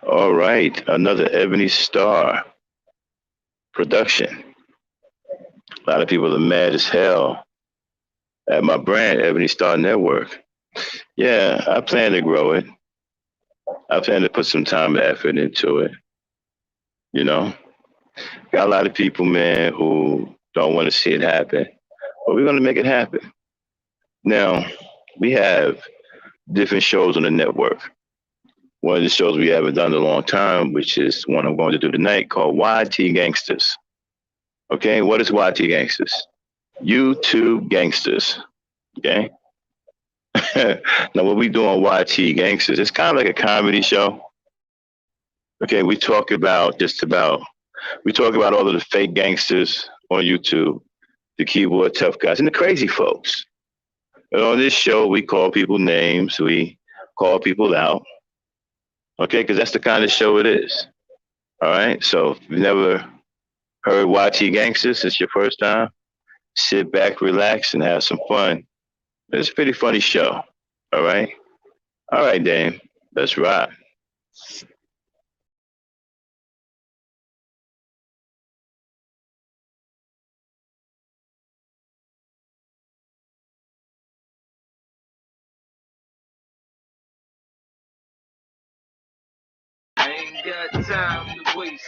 All right, another Ebony Star production. A lot of people are mad as hell at my brand, Ebony Star Network. Yeah, I plan to grow it. I plan to put some time and effort into it. You know, got a lot of people, man, who don't want to see it happen, but we're going to make it happen. Now, we have different shows on the network. One of the shows we haven't done in a long time, which is one I'm going to do tonight, called YT Gangsters. Okay, what is YT Gangsters? YouTube Gangsters. Okay. Now, what we do on YT Gangsters, it's kind of like a comedy show. Okay, we talk about all of the fake gangsters on YouTube, the keyboard tough guys, and the crazy folks. And on this show, we call people names, we call people out. Okay, because that's the kind of show it is. All right. So if you've never heard YT Gangsters, it's your first time, sit back, relax, and have some fun. It's a pretty funny show. All right. All right, Dame. Let's rock. I ain't got time to waste.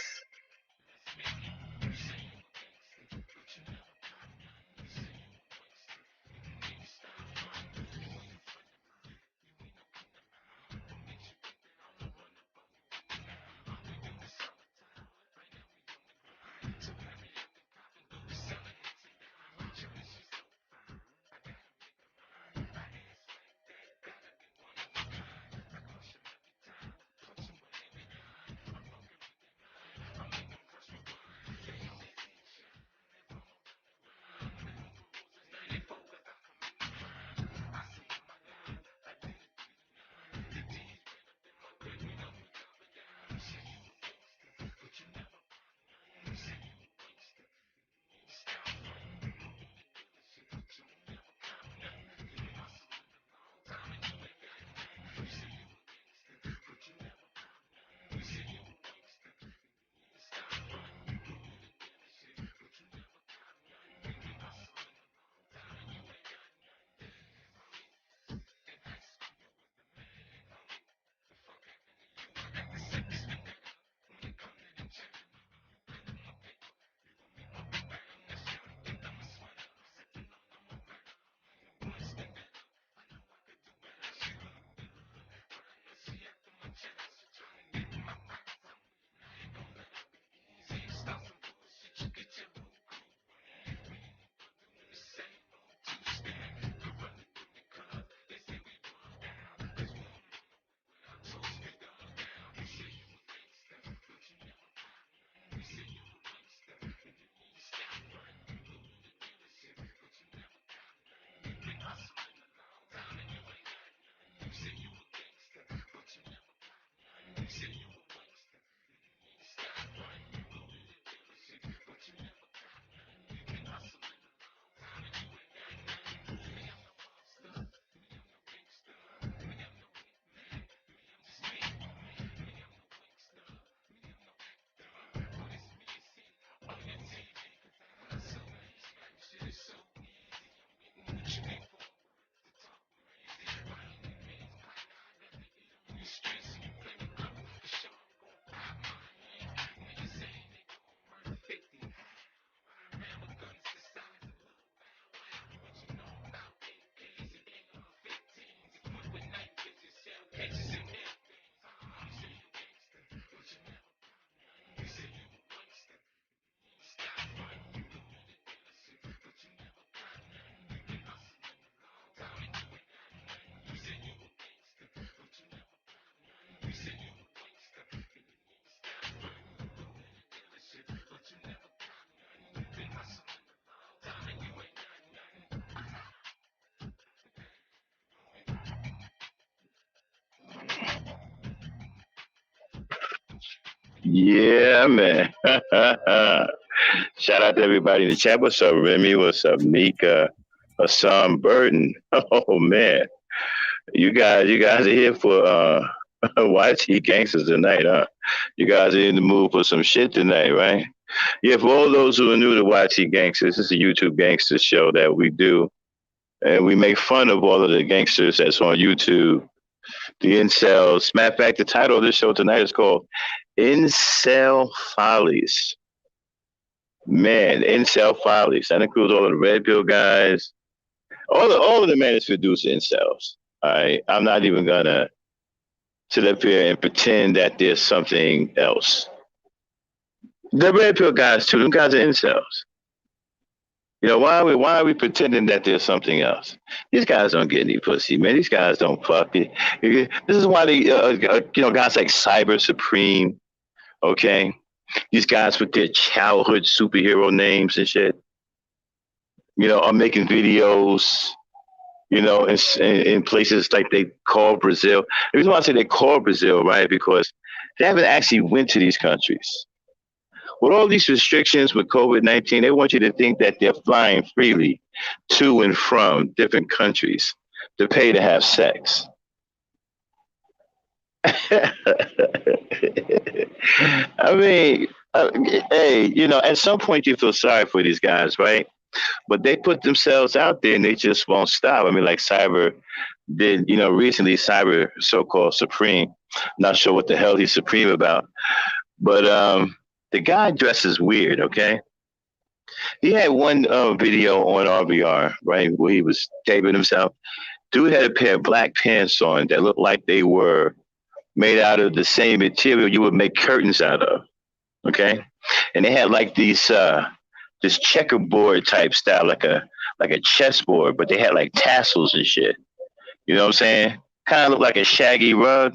Yeah, man. Shout out to everybody in the chat. What's up, Remy? What's up, Mika? Hassan Burton. Oh man, you guys are here for YT Gangsters tonight, huh? You guys are in the mood for some shit tonight, right? Yeah, for all those who are new to YT Gangsters, this is a YouTube gangster show that we do. And we make fun of all of the gangsters that's on YouTube, the incels. Matter of fact, the title of this show tonight is called Incel Follies. Man, Incel Follies. That includes all of the red pill guys. All of the men is produced incels. All right. I'm not even gonna sit up here and pretend that there's something else. The red pill guys too, them guys are incels. You know, why are we pretending that there's something else? These guys don't get any pussy, man. These guys don't fuck it. This is why they, guys like Cyber Supreme, okay? These guys with their childhood superhero names and shit, are making videos, in places like they call Brazil. The reason why I say they call Brazil, right, because they haven't actually went to these countries. With all these restrictions with COVID-19, they want you to think that they're flying freely to and from different countries to pay to have sex. I mean, hey, at some point you feel sorry for these guys, right? But they put themselves out there and they just won't stop. I mean, like Cyber did, recently, Cyber, so-called Supreme. Not sure what the hell he's Supreme about. But the guy dresses weird, okay? He had one video on RVR, right, where he was taping himself. Dude had a pair of black pants on that looked like they were made out of the same material you would make curtains out of, okay? And they had like these this checkerboard type style, like a chessboard, but they had like tassels and shit. You know what I'm saying? Kind of looked like a shaggy rug.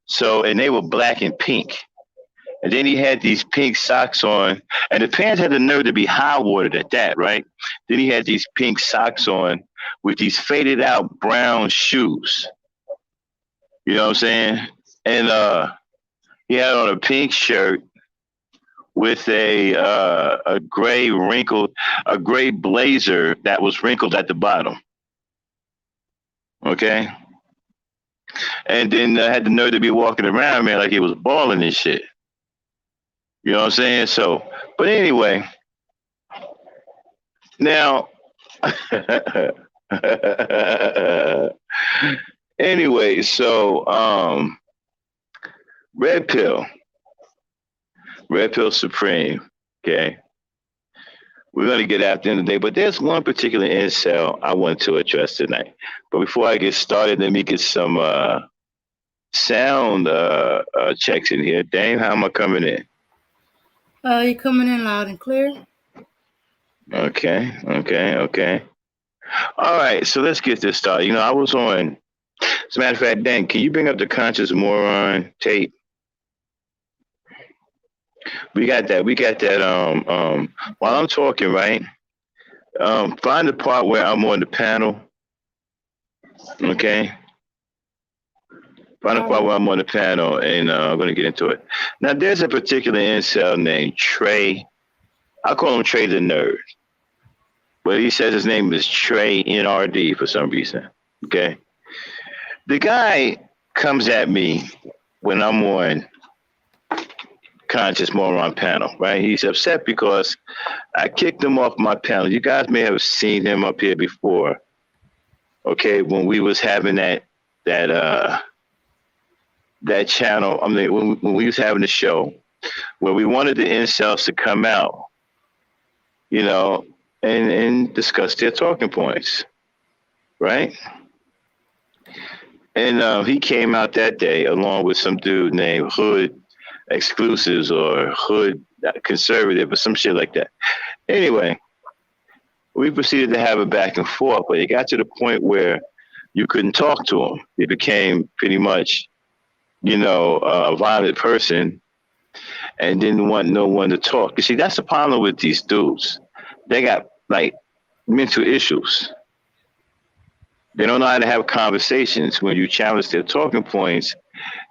So, and they were black and pink. And then he had these pink socks on, and the pants had the nerve to be high watered at that, right? Then he had these pink socks on with these faded out brown shoes. You know what I'm saying? And he had on a pink shirt with a gray blazer that was wrinkled at the bottom. Okay? And then had the nerve to be walking around, man, like he was balling and shit. You know what I'm saying? So, but anyway, now, anyway, so, Red Pill Supreme, okay? We're going to get after the end of the day, but there's one particular incel I want to address tonight. But before I get started, let me get some sound checks in here. Dame, how am I coming in? You're coming in loud and clear. Okay. All right, so let's get this started. I was on, as a matter of fact, Dan, can you bring up the Conscious Moron tape? We got that. While I'm talking, right? Find the part where I'm on the panel. Okay. Find the part where I'm on the panel, and I'm going to get into it. Now, there's a particular incel named Trey. I call him Trey the Nerd. But he says his name is Trey NRD for some reason. Okay. The guy comes at me when I'm on Conscious Moron panel, right? He's upset because I kicked him off my panel. You guys may have seen him up here before. Okay, when we was having that channel, I mean, when we was having the show where we wanted the incels to come out, and discuss their talking points, right? And he came out that day along with some dude named Hood Exclusives or Hood Conservative or some shit like that. Anyway, we proceeded to have a back and forth, but it got to the point where you couldn't talk to him. He became pretty much, a violent person and didn't want no one to talk. You see, that's the problem with these dudes. They got like mental issues. They don't know how to have conversations. When you challenge their talking points,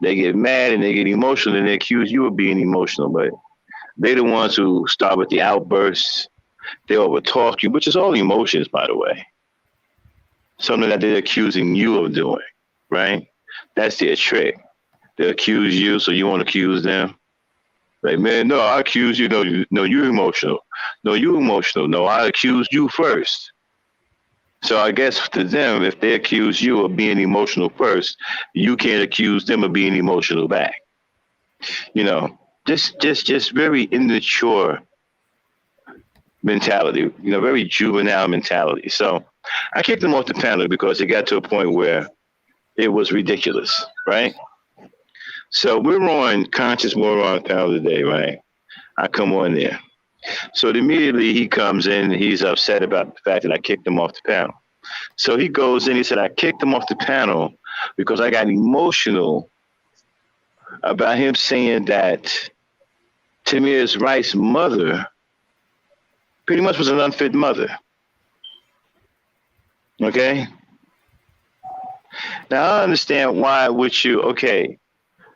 they get mad and they get emotional and they accuse you of being emotional. But they're the ones who start with the outbursts. They overtalk you, which is all emotions, by the way. Something that they're accusing you of doing, right? That's their trick. They accuse you, so you won't accuse them. Like, man, no, I accuse you. No, you're emotional. No, you emotional. No, I accused you first. So I guess to them, if they accuse you of being emotional first, you can't accuse them of being emotional back. You know, just very immature mentality. Very juvenile mentality. So I kicked them off the panel because it got to a point where it was ridiculous, right? So we're on Conscious Moron panel today, right? I come on there. So immediately he comes in, he's upset about the fact that I kicked him off the panel. So he goes in, he said, I kicked him off the panel because I got emotional about him saying that Tamir's Wright's mother pretty much was an unfit mother. Okay? Now I understand why would you, okay,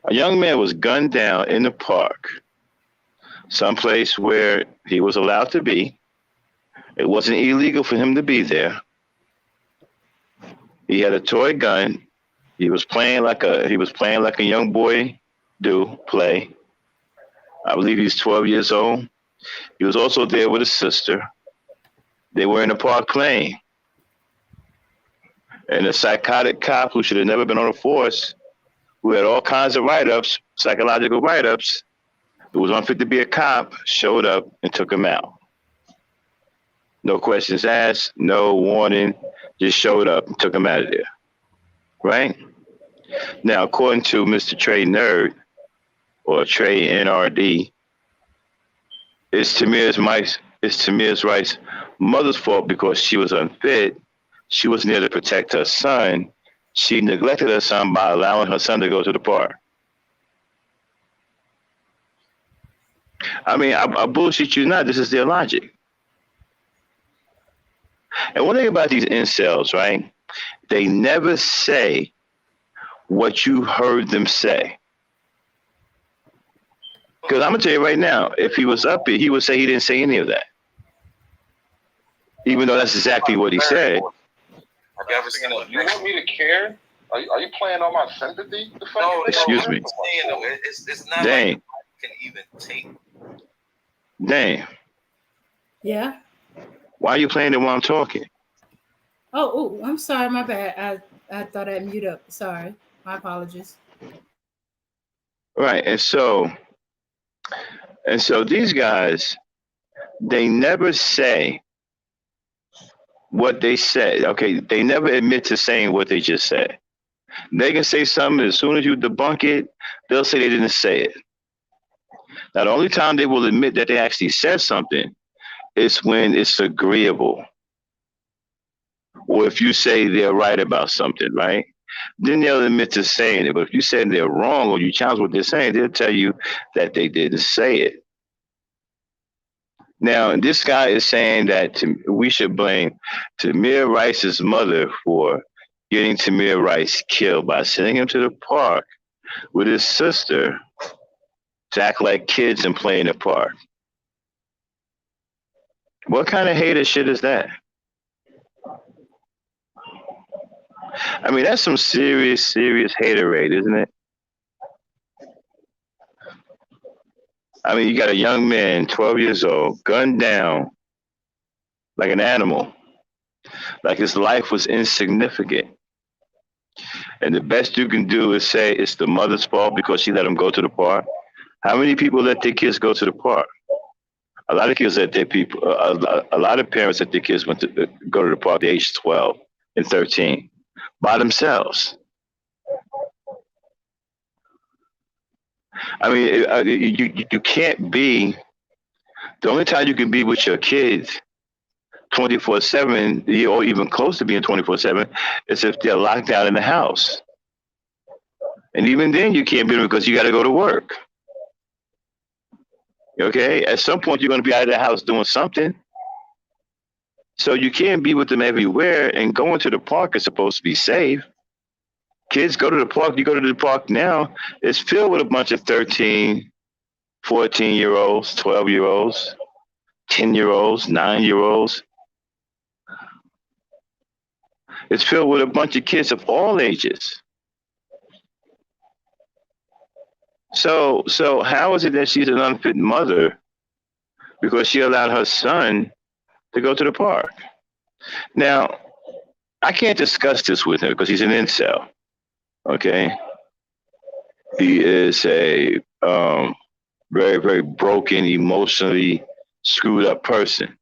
a young man was gunned down in the park, someplace where he was allowed to be. It wasn't illegal for him to be there. He had a toy gun. He was playing like a young boy play. I believe he's 12 years old. He was also there with his sister. They were in the park playing. And a psychotic cop who should have never been on a force, who had all kinds of write-ups, psychological write-ups, who was unfit to be a cop, showed up and took him out. No questions asked, no warning, just showed up and took him out of there. Right? Now, according to Mr. Trey Nerd, or Trey NRD, it's Tamir's Wright's mother's fault because she was unfit. She wasn't there to protect her son. She neglected her son by allowing her son to go to the park. I mean, I bullshit you not. This is their logic. And one thing about these incels, right? They never say what you heard them say. Because I'm going to tell you right now, if he was up here, he would say he didn't say any of that. Even though that's exactly what he said. Have you ever seen it? You want me to care? Are you playing on my sympathy? No, excuse me. It's not Dang. like I can even take. Dang. Yeah. Why are you playing it while I'm talking? Oh, I'm sorry. My bad. I thought I'd mute up. Sorry. My apologies. Right. And so these guys, they never say what they said. Okay. They never admit to saying what they just said. They can say something, as soon as you debunk it, they'll say they didn't say it. Now, the only time they will admit that they actually said something is when it's agreeable. Or if you say they're right about something, right? Then they'll admit to saying it. But if you say they're wrong or you challenge what they're saying, they'll tell you that they didn't say it. Now, this guy is saying that we should blame Tamir Rice's mother for getting Tamir Rice killed by sending him to the park with his sister to act like kids and play in the park. What kind of hater shit is that? I mean, that's some serious haterade, isn't it? I mean, you got a young man, 12 years old, gunned down like an animal, like his life was insignificant. And the best you can do is say it's the mother's fault because she let him go to the park. How many people let their kids go to the park? A lot of kids let their people. A lot of parents let their kids went to go to the park at the age 12 and 13 by themselves. I mean, you can't be. The only time you can be with your kids 24/7, or even close to being 24/7, is if they're locked down in the house. And even then, you can't be there because you got to go to work. Okay, at some point you're going to be out of the house doing something. So you can't be with them everywhere, and going to the park is supposed to be safe. Kids go to the park. You go to the park now, it's filled with a bunch of 13, 14-year-olds, 12-year-olds, 10-year-olds, 9-year-olds. It's filled with a bunch of kids of all ages. So how is it that she's an unfit mother because she allowed her son to go to the park? Now, I can't discuss this with him because he's an incel. Okay, he is a very, very broken, emotionally screwed up person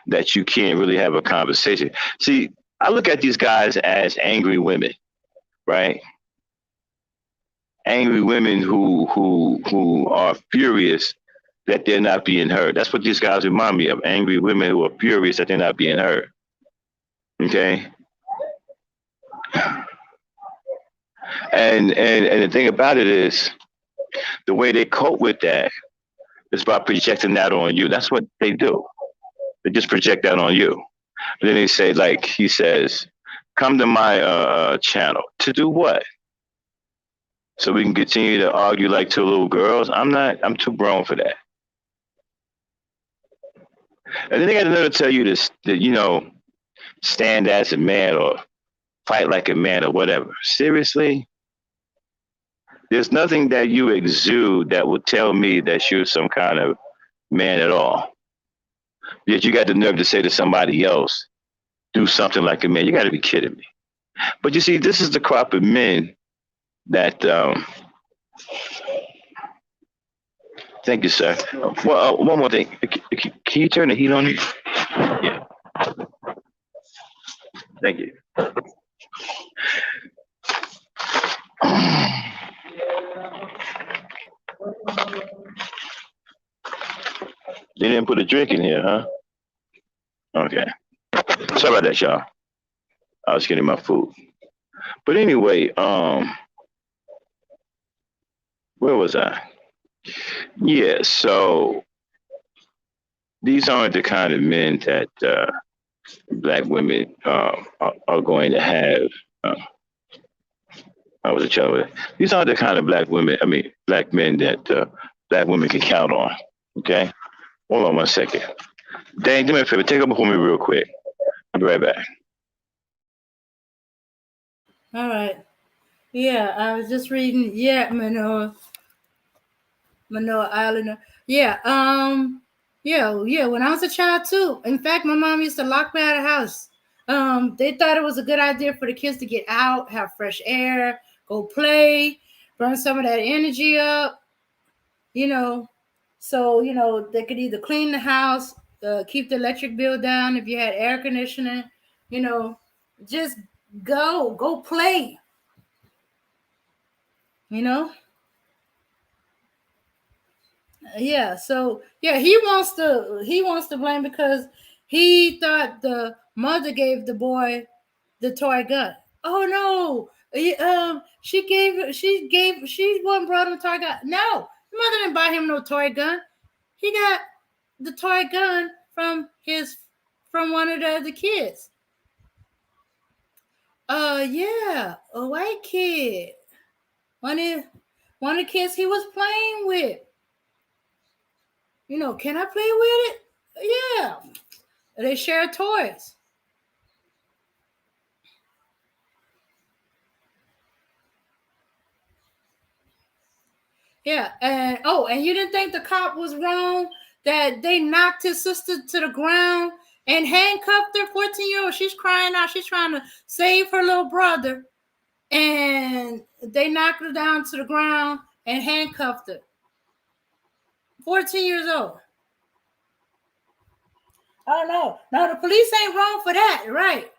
that you can't really have a conversation. See, I look at these guys as angry women, right? Angry women who are furious that they're not being heard. That's what these guys remind me of. Angry women who are furious that they're not being heard. Okay. And the thing about it is the way they cope with that is by projecting that on you. That's what they do. They just project that on you. But then they say, like he says, come to my channel. To do what? So we can continue to argue like two little girls? I'm too grown for that. And then they got to never tell you this, that, stand as a man or fight like a man or whatever. Seriously? There's nothing that you exude that will tell me that you're some kind of man at all. Yet you got the nerve to say to somebody else, do something like a man. You got to be kidding me. But you see, this is the crop of men that. Thank you, sir. Well, one more thing. Can you turn the heat on? Yeah. Thank you. They didn't put a drink in here, huh? Okay. Sorry about that, y'all. I was getting my food. But anyway, where was I? Yeah, so these aren't the kind of men that black women are going to have. I was a child. These aren't the kind of black men that black women can count on. Okay? Hold on 1 second. Dang, do me a favor. Take up for me real quick. I'll be right back. All right. Yeah, I was just reading. Yeah, Manoa Islander. Yeah, yeah. When I was a child too. In fact, my mom used to lock me out of the house. They thought it was a good idea for the kids to get out, have fresh air, go play, burn some of that energy up. So they could either clean the house, keep the electric bill down if you had air conditioning. Just go play. Yeah, so yeah, he wants to blame because he thought the mother gave the boy the toy gun. Oh no. She one brought him a toy gun. No, the mother didn't buy him no toy gun. He got the toy gun from one of the other kids. Yeah, a white kid. One of the kids he was playing with. Can I play with it? Yeah. They share toys. Yeah. And you didn't think the cop was wrong that they knocked his sister to the ground and handcuffed her, 14-year-old. She's crying out. She's trying to save her little brother. And they knocked her down to the ground and handcuffed her. 14 years old. Oh, no. No, the police ain't wrong for that, right?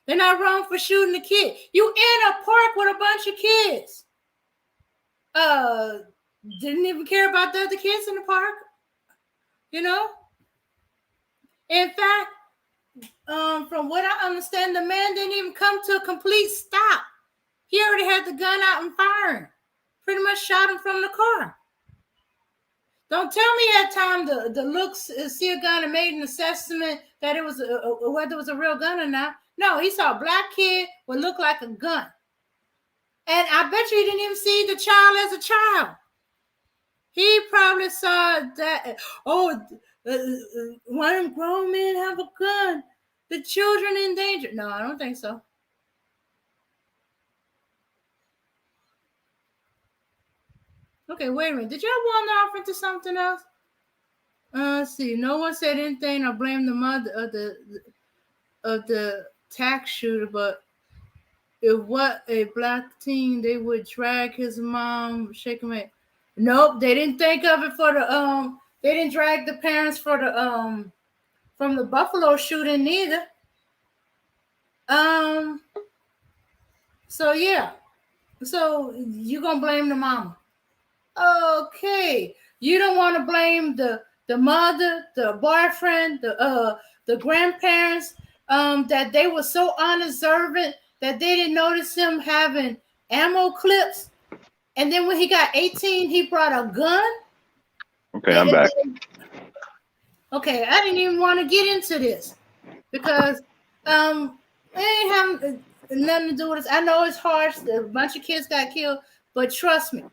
They're not wrong for shooting a kid. You in a park with a bunch of kids. Didn't even care about the other kids in the park. In fact, from what I understand, the man didn't even come to a complete stop. He already had the gun out and firing. Pretty much shot him from the car. Don't tell me that time the looks see a gun and made an assessment that it was whether it was a real gun or not. No, he saw a black kid would look like a gun. And I bet you he didn't even see the child as a child. He probably saw that, one of them grown men have a gun. The children in danger. No, I don't think so. Okay, wait a minute. Did y'all want to offer into something else? Let's see. No one said anything or blamed the mother of the tax shooter, but if what a black teen, they would drag his mom, shake him head. Nope, they didn't think of it for the They didn't drag the parents for the from the Buffalo shooting neither. So yeah. So you gonna blame the mama? Okay. You don't want to blame the mother, the boyfriend, the grandparents, that they were so unobservant that they didn't notice him having ammo clips. And then when he got 18, he brought a gun. Okay, I'm back. Okay, I didn't even want to get into this because it ain't having nothing to do with this. I know it's harsh. A bunch of kids got killed, but trust me,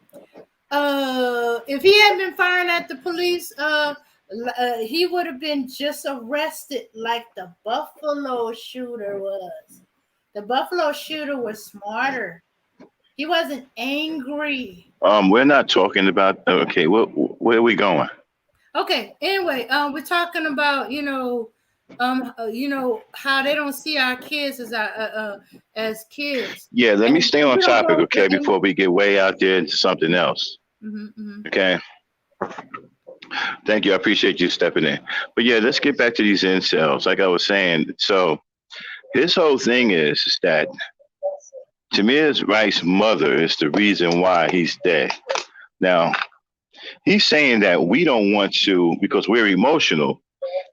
if he had been firing at the police, he would have been just arrested like the Buffalo shooter was. The Buffalo shooter was smarter. He wasn't angry. We're not talking about. Okay, where are we going? Okay. Anyway, we're talking about how they don't see our kids as kids. Yeah, let me stay on topic, okay, before we get way out there into something else. Okay. Thank you. I appreciate you stepping in. But yeah, let's get back to these incels. Like I was saying, so his whole thing is that Tamir Rice's mother is the reason why he's dead. Now, he's saying that we don't want to, because we're emotional,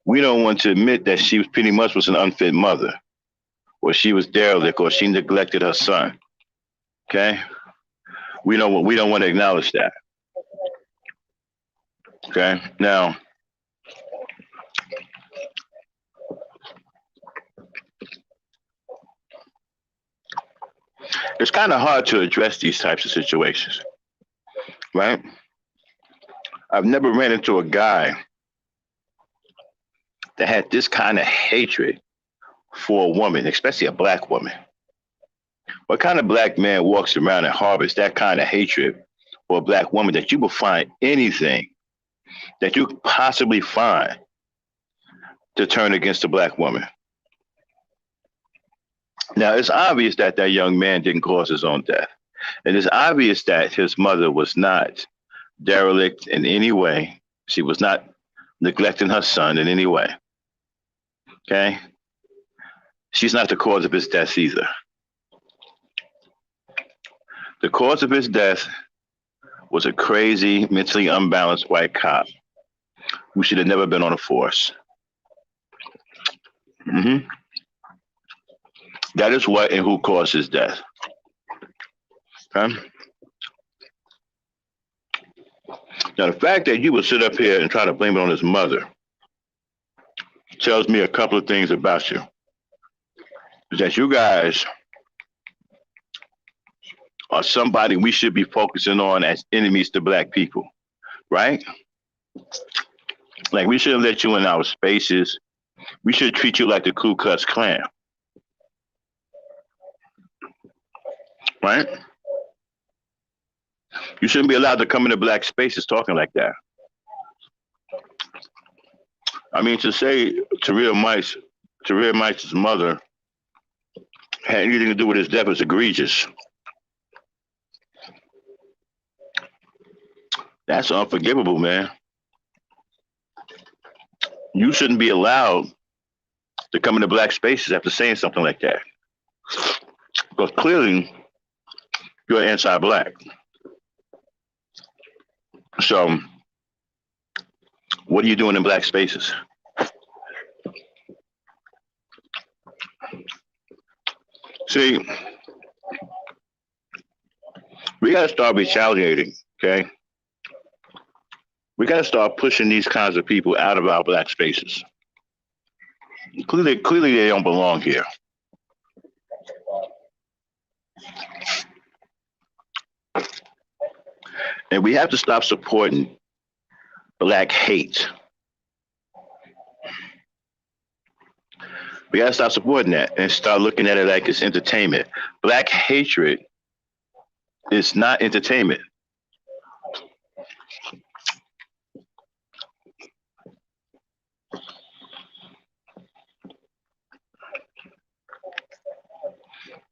we don't want to admit that she was pretty much was an unfit mother, or she was derelict, or she neglected her son. Okay? We don't want to acknowledge that. Okay? Now, it's kind of hard to address these types of situations, right? I've never ran into a guy that had this kind of hatred for a woman, especially a black woman. What kind of black man walks around and harbors that kind of hatred for a black woman that you will find anything that you could possibly find to turn against a black woman? Now, it's obvious that that young man didn't cause his own death. And it's obvious that his mother was not derelict in any way. She was not neglecting her son in any way. Okay? She's not the cause of his death either. The cause of his death was a crazy, mentally unbalanced white cop who should have never been on a force. That is what and who caused his death. Okay? Now, the fact that you would sit up here and try to blame it on his mother tells me a couple of things about you. Is that you guys are somebody we should be focusing on as enemies to black people, right? Like, we shouldn't let you in our spaces. We should treat you like the Ku Klux Klan. Right? You shouldn't be allowed to come into black spaces talking like that. I mean, to say Tamir Rice's mother had anything to do with his death is egregious. That's unforgivable, man. You shouldn't be allowed to come into black spaces after saying something like that. Because clearly, you're anti-black. So, what are you doing in black spaces? See, we got to start retaliating, okay? We got to start pushing these kinds of people out of our black spaces. Clearly they don't belong here. And we have to stop supporting black hate. We got to stop supporting that and start looking at it like it's entertainment. Black hatred is not entertainment.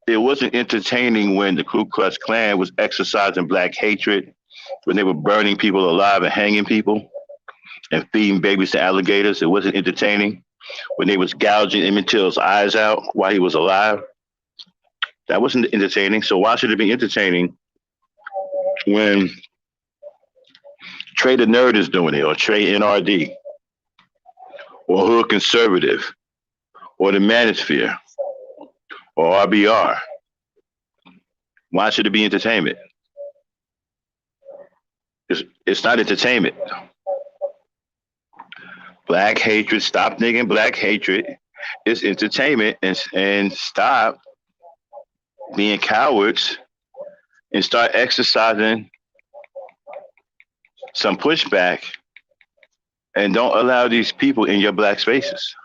It wasn't entertaining when the Ku Klux Klan was exercising black hatred, when they were burning people alive and hanging people and feeding babies to alligators. It wasn't entertaining when they was gouging Emmett Till's eyes out while he was alive. That wasn't entertaining. So why should it be entertaining when Trey the Nerd is doing it, or Trey NRD, or Hood Conservative, or the Manosphere, or RBR? Why should it be entertainment? It's not entertainment. Black hatred, stop thinking black hatred is entertainment, and stop being cowards and start exercising some pushback and don't allow these people in your black spaces.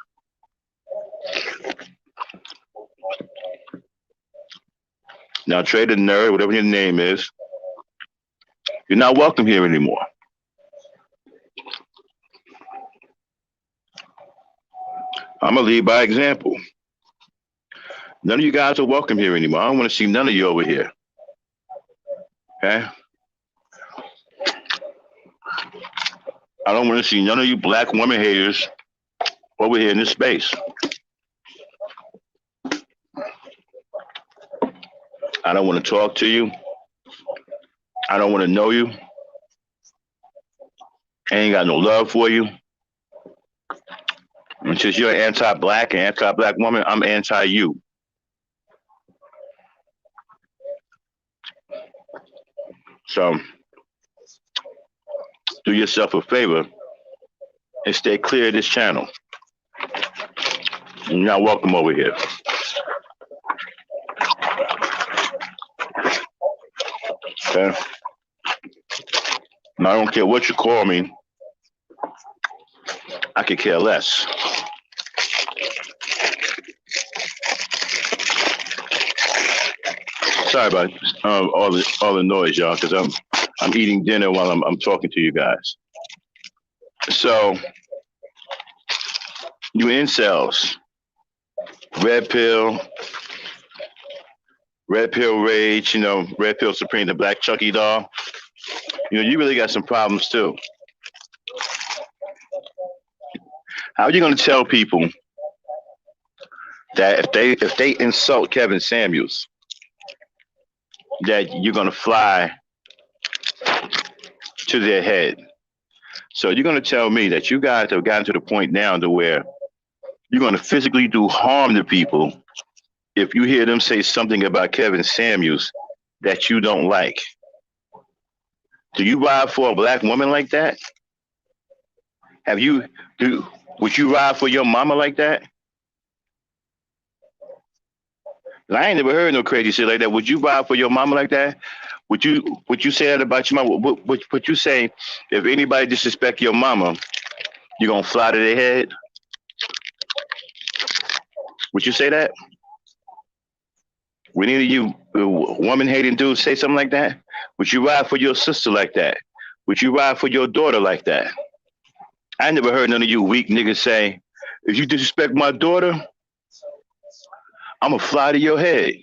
Now, Trey the Nerd, whatever your name is, you're not welcome here anymore. I'm gonna lead by example. None of you guys are welcome here anymore. I don't want to see none of you over here. Okay? I don't want to see none of you black woman haters over here in this space. I don't want to talk to you. I don't want to know you. I ain't got no love for you. And since you're anti-black and anti-black woman, I'm anti-you. So do yourself a favor and stay clear of this channel. You're not welcome over here. Okay? Now, I don't care what you call me. I could care less. Sorry about all the noise, y'all, because I'm eating dinner while I'm talking to you guys. So, you incels, red pill rage, red pill supreme, the black Chucky doll. You really got some problems too. How are you going to tell people that if they insult Kevin Samuels, that you're going to fly to their head? So you're going to tell me that you guys have gotten to the point now to where you're going to physically do harm to people if you hear them say something about Kevin Samuels that you don't like. Do you ride for a black woman like that? Would you ride for your mama like that? I ain't never heard no crazy shit like that. Would you ride for your mama like that? Would you say that about your mama? Would you say if anybody disrespect your mama, you're gonna fly to their head? Would you say that? Would any of you woman-hating dudes say something like that? Would you ride for your sister like that? Would you ride for your daughter like that? I never heard none of you weak niggas say, if you disrespect my daughter, I'm gonna fly to your head.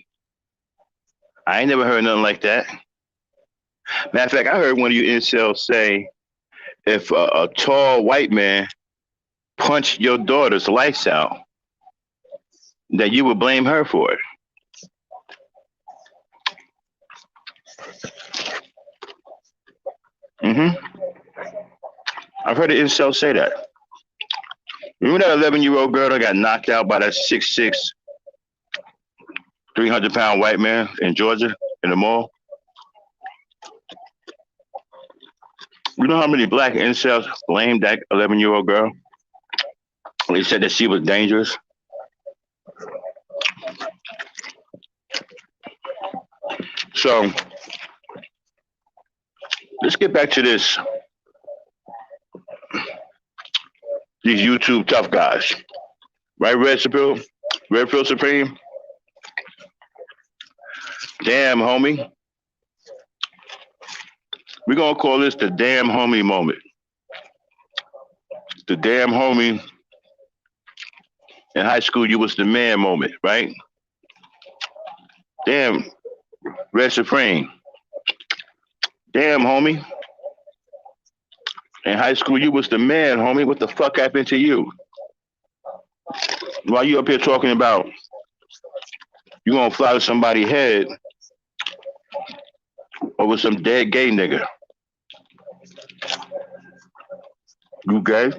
I ain't never heard nothing like that. Matter of fact, I heard one of you incels say, if a tall white man punched your daughter's lights out, that you would blame her for it. I've heard an incel say that. Remember that 11-year-old girl that got knocked out by that 6'6", 300-pound white man in Georgia in the mall? You know how many black incels blamed that 11-year-old girl? They said that she was dangerous. So let's get back to this. These YouTube tough guys, right? Red Pill Supreme. Damn, homie. We're gonna call this the damn homie moment. The damn homie in high school, you was the man moment, right? Damn, Red Supreme. Damn, homie. In high school, you was the man, homie. What the fuck happened to you? Why you up here talking about you gonna fly to somebody's head over some dead gay nigga? You gay?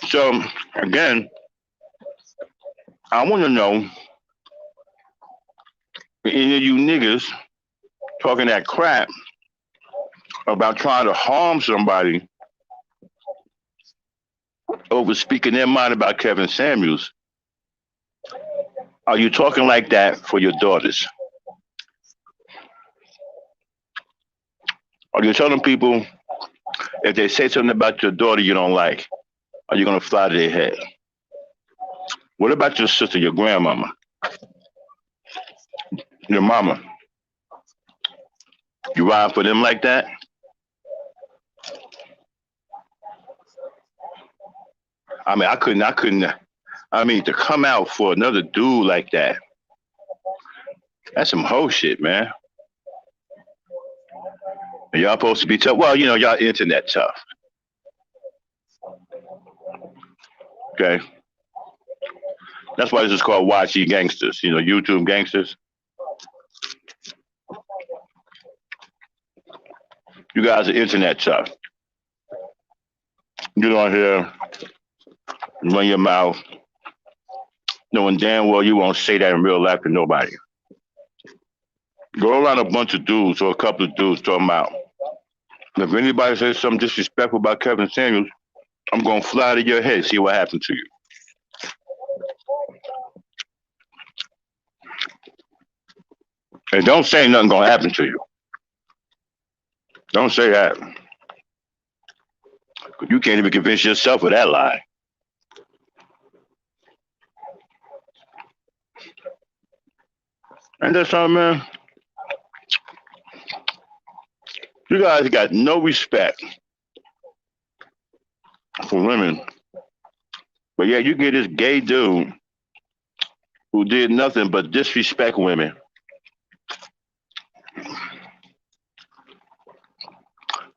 So again, I want to know any of you niggas talking that crap about trying to harm somebody over speaking their mind about Kevin Samuels. Are you talking like that for your daughters? Are you telling people if they say something about your daughter you don't like, are you gonna fly to their head? What about your sister, your grandmama, your mama? You ride for them like that? I mean, I couldn't. I mean, to come out for another dude like that, that's some hoe shit, man. And y'all supposed to be tough. Well, you know, y'all internet tough. Okay. That's why this is called YG Gangsters, you know, YouTube Gangsters. You guys are internet tough. Get on here, run your mouth, knowing damn well you won't say that in real life to nobody. Go around a bunch of dudes or a couple of dudes talking about, if anybody says something disrespectful about Kevin Samuels, I'm going to fly to your head, see what happens to you. And don't say nothing going to happen to you. Don't say that. You can't even convince yourself of that lie. And that's something, man. You guys got no respect for women. But yeah, you get this gay dude who did nothing but disrespect women.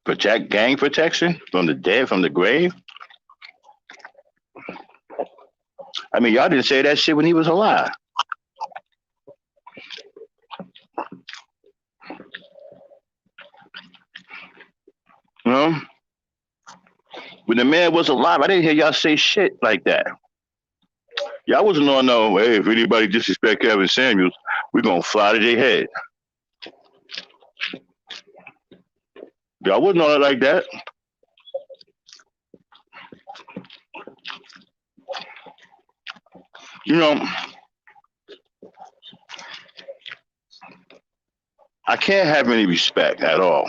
Protect gang protection from the dead, from the grave. I mean, y'all didn't say that shit when he was alive. You know? When the man was alive, I didn't hear y'all say shit like that. Y'all wasn't on no, hey, if anybody disrespect Kevin Samuels, we're going to fly to their head. Y'all wasn't on it like that. You know, I can't have any respect at all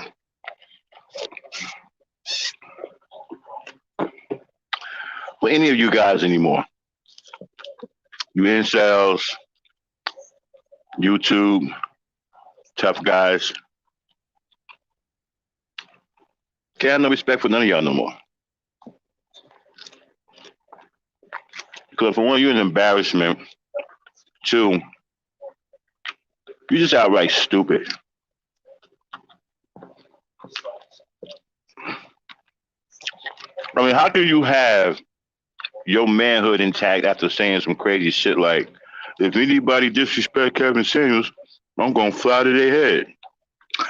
for any of you guys anymore. You incels, YouTube, tough guys. Can't have no respect for none of y'all no more. Because for one, you're an embarrassment. Two, you're just outright stupid. I mean, how can you have your manhood intact after saying some crazy shit like, if anybody disrespect Kevin Samuels, I'm going to fly to their head.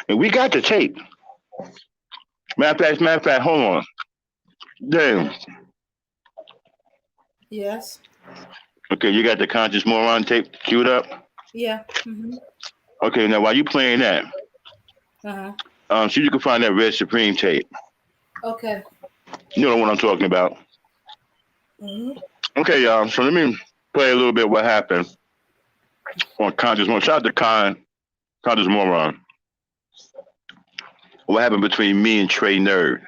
And we got the tape. Matter of fact, hold on. Damn. Yes. Okay, you got the Conscious Moron tape queued up? Yeah. Mm-hmm. Okay, now while you playing that, see if you can find that Red Supreme tape. Okay. You know what I'm talking about. Mm-hmm. Okay, y'all, so let me play a little bit what happened on Conscious Moron. Shout out to Conscious Moron. What happened between me and Trey Nerd.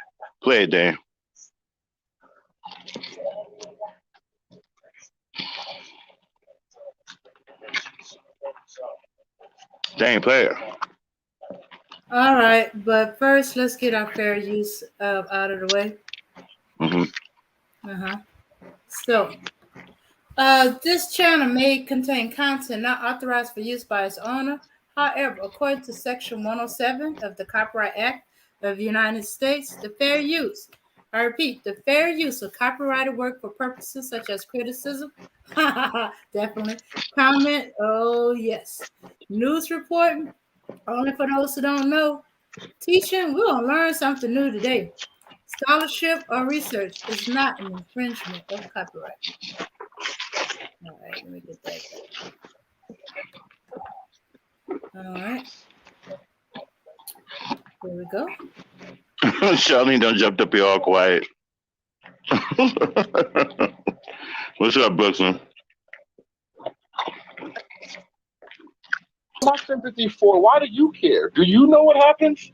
Play it, Dan. Dang, play it. All right, but first let's get our fair use out of the way. Mm-hmm. So, this channel may contain content not authorized for use by its owner. However, according to Section 107 of the Copyright Act of the United States, the fair use, I repeat, the fair use of copyrighted work for purposes such as criticism, definitely, comment, oh yes, news reporting, only for those who don't know, teaching, we're going to learn something new today. Scholarship or research is not an infringement of copyright. All right, let me get that back. All right. Here we go. Charlene done jumped up here all quiet. What's up, Brooklyn? My sympathy for. Why do you care? Do you know what happens?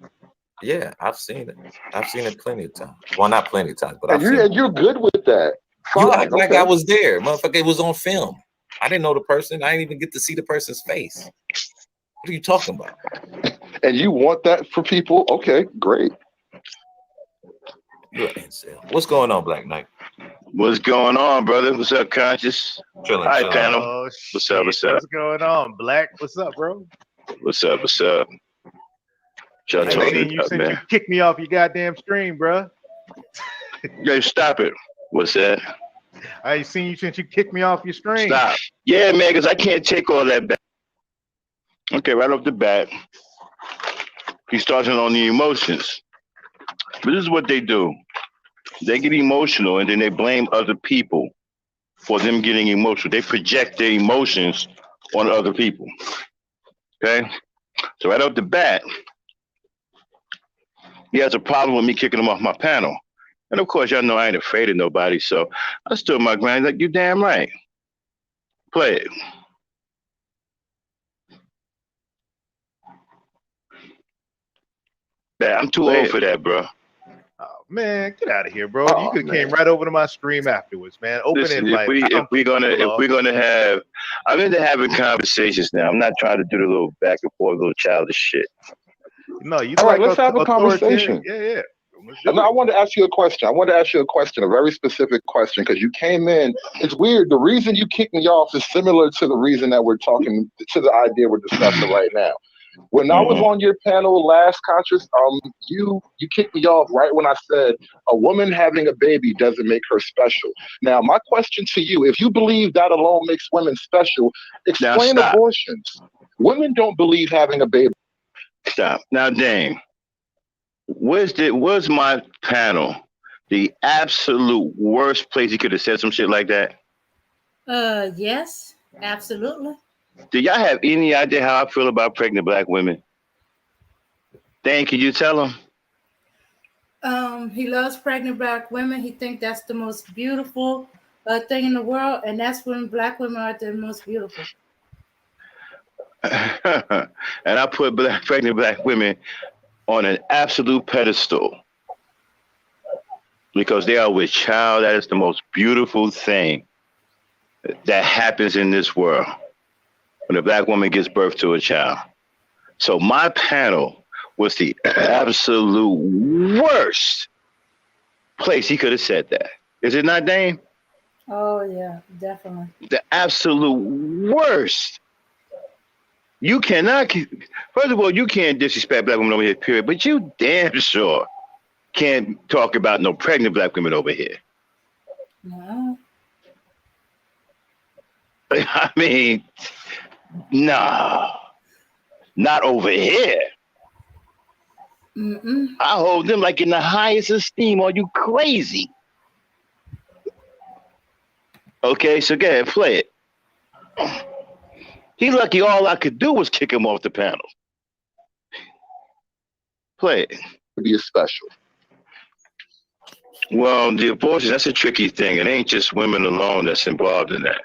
Yeah, I've seen it. I've seen it plenty of times. Well, not plenty of times, but And you're good with that. You Fine, act like I was there, motherfucker. It was on film. I didn't know the person. I didn't even get to see the person's face. What are you talking about? And you want that for people? Okay, great. You're an incel. What's going on, Black Knight? What's going on, brother? What's up, Conscious? Chilling, Hi, chilling. panel. Oh, What's up? What's up? What's going on, Black? What's up, bro? What's up? What's up? Y'all I talking seen you about, since you man? kicked me off your goddamn stream, bro. Hey, stop it. What's that? I ain't seen you since you kicked me off your stream. Stop. Yeah, man, because I can't take all that back. Okay, right off the bat, he starts on the emotions. But this is what they do. They get emotional and then they blame other people for them getting emotional. They project their emotions on other people. Okay? So right off the bat, he has a problem with me kicking him off my panel. And of course, y'all know I ain't afraid of nobody, so I stood my ground like, you damn right. Play it. Yeah, I'm too old for that, bro. Oh, man, get out of here, bro. Oh, you could have man. came right over to my stream afterwards, man. Open Listen, invite. if we're gonna have, I'm into having conversations now. I'm not trying to do the little back and forth, little childish shit. No, you All right, like let's have a authoritarian. conversation. Yeah. Let's do No, I it. wanted to ask you a question. A very specific question, because you came in. It's weird. The reason you kicked me off is similar to the reason that we're talking, to the idea we're discussing right now. When I was on your panel last, Conscious, you kicked me off right when I said a woman having a baby doesn't make her special. Now, my question to you, if you believe that alone makes women special, explain stop. abortions. Women don't believe having a baby. Stop. Now, Dame, where's my panel? The absolute worst place he could have said some shit like that? Yes, absolutely. Do y'all have any idea how I feel about pregnant black women? Dame, can you tell them? He loves pregnant black women. He thinks that's the most beautiful thing in the world, and that's when black women are the most beautiful. And I put pregnant black women on an absolute pedestal because they are with child. That is the most beautiful thing that happens in this world when a black woman gives birth to a child. So my panel was the absolute worst place he could have said that. Is it not, Dame? Oh, yeah, definitely. The absolute worst. You cannot, first of all, you can't disrespect black women over here, period, but you damn sure can't talk about no pregnant black women over here. No. I mean, nah, not over here. I hold them like in the highest esteem. Are you crazy? Okay, so go ahead, play it. He's lucky all I could do was kick him off the panel. Play it. Be special. Well, the abortion, that's a tricky thing. It ain't just women alone that's involved in that.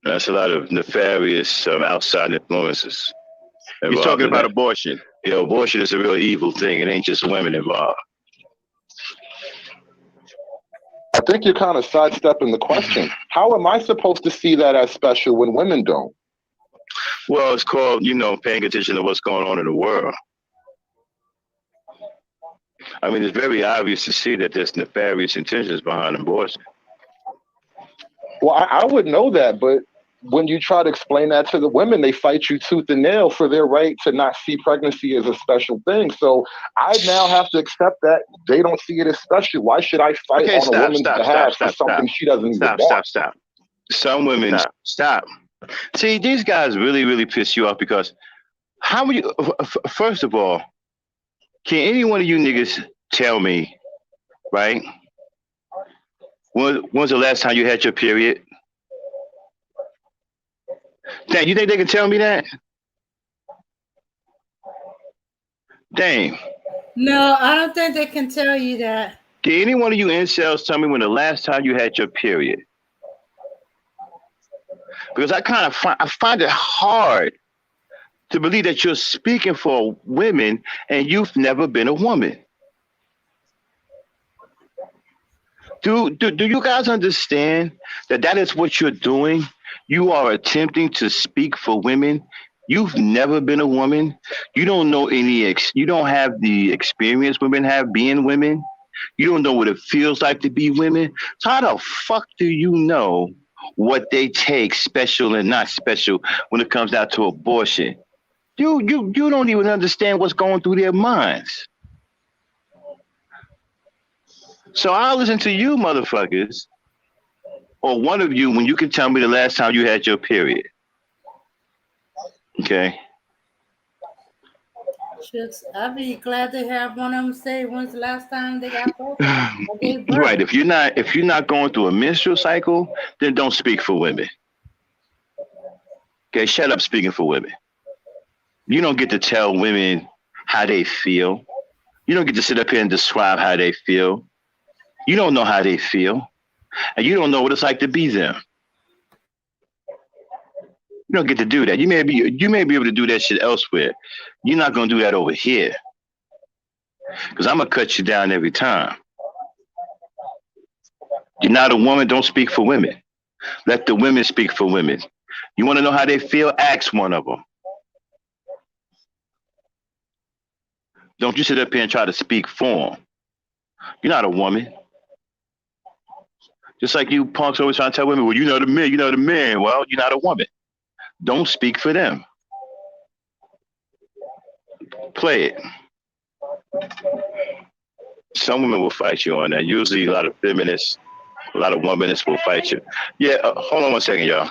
That's a lot of nefarious outside influences. He's talking about abortion. Yeah, abortion is a real evil thing. It ain't just women involved. I think you're kind of sidestepping the question. How am I supposed to see that as special when women don't? Well, it's called, paying attention to what's going on in the world. I mean, it's very obvious to see that there's nefarious intentions behind abortion. Well, I would know that, but when you try to explain that to the women, they fight you tooth and nail for their right to not see pregnancy as a special thing. So I now have to accept that they don't see it as special. Why should I fight Okay, on a stop, woman's stop, behalf stop, for stop, something stop. she doesn't even Stop, want? stop, stop. Some women, stop. See, these guys really, really piss you off because how would you, first of all, can any one of you niggas tell me, right? When's the last time you had your period? Damn, you think they can tell me that? Damn. No, I don't think they can tell you that. Can any one of you incels tell me when the last time you had your period? Because I find it hard to believe that you're speaking for women and you've never been a woman. Do you guys understand that is what you're doing? You are attempting to speak for women. You've never been a woman. You don't know you don't have the experience women have being women. You don't know what it feels like to be women. So how the fuck do you know what they take special and not special when it comes down to abortion? You don't even understand what's going through their minds. So I'll listen to you motherfuckers, or one of you, when you can tell me the last time you had your period. Okay. Shucks, I'd be glad to have one of them say when's the last time they got birth. Right. If you're not going through a menstrual cycle, then don't speak for women. Okay, shut up speaking for women. You don't get to tell women how they feel. You don't get to sit up here and describe how they feel. You don't know how they feel. And you don't know what it's like to be them. You don't get to do that. You may be able to do that shit elsewhere. You're not gonna do that over here. Because I'm gonna cut you down every time. You're not a woman, don't speak for women. Let the women speak for women. You want to know how they feel? Ask one of them. Don't you sit up here and try to speak for them. You're not a woman. Just like you punks always trying to tell women, well, you know the man. Well, you're not a woman. Don't speak for them. Play it. Some women will fight you on that. Usually a lot of feminists, a lot of womanists will fight you. Yeah, hold on one second, y'all.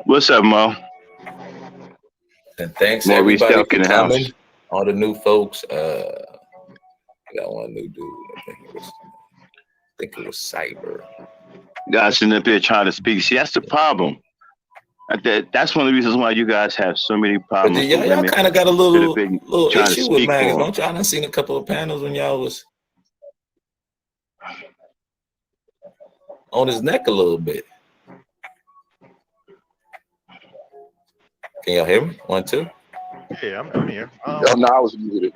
What's up, Mo? And thanks Maurice everybody Delk in for the coming. house. All the new folks. I got one new dude. I think it was Cyber. Guys sitting up here trying to speak. See, that's the problem. That's one of the reasons why you guys have so many problems. But y'all kind of got a little trying issue to with speak Mags, for don't y'all? I done seen a couple of panels when y'all was on his neck a little bit. Can y'all hear me? 1, 2. Yeah, I'm here. No, I was muted.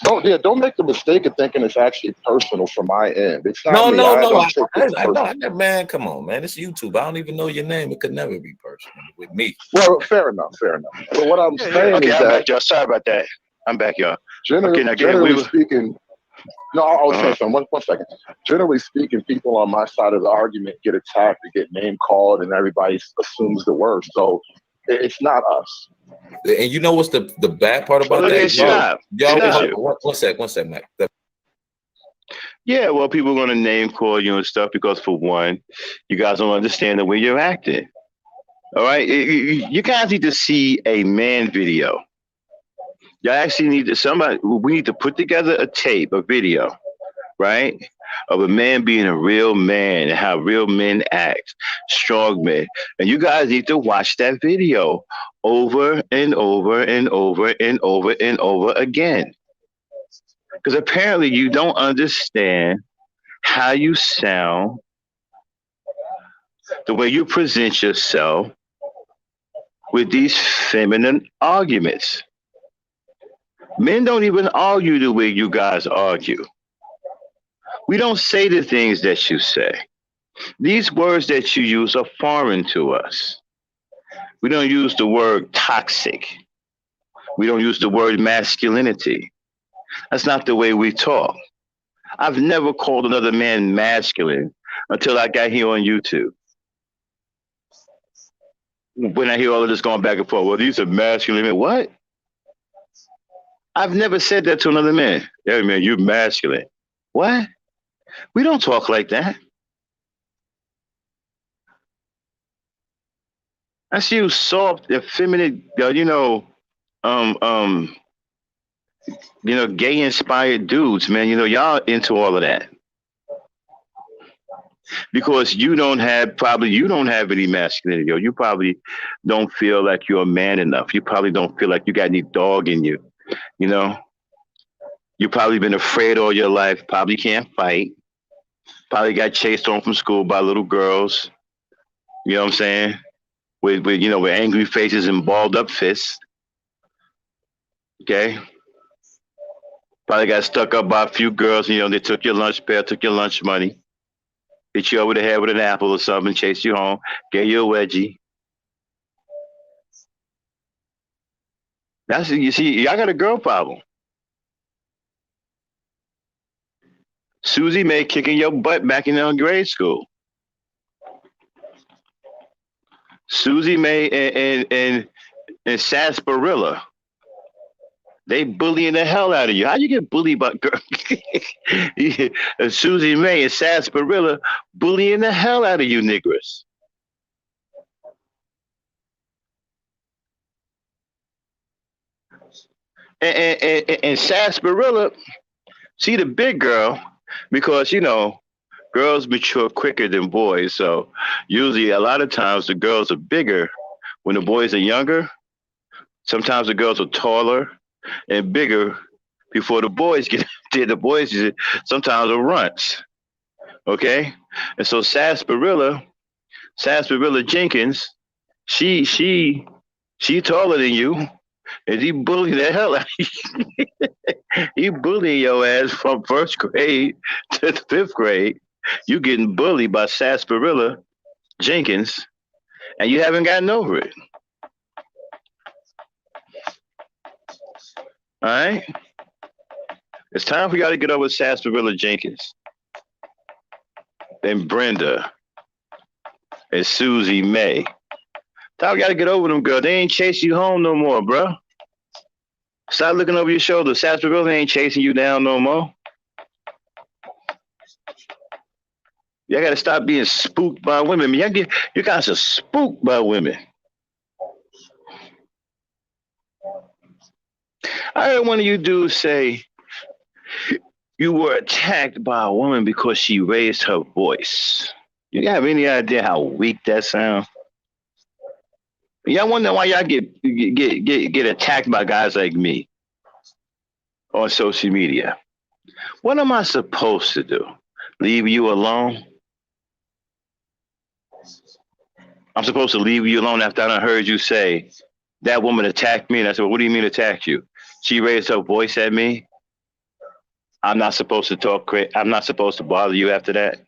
Don't make the mistake of thinking it's actually personal from my end. It's not me. I man, come on, man. It's YouTube. I don't even know your name. It could never be personal with me. Well, fair enough. But what I'm saying is I'm that back, y'all. Sorry about that. I'm back, y'all. Generally speaking, no, I'll say something. One second. Generally speaking, people on my side of the argument get attacked, they get name called, and everybody assumes the worst. So it's not us. And you know what's the bad part about that? Stop. One sec, Mac. Yeah, well, people are going to name call you and stuff because, for one, you guys don't understand the way you're acting. All right? You guys need to see a man video. Y'all actually we need to put together a video, right? Of a man being a real man and how real men act, strong men. And you guys need to watch that video over and over and over and over and over again. Because apparently you don't understand how you sound, the way you present yourself with these feminine arguments. Men don't even argue the way you guys argue. We don't say the things that you say. These words that you use are foreign to us. We don't use the word toxic. We don't use the word masculinity. That's not the way we talk. I've never called another man masculine until I got here on YouTube. When I hear all of this going back and forth, well, these are masculine men. What? I've never said that to another man. Hey, man, you're masculine. What? We don't talk like that. I see you soft, effeminate, um, um, gay inspired dudes, man. Y'all into all of that because you don't have any masculinity, or you probably don't feel like you're a man enough. You probably don't feel like you got any dog in you. You know, you probably been afraid all your life. Probably can't fight. Probably got chased home from school by little girls. You know what I'm saying? With angry faces and balled up fists. Okay. Probably got stuck up by a few girls. They took your lunch pail, took your lunch money, hit you over the head with an apple or something, chased you home, gave you a wedgie. You see, y'all got a girl problem. Susie May kicking your butt back in grade school. Susie May and Sarsaparilla. They bullying the hell out of you. How you get bullied by girl? Susie May and Sarsaparilla bullying the hell out of you niggers. And Sarsaparilla, see the big girl, because girls mature quicker than boys. So usually a lot of times the girls are bigger when the boys are younger. Sometimes the girls are taller and bigger before the boys get there. The boys sometimes are runts. Okay? And so Sarsaparilla Jenkins, she taller than you, and he bullied the hell out of you. He bullied your ass from first grade to the fifth grade. You getting bullied by Sarsaparilla Jenkins, and you haven't gotten over it. All right? It's time for y'all to get over Sarsaparilla Jenkins and Brenda and Susie May. Time y'all to get over them, girl. They ain't chasing you home no more, bro. Stop looking over your shoulder. Sarsaparilla ain't chasing you down no more. Y'all got to stop being spooked by women. You guys are spooked by women. I heard one of you dudes say you were attacked by a woman because she raised her voice. You have any idea how weak that sounds? Y'all wonder why y'all get attacked by guys like me on social media. What am I supposed to do? Leave you alone? I'm supposed to leave you alone after I heard you say that woman attacked me, and I said, well, what do you mean attacked you? She raised her voice at me. I'm not supposed to talk. I'm not supposed to bother you after that.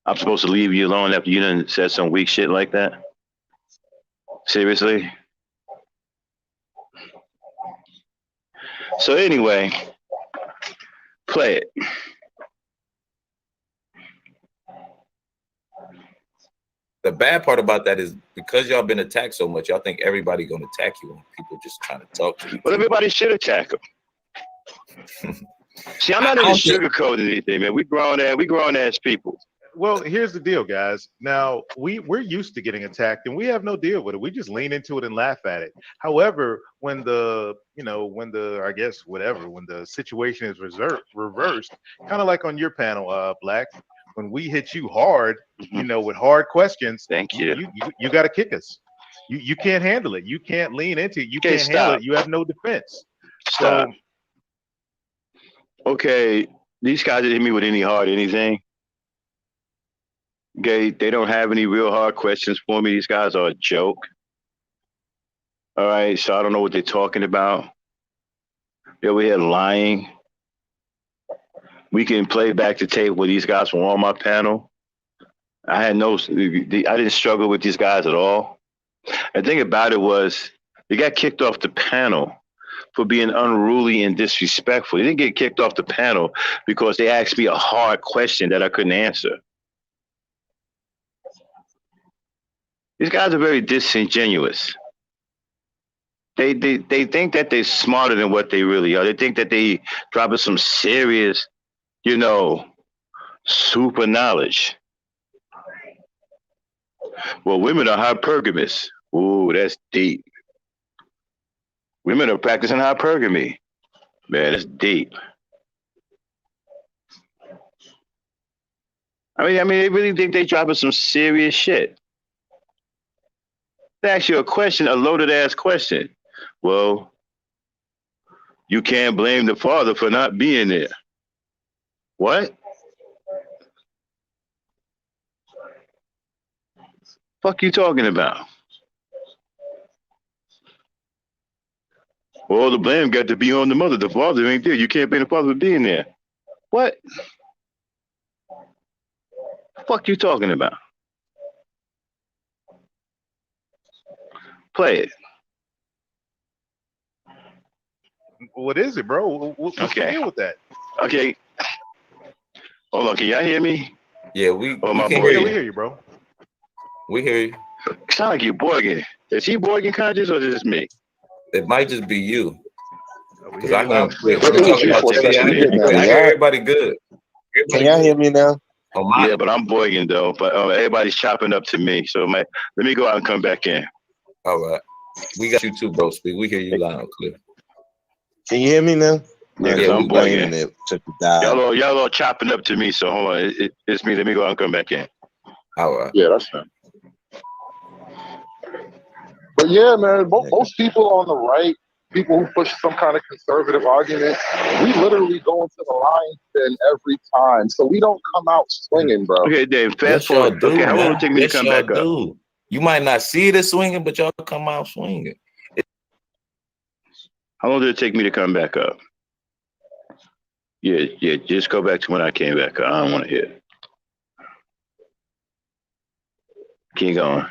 I'm supposed to leave you alone after you done said some weak shit like that? Seriously? So anyway, play it. The bad part about that is because y'all been attacked so much, y'all think everybody gonna attack you when people just trying to talk to you. Well, everybody should attack them. See, I'm not in sugarcoating anything, man. We grown ass people. Well, here's the deal, guys. Now we're used to getting attacked, and we have no deal with it. We just lean into it and laugh at it. However, when the situation is reversed, kind of like on your panel, Black, when we hit you hard, with hard questions, thank you. You got to kick us. You can't handle it. You can't lean into it. You can't handle it. You have no defense. Stop. So, okay, these guys didn't hit me with any hard anything. Okay, they don't have any real hard questions for me. These guys are a joke. All right, so I don't know what they're talking about. They're over here lying. We can play back the tape where these guys were on my panel. I had no, I didn't struggle with these guys at all. The thing about it was, he got kicked off the panel for being unruly and disrespectful. He didn't get kicked off the panel because they asked me a hard question that I couldn't answer. These guys are very disingenuous. They think that they're smarter than what they really are. They think that they dropping some serious, you know, super knowledge. Well, women are hypergamous. Ooh, that's deep. Women are practicing hypergamy. Man, that's deep. I mean, they really think they dropping some serious shit. They ask you a question, a loaded ass question. Well, you can't blame the father for not being there. What? Fuck you talking about? Well, the blame got to be on the mother. The father ain't there. You can't blame the father for being there. What? Fuck you talking about? Play it. What is it, bro? What's the Okay. deal with that? Okay. Hold on. Can y'all hear me? Yeah, we my can boy. hear Yeah, we you. hear you, bro. We hear you. Sound like you Borgin. Is he Borgin conscious or is it just me? It might just be you. We Because hear I you can loud and clear, It bro. was you for a TV. second. I hear Yeah, I hear everybody good. Can y'all hear me now? Oh, my. Yeah, but I'm Borgin though. But everybody's chopping up to me. So let me go out and come back in. All right. We got you too, bro. Speak. We hear you loud and clear. Can you hear me now? Yeah, because Yeah, I'm My Borgin. internet took a dive. Y'all all chopping up to me. So hold on. It's me. Let me go out and come back in. All right. Yeah, that's him. But yeah, man, most people on the right, people who push some kind of conservative argument, we literally go into the lion's den every time. So we don't come out swinging, bro. Okay, Dave. Fast Yes, y'all forward. do, Okay, how long man. will it take me Yes, to come y'all back up? do. You might not see it as swinging, but y'all come out swinging. How long did it take me to come back up? Yeah. Just go back to when I came back up. I don't want to hear it. Keep going.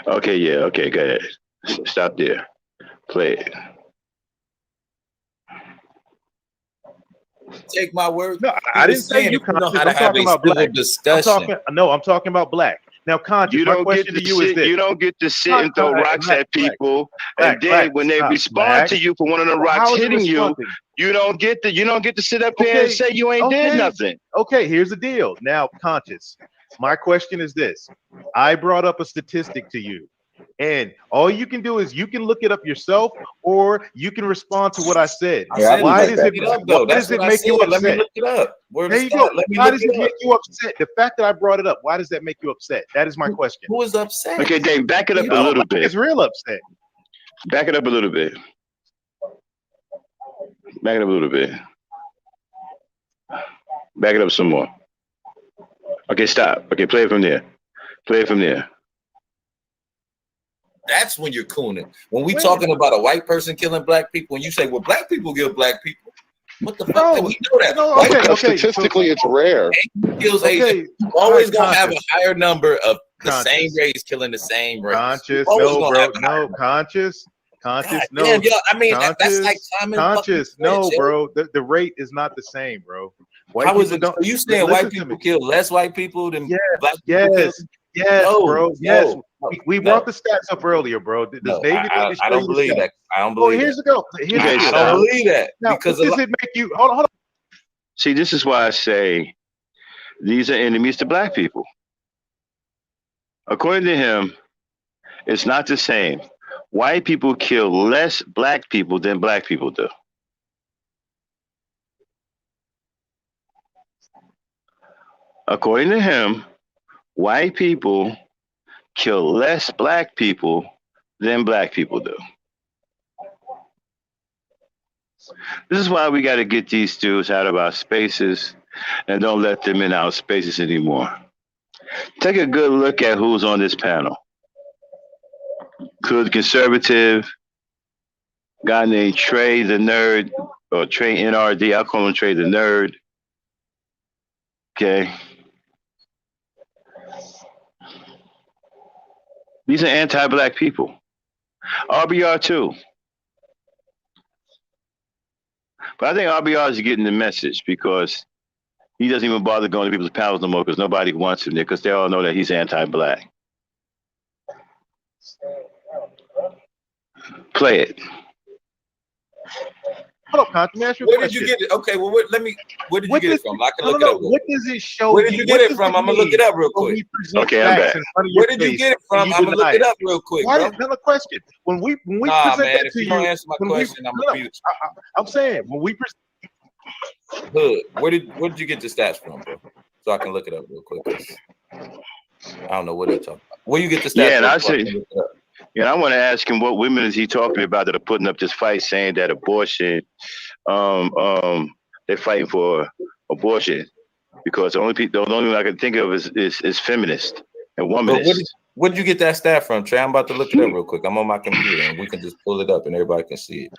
Okay, yeah. Okay, go ahead. Stop there. Play it. Take my word. No, He I didn't was say saying you if you know conscious. how to I'm have talking a about civil black. discussion. I'm talking about black. Now, conscious. You My don't question get to you is this: you don't get to sit and throw rocks at people, and then when they respond to you for one of the rocks hitting you, you don't get to sit up here and say you ain't did nothing. Okay, here's the deal. Now, conscious. My question is this: I brought up a statistic to you, and all you can do is you can look it up yourself, or you can respond to what I said. Why does it make you upset? Let me look it up. There you go. Why does it make you upset? The fact that I brought it up, why does that make you upset? That is my question. Who is upset? Okay, Dave, back it up a little bit. It's real upset. Back it up a little bit. Back it up a little bit. Back it up some more. Okay, stop. Okay, play it from there. Play it from there. That's when you're cooning. When we talking about a white person killing black people, and you say, well, black people kill black people. What the fuck? We know that. Because statistically, it's rare. Always gonna have a higher number of the same race killing the same race. Conscious, no, bro, no, conscious, no. Damn, yo, I mean, that's like common. Conscious, no, bro. The rate is not the same, bro. How is it? So you saying white people kill less white people than black people kill? Yes, bro. Yes. We brought the stats up earlier, bro. Does David I don't believe that. I don't believe here's the go. I don't believe that. Now, because does it make you hold on? See, this is why I say these are enemies to black people. According to him, it's not the same. White people kill less black people than black people do. According to him, white people kill less black people than black people do. This is why we got to get these dudes out of our spaces and don't let them in our spaces anymore. Take a good look at who's on this panel. Good conservative, guy named Trey the Nerd, or Trey NRD. I call him Trey the Nerd. Okay. These are anti-black people. RBR too. But I think RBR is getting the message because he doesn't even bother going to people's panels no more because nobody wants him there because they all know that he's anti-black. Play it. Hold up, Conch, let me ask you a Where question. did you get it? Okay, well, where did you get it from? I can No, look no, it up. what does it show? Where did you get it from? I'm gonna look it up real quick. Okay, I'm back. Where did you get it from? I'm gonna look it up real quick, Why? bro. Another question. When we Nah, present man, that if to you you, don't answer my question, I'm gonna be I'm saying when we present. Hood. Where did you get the stats from, bro? So I can look it up real quick. 'Cause I don't know what they're talking about. Where you get the stats Yeah, and from? I say, I want to ask him what women is he talking about that are putting up this fight saying that abortion, they're fighting for abortion because the only one I can think of is feminist and womanist. Where did you get that stat from, Trey? I'm about to look it up real quick. I'm on my computer and we can just pull it up and everybody can see it.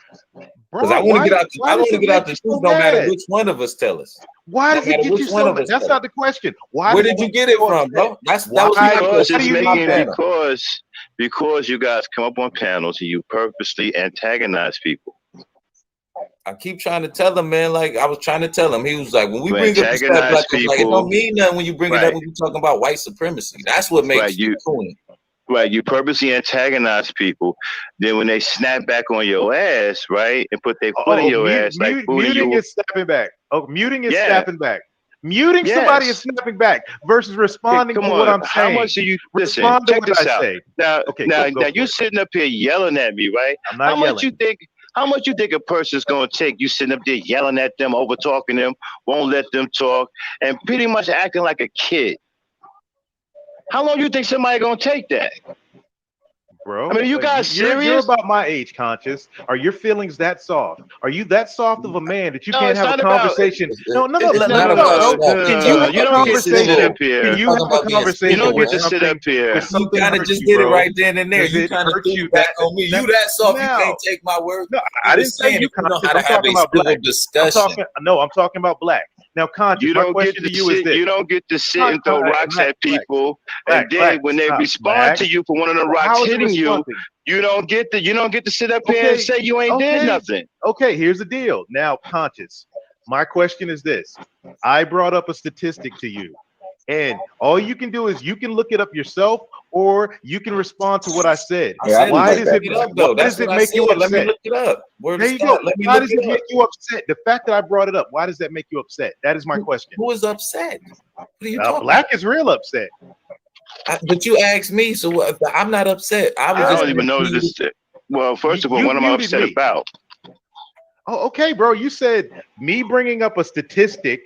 Because I want to get out. I want to get out the truth, no matter which one of us tell us. Why does it get you so mad? That's not the question. Where did you get it from, bro? That was because it's making because you guys come up on panels and you purposely antagonize people. I keep trying to tell him, man. Like I was trying to tell him, he was like, when we bring up the stat black, like it don't mean nothing when you bring it up when you talking about white supremacy. That's what makes you cool. Right, you purposely antagonize people. Then when they snap back on your ass, right, and put their foot in your ass, like muting is snapping back. Oh, muting is snapping back. Muting somebody is snapping back versus responding to what I'm saying. How much do you listen? Respond to check what this I out. say. Now, okay, now go you're sitting up here yelling at me, right? I'm not yelling. How much you think a person's gonna take you sitting up there yelling at them, over talking them, won't let them talk, and pretty much acting like a kid? How long do you think somebody gonna take that? Bro, I mean, you guys serious? You're about my age, Conscious. Are your feelings that soft? Are you that soft of a man that you can't have a conversation? No. Can you have a conversation? Can you have a conversation? You don't get to sit up here. You kind of just did it right then and there. You kind of threw back on me. You that soft? You can't take my word. No, I didn't say you know how to have a civil discussion. I'm talking about black. Now, Conscious, my question to you is this: you don't get to sit and throw rocks at people, and then when they respond to you for one of the rocks hitting you, you don't get to sit up here and say you ain't did nothing. Okay, here's the deal. Now, Conscious, my question is this: I brought up a statistic to you, and all you can do is you can look it up yourself, or you can respond to what I said. Why does it make you upset? Let me look it up. There you go. Why does it make you upset? The fact that I brought it up, why does that make you upset? That is my question. Who is upset? What are you talking Black is real upset. But you asked me, so I'm not upset. I don't even know this. Well, first of all, what am I upset about? Oh, okay, bro. You said me bringing up a statistic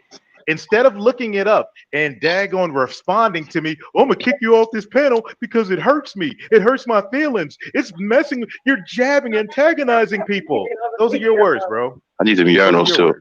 instead of looking it up and daggone responding to me. Oh, I'm gonna kick you off this panel because it hurts me. It hurts my feelings. It's messing. You're jabbing, antagonizing people. Those are your words, bro. I need some urinals too.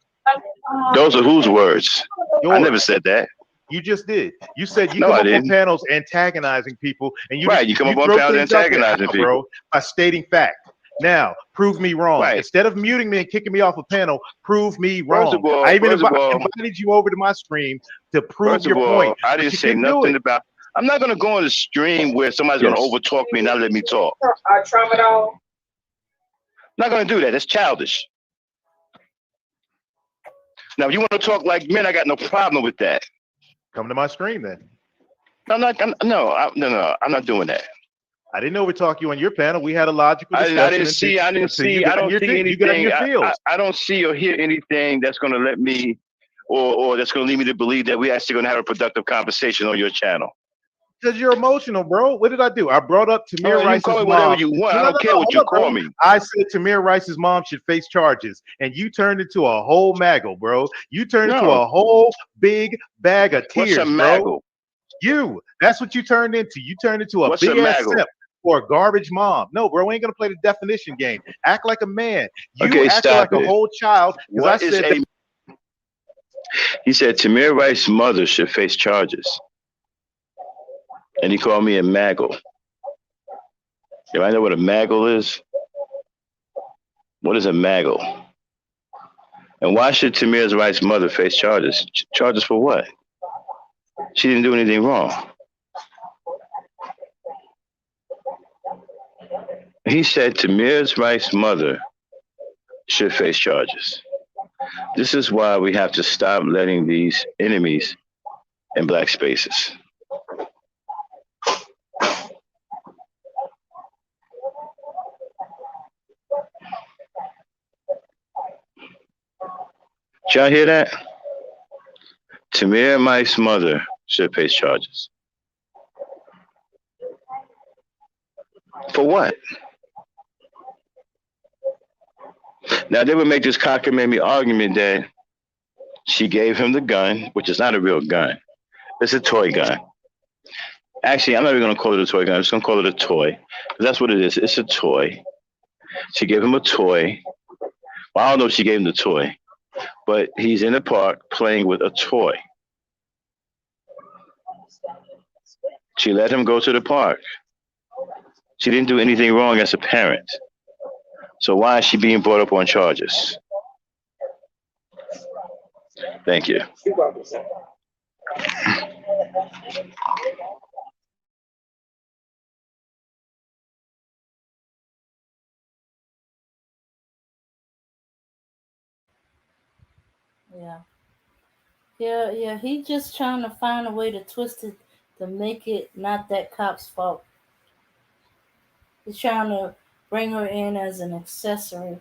Those are whose words? I never said that. You just did. You said you come up on panels antagonizing people, and you come up on panels antagonizing people, bro, by stating fact. Now, prove me wrong. Right. Instead of muting me and kicking me off a panel, prove me wrong. First of all, I even invited you over to my stream to prove your point. I didn't say nothing about. I'm not going to go on the stream where somebody's going to overtalk me and not let me talk. I'm not going to do that. That's childish. Now, if you want to talk like men, I got no problem with that. Come to my stream then. I'm not doing that. I didn't overtalk you on your panel. We had a logical discussion. I don't see anything. I don't see or hear anything that's going to let me or that's going to lead me to believe that we're actually going to have a productive conversation on your channel. Because you're emotional, bro. What did I do? I brought up Tamir Rice's mom. Whatever you want. I don't care what you call me. I said Tamir Rice's mom should face charges, and you turned into a whole maggle, bro. You turned into a whole big bag of tears, What's a maggle? That's what you turned into. You turned into a big ass simp for a garbage mom. No, bro, we ain't gonna play the definition game. Act like a man. You act like a whole child. He said Tamir Rice's mother should face charges. And he called me a maggle. If I know what a maggle is, what is a maggle? And why should Tamir's wife's mother face charges? Charges for what? She didn't do anything wrong. He said Tamir's wife's mother should face charges. This is why we have to stop letting these enemies in black spaces. Did y'all hear that? Tamir Mike's mother should face charges. For what? Now they would make this cockamamie argument that she gave him the gun, which is not a real gun. It's a toy gun. Actually, I'm not even going to call it a toy gun. I'm just going to call it a toy. That's what it is. It's a toy. She gave him a toy. Well, I don't know if she gave him the toy, but he's in the park playing with a toy. She let him go to the park. She didn't do anything wrong as a parent. So why is she being brought up on charges? Thank you. Yeah. He just trying to find a way to twist it to make it not that cop's fault. He's trying to bring her in as an accessory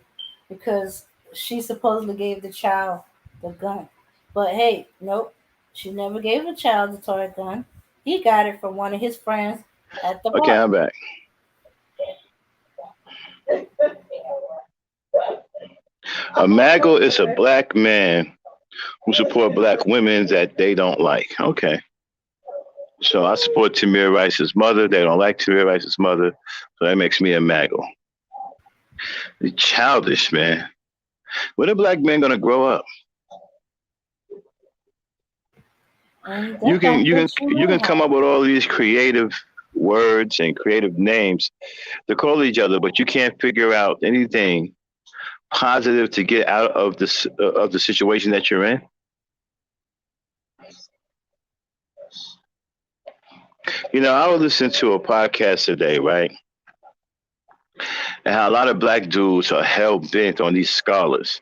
because she supposedly gave the child the gun. But hey, nope, she never gave the child the toy gun. He got it from one of his friends at the bar. Okay, I'm back. A MAGA is a black man who support black women that they don't like. Okay. So I support Tamir Rice's mother. They don't like Tamir Rice's mother. So that makes me a MAGA. It's childish, man. When are black men going to grow up? You can come up with all these creative words and creative names to call each other, but you can't figure out anything positive to get out of this of the situation that you're in. You know, I was listening to a podcast today, right? And how a lot of black dudes are hell bent on these scholars,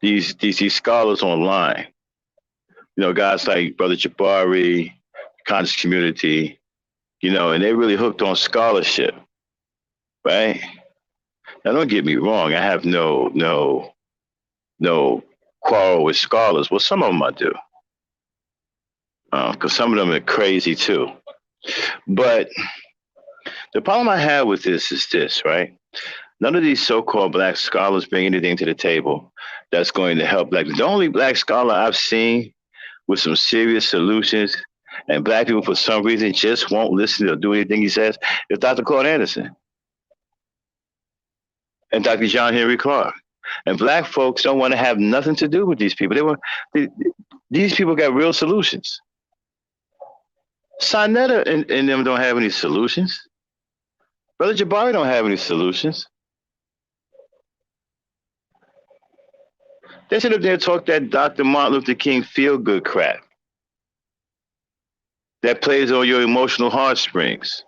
these scholars online. You know, guys like Brother Jabari, conscious community, you know, and they really hooked on scholarship, right? Now, don't get me wrong. I have no quarrel with scholars. Well, some of them I do, because some of them are crazy too. But the problem I have with this is this, right? None of these so-called black scholars bring anything to the table that's going to help black. The only black scholar I've seen with some serious solutions, and black people for some reason just won't listen or do anything he says, is Dr. Claude Anderson and Dr. John Henry Clark. And black folks don't want to have nothing to do with these people. These people got real solutions. Sinetta and them don't have any solutions. Brother Jabari don't have any solutions. They sit up there and talk that Dr. Martin Luther King feel-good crap that plays on your emotional heartstrings.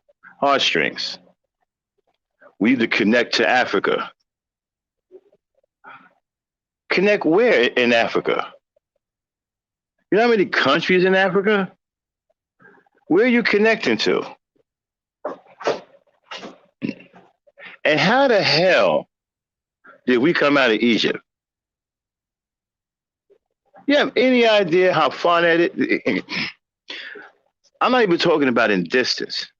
We need to connect to Africa. Connect where in Africa? You know how many countries in Africa? Where are you connecting to? And how the hell did we come out of Egypt? You have any idea how far that is? I'm not even talking about in distance.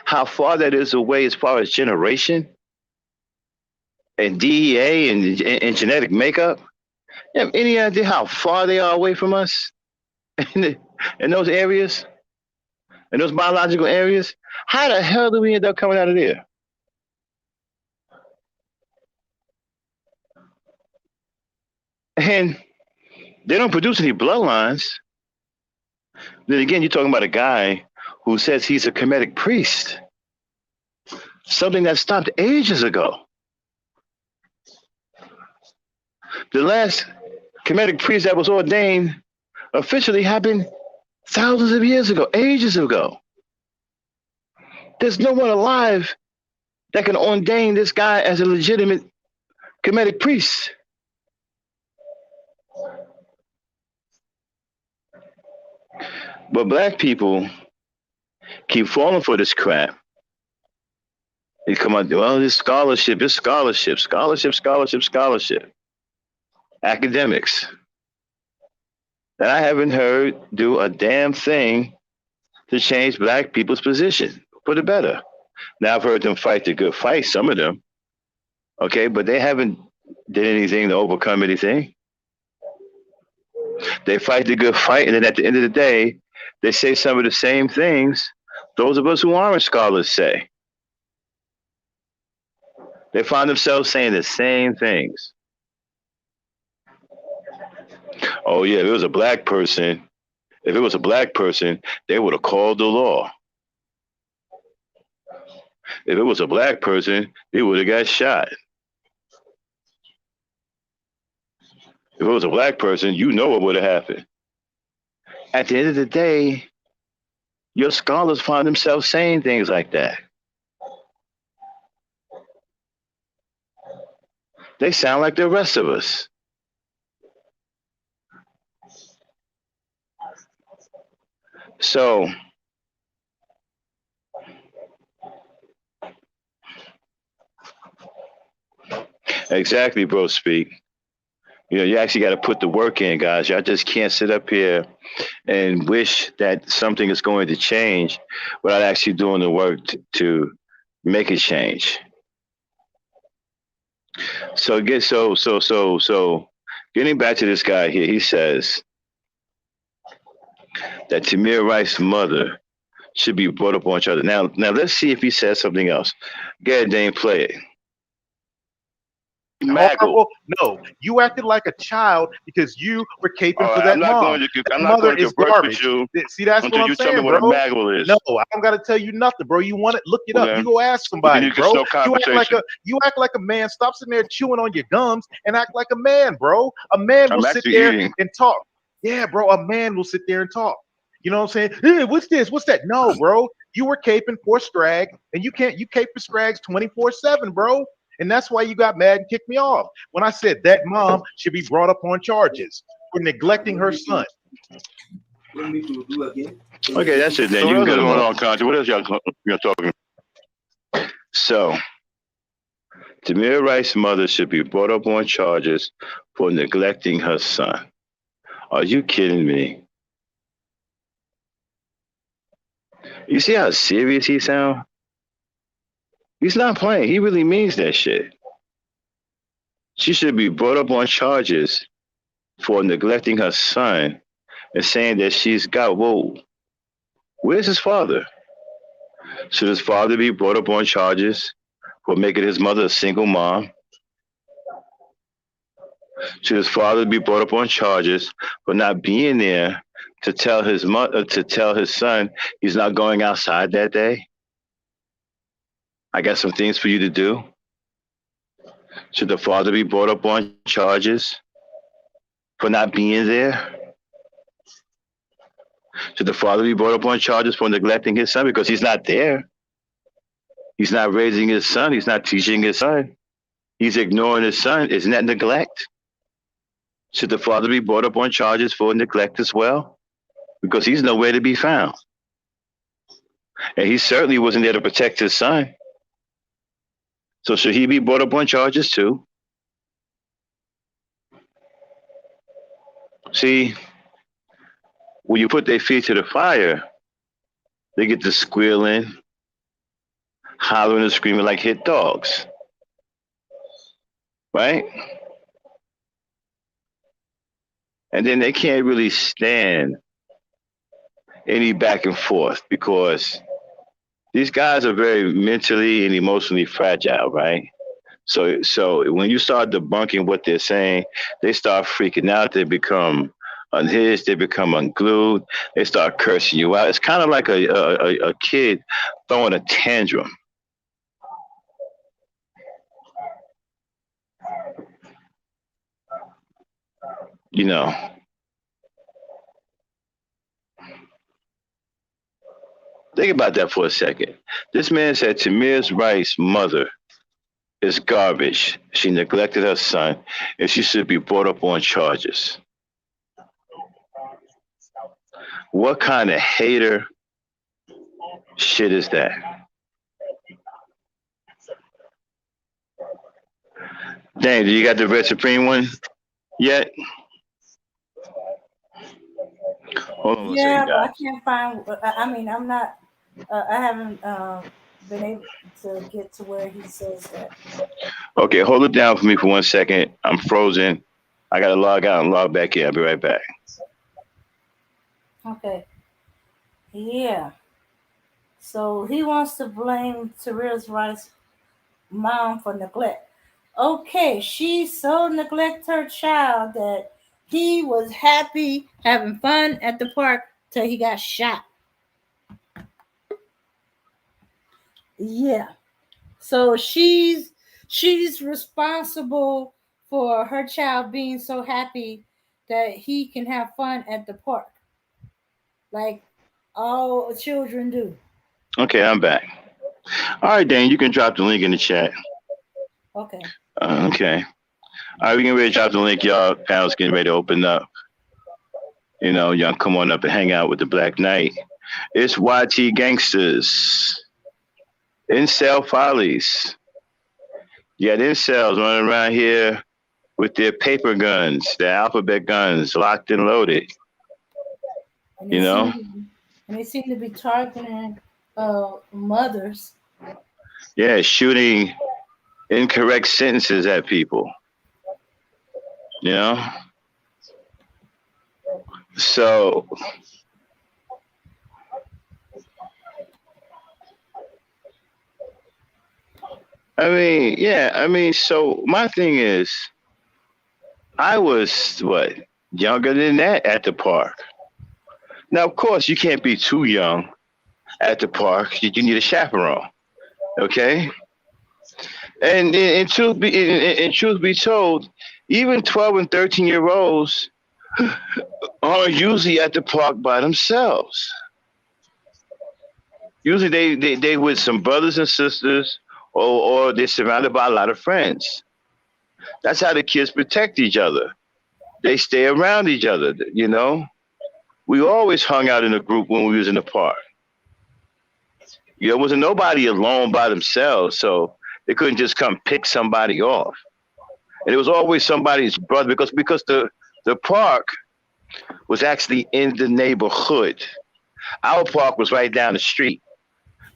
How far that is away as far as generation and DEA and genetic makeup? You have any idea how far they are away from us in those areas? In those biological areas? How the hell do we end up coming out of there? And they don't produce any bloodlines. Then again, you're talking about a guy who says he's a Kemetic priest. Something that stopped ages ago. The last Kemetic priest that was ordained officially happened thousands of years ago, ages ago. There's no one alive that can ordain this guy as a legitimate Kemetic priest. But black people keep falling for this crap. They come out, well, this scholarship, scholarship. Academics that I haven't heard do a damn thing to change black people's position for the better. Now I've heard them fight the good fight, some of them, okay, but they haven't did anything to overcome anything. They fight the good fight, and then at the end of the day, they say some of the same things those of us who aren't scholars say. They find themselves saying the same things. Oh yeah, if it was a black person, they would have called the law. If it was a black person, they would have got shot. If it was a black person, you know what would have happened. At the end of the day, your scholars find themselves saying things like that. They sound like the rest of us. So, exactly, bro, speak. You know, you actually got to put the work in, guys. Y'all just can't sit up here and wish that something is going to change without actually doing the work to make it change. So getting back to this guy here, he says that Tamir Rice's mother should be brought up on each other. Now let's see if he says something else. Go ahead, Dane, play it. Horrible. No, you acted like a child because you were caping for that mom. I'm not going to garbage. You. See, that's what I'm saying, bro. What a is. No, I don't got to tell you nothing, bro. You want it? Look it up. You go ask somebody, bro. You act like a man. Stop sitting there chewing on your gums and act like a man, bro. A man will sit there and talk. Yeah, bro. A man will sit there and talk. You know what I'm saying? Hey, what's this? What's that? No, bro. You were caping for Scrag, and you cape for Scrags 24/7, bro. And that's why you got mad and kicked me off when I said that mom should be brought up on charges for neglecting her son. Okay, that's it then. So you can get them on content. What else y'all talking? So, Tamir Rice's mother should be brought up on charges for neglecting her son. Are you kidding me? You see how serious he sounds? He's not playing. He really means that shit. She should be brought up on charges for neglecting her son and saying that she's got, whoa, where's his father? Should his father be brought up on charges for making his mother a single mom? Should his father be brought up on charges for not being there to tell his mother, to tell his son he's not going outside that day? I got some things for you to do. Should the father be brought up on charges for not being there? Should the father be brought up on charges for neglecting his son because he's not there? He's not raising his son. He's not teaching his son. He's ignoring his son. Isn't that neglect? Should the father be brought up on charges for neglect as well? Because he's nowhere to be found. And he certainly wasn't there to protect his son. So should he be brought up on charges too? See, when you put their feet to the fire, they get to squealing, hollering and screaming like hit dogs. Right? And then they can't really stand any back and forth because these guys are very mentally and emotionally fragile, right? So when you start debunking what they're saying, they start freaking out. They become unhinged. They become unglued. They start cursing you out. It's kind of like a kid throwing a tantrum. you know, think about that for a second. This man said Tamir's Wright's mother is garbage. She neglected her son, and she should be brought up on charges. What kind of hater shit is that? Dang, do you got the Red Supreme one yet? Hold on a Yeah, second, but I guys. can't find. I mean, I'm not. I haven't been able to get to where he says that. Okay, hold it down for me for 1 second. I'm frozen. I gotta log out and log back in. I'll be right back. Okay. Yeah. So he wants to blame Tamir's Wright's mom for neglect. Okay, she so neglected her child that he was happy having fun at the park till he got shot. Yeah. So she's responsible for her child being so happy that he can have fun at the park, like all children do. Okay, I'm back. All right, Dan, you can drop the link in the chat. Okay. Okay. All right, we can ready to drop the link. Y'all panel's getting ready to open up. You know, y'all come on up and hang out with the Black Knight. It's YT Gangstas. Incel Follies. You got incels running around here with their paper guns, their alphabet guns, locked and loaded. And you know? They seem to be targeting mothers. Yeah, shooting incorrect sentences at people. You know? So so my thing is, I was younger than that at the park. Now, of course, you can't be too young at the park. You need a chaperone, okay? And truth be told, even 12 and 13-year-olds are usually at the park by themselves. Usually they with some brothers and sisters, or they're surrounded by a lot of friends. That's how the kids protect each other. They stay around each other, you know? We always hung out in a group when we was in the park. There wasn't nobody alone by themselves, so they couldn't just come pick somebody off. And it was always somebody's brother because the park was actually in the neighborhood. Our park was right down the street.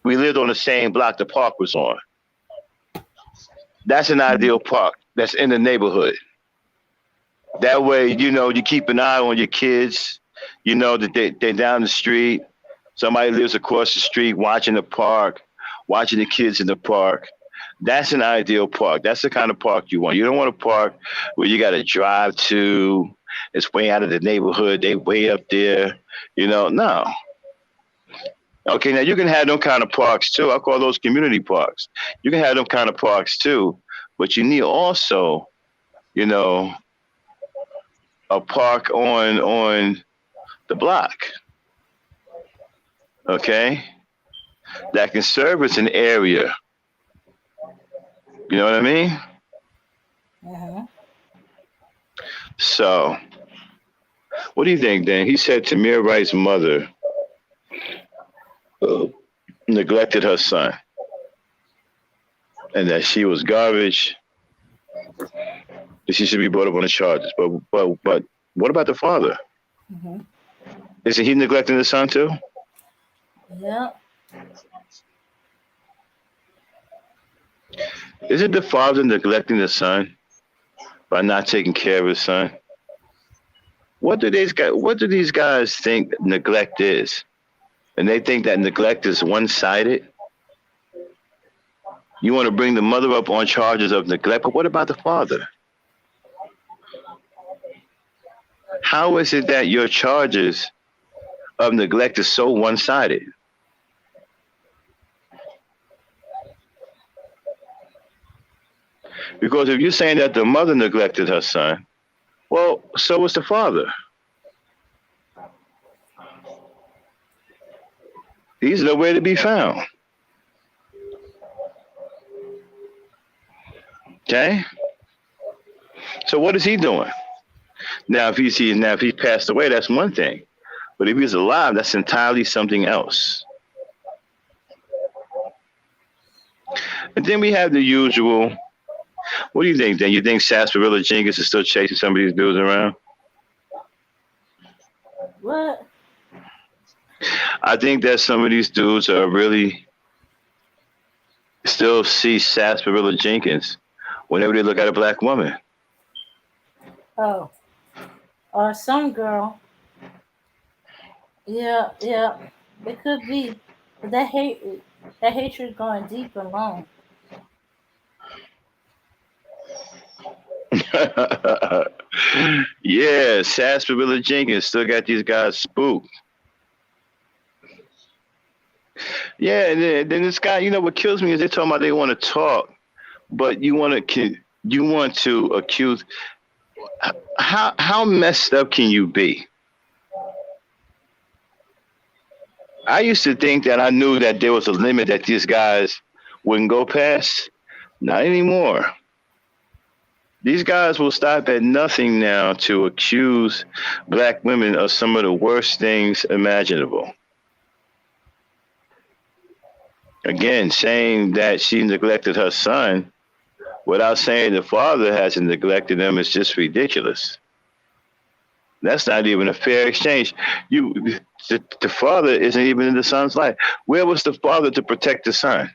We lived on the same block the park was on. That's an ideal park. That's in the neighborhood. That way, you know, you keep an eye on your kids. You know that they're down the street. Somebody lives across the street watching the park, watching the kids in the park. That's an ideal park. That's the kind of park you want. You don't want a park where you got to drive to. It's way out of the neighborhood. They way up there. You know, no. Okay, now you can have them kind of parks too. I call those community parks. You can have them kind of parks too, but you need also, you know, a park on the block. Okay, that can serve as an area. You know what I mean? Uh-huh. So, what do you think, Dan? He said Tamir Wright's mother neglected her son, and that she was garbage. That she should be brought up on the charges. But what about the father? Mm-hmm. Isn't he neglecting the son too? Yeah. Isn't the father neglecting the son by not taking care of his son? What do these guys think neglect is? And they think that neglect is one-sided? You want to bring the mother up on charges of neglect, but what about the father? How is it that your charges of neglect is so one-sided? Because if you're saying that the mother neglected her son, Well, so was the father. He's nowhere to be found. Okay. So what is he doing? Now, if he passed away, that's one thing. But if he's alive, that's entirely something else. And then we have the usual. What do you think, then? You think Sarsaparilla Jenkins is still chasing some of these dudes around? What? I think that some of these dudes are really still see Sarsaparilla Jenkins whenever they look at a black woman. Oh. Or some girl. Yeah. It could be. But that hatred going deep and long. Yeah, Sarsaparilla Jenkins still got these guys spooked. Yeah, and then this guy, what kills me is they talking about they want to talk, but you want to accuse. How messed up can you be? I used to think that I knew that there was a limit that these guys wouldn't go past. Not anymore. These guys will stop at nothing now to accuse black women of some of the worst things imaginable. Again, saying that she neglected her son without saying the father hasn't neglected him is just ridiculous. That's not even a fair exchange. The father isn't even in the son's life. Where was the father to protect the son?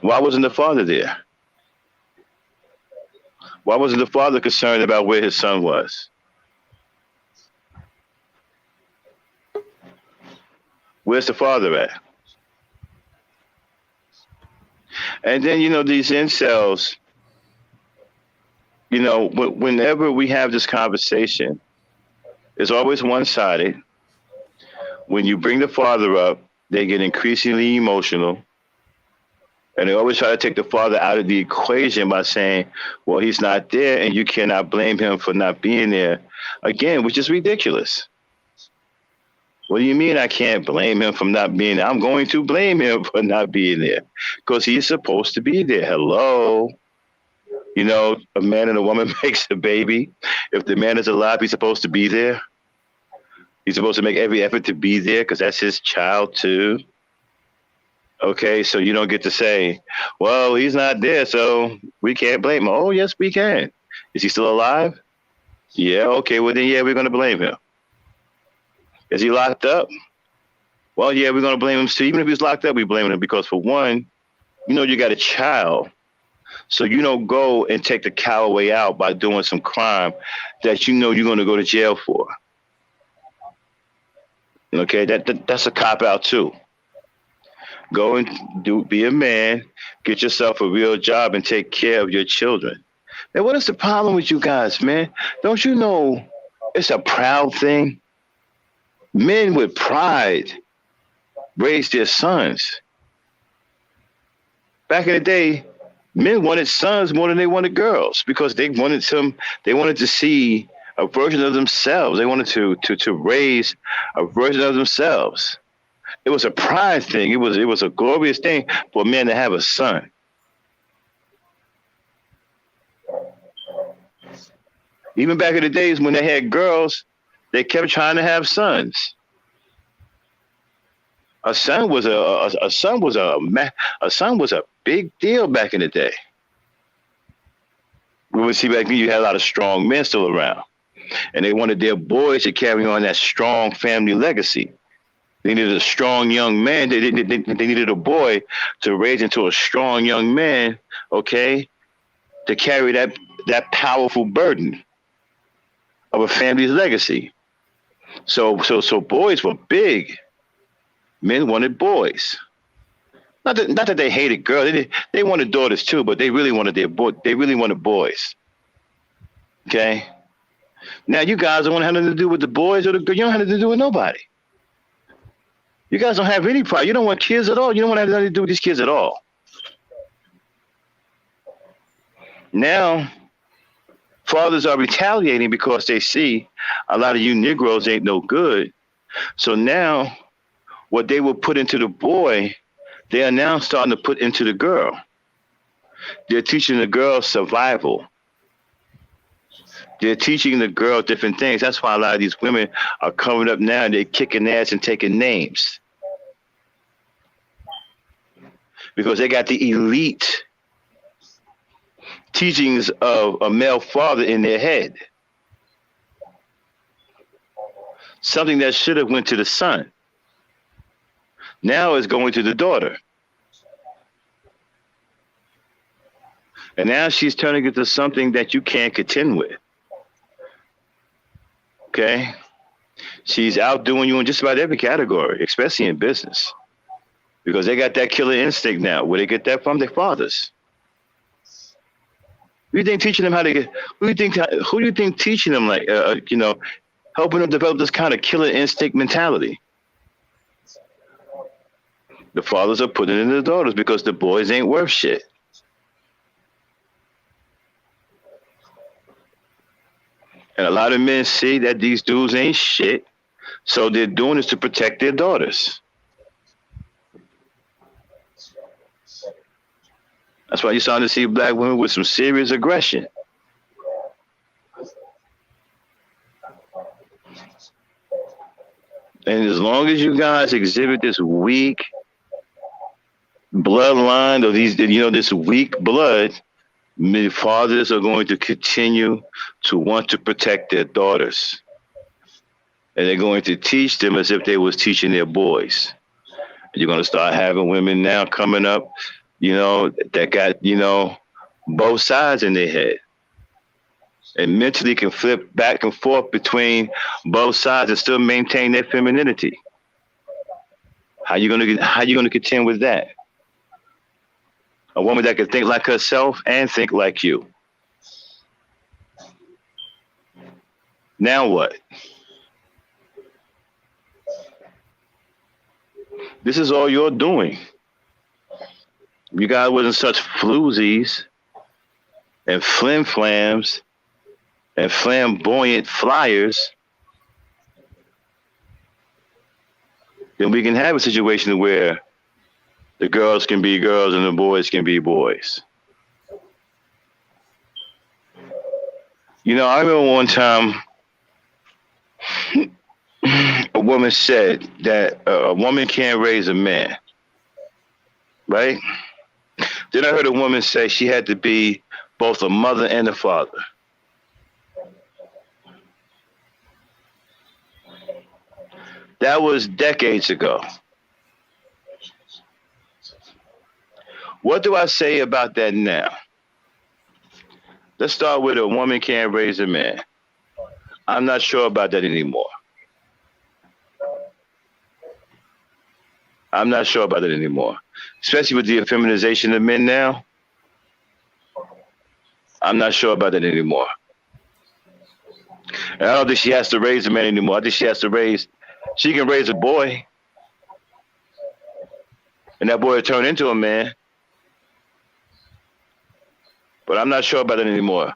Why wasn't the father there? Why wasn't the father concerned about where his son was? Where's the father at? And then, these incels, whenever we have this conversation, it's always one-sided. When you bring the father up, they get increasingly emotional. And they always try to take the father out of the equation by saying, well, he's not there and you cannot blame him for not being there. Again, which is ridiculous. What do you mean I can't blame him for not being there? I'm going to blame him for not being there because he's supposed to be there. Hello. A man and a woman makes a baby. If the man is alive, he's supposed to be there. He's supposed to make every effort to be there because that's his child too. Okay, so you don't get to say, well, he's not there, so we can't blame him. Oh, yes, we can. Is he still alive? Yeah, okay, well then, yeah, we're going to blame him. Is he locked up? Well, yeah, we're going to blame him too. Even if he's locked up, we blame him because for one, you got a child. So you don't go and take the cowaway out by doing some crime that you're going to go to jail for. Okay, that's a cop out too. Go and be a man, get yourself a real job and take care of your children. Man, what is the problem with you guys, man? Don't you know it's a proud thing? Men with pride raise their sons. Back in the day, men wanted sons more than they wanted girls because they wanted to see a version of themselves. They wanted to raise a version of themselves. It was a pride thing. It was a glorious thing for a man to have a son. Even back in the days when they had girls, they kept trying to have sons. A son was a big deal back in the day. We would see back then you had a lot of strong men still around, and they wanted their boys to carry on that strong family legacy. They needed a strong young man. They needed a boy to raise into a strong young man, okay, to carry that powerful burden of a family's legacy. So boys were big. Men wanted boys. Not that they hated girls. They wanted daughters too, but they really wanted they really wanted boys. Okay. Now you guys don't have nothing to do with the boys or the girls. You don't have nothing to do with nobody. You guys don't have any pride. You don't want kids at all. You don't want to have nothing to do with these kids at all. Now, Fathers are retaliating because they see a lot of you Negroes ain't no good. So now what they will put into the boy, they are now starting to put into the girl. They're teaching the girl survival. They're teaching the girl different things. That's why a lot of these women are coming up now and they're kicking ass and taking names. Because they got the elite teachings of a male father in their head. Something that should have went to the son. Now it's going to the daughter. And now she's turning into something that you can't contend with. Okay? She's outdoing you in just about every category, especially in business. Because they got that killer instinct now. Where they get that from? Their fathers. Who do you think teaching them how to get? Who do you think teaching them, like, helping them develop this kind of killer instinct mentality? The fathers are putting it in the daughters because the boys ain't worth shit. And a lot of men see that these dudes ain't shit, so they're doing this to protect their daughters. That's why you're starting to see black women with some serious aggression. And as long as you guys exhibit this weak bloodline, or this weak blood, many fathers are going to continue to want to protect their daughters. And they're going to teach them as if they was teaching their boys. And you're going to start having women now coming up, that got, both sides in their head. And mentally can flip back and forth between both sides and still maintain their femininity. How you gonna contend with that? A woman that can think like herself and think like you. Now what? This is all you're doing. You guys wasn't such floozies and flim-flams and flamboyant flyers, then we can have a situation where the girls can be girls and the boys can be boys. I remember one time a woman said that a woman can't raise a man, right? Then I heard a woman say she had to be both a mother and a father. That was decades ago. What do I say about that now? Let's start with a woman can't raise a man. I'm not sure about that anymore. I'm not sure about it anymore. Especially with the effeminization of men now. I'm not sure about that anymore. And I don't think she has to raise a man anymore. I think she can raise a boy. And that boy will turn into a man. But I'm not sure about it anymore.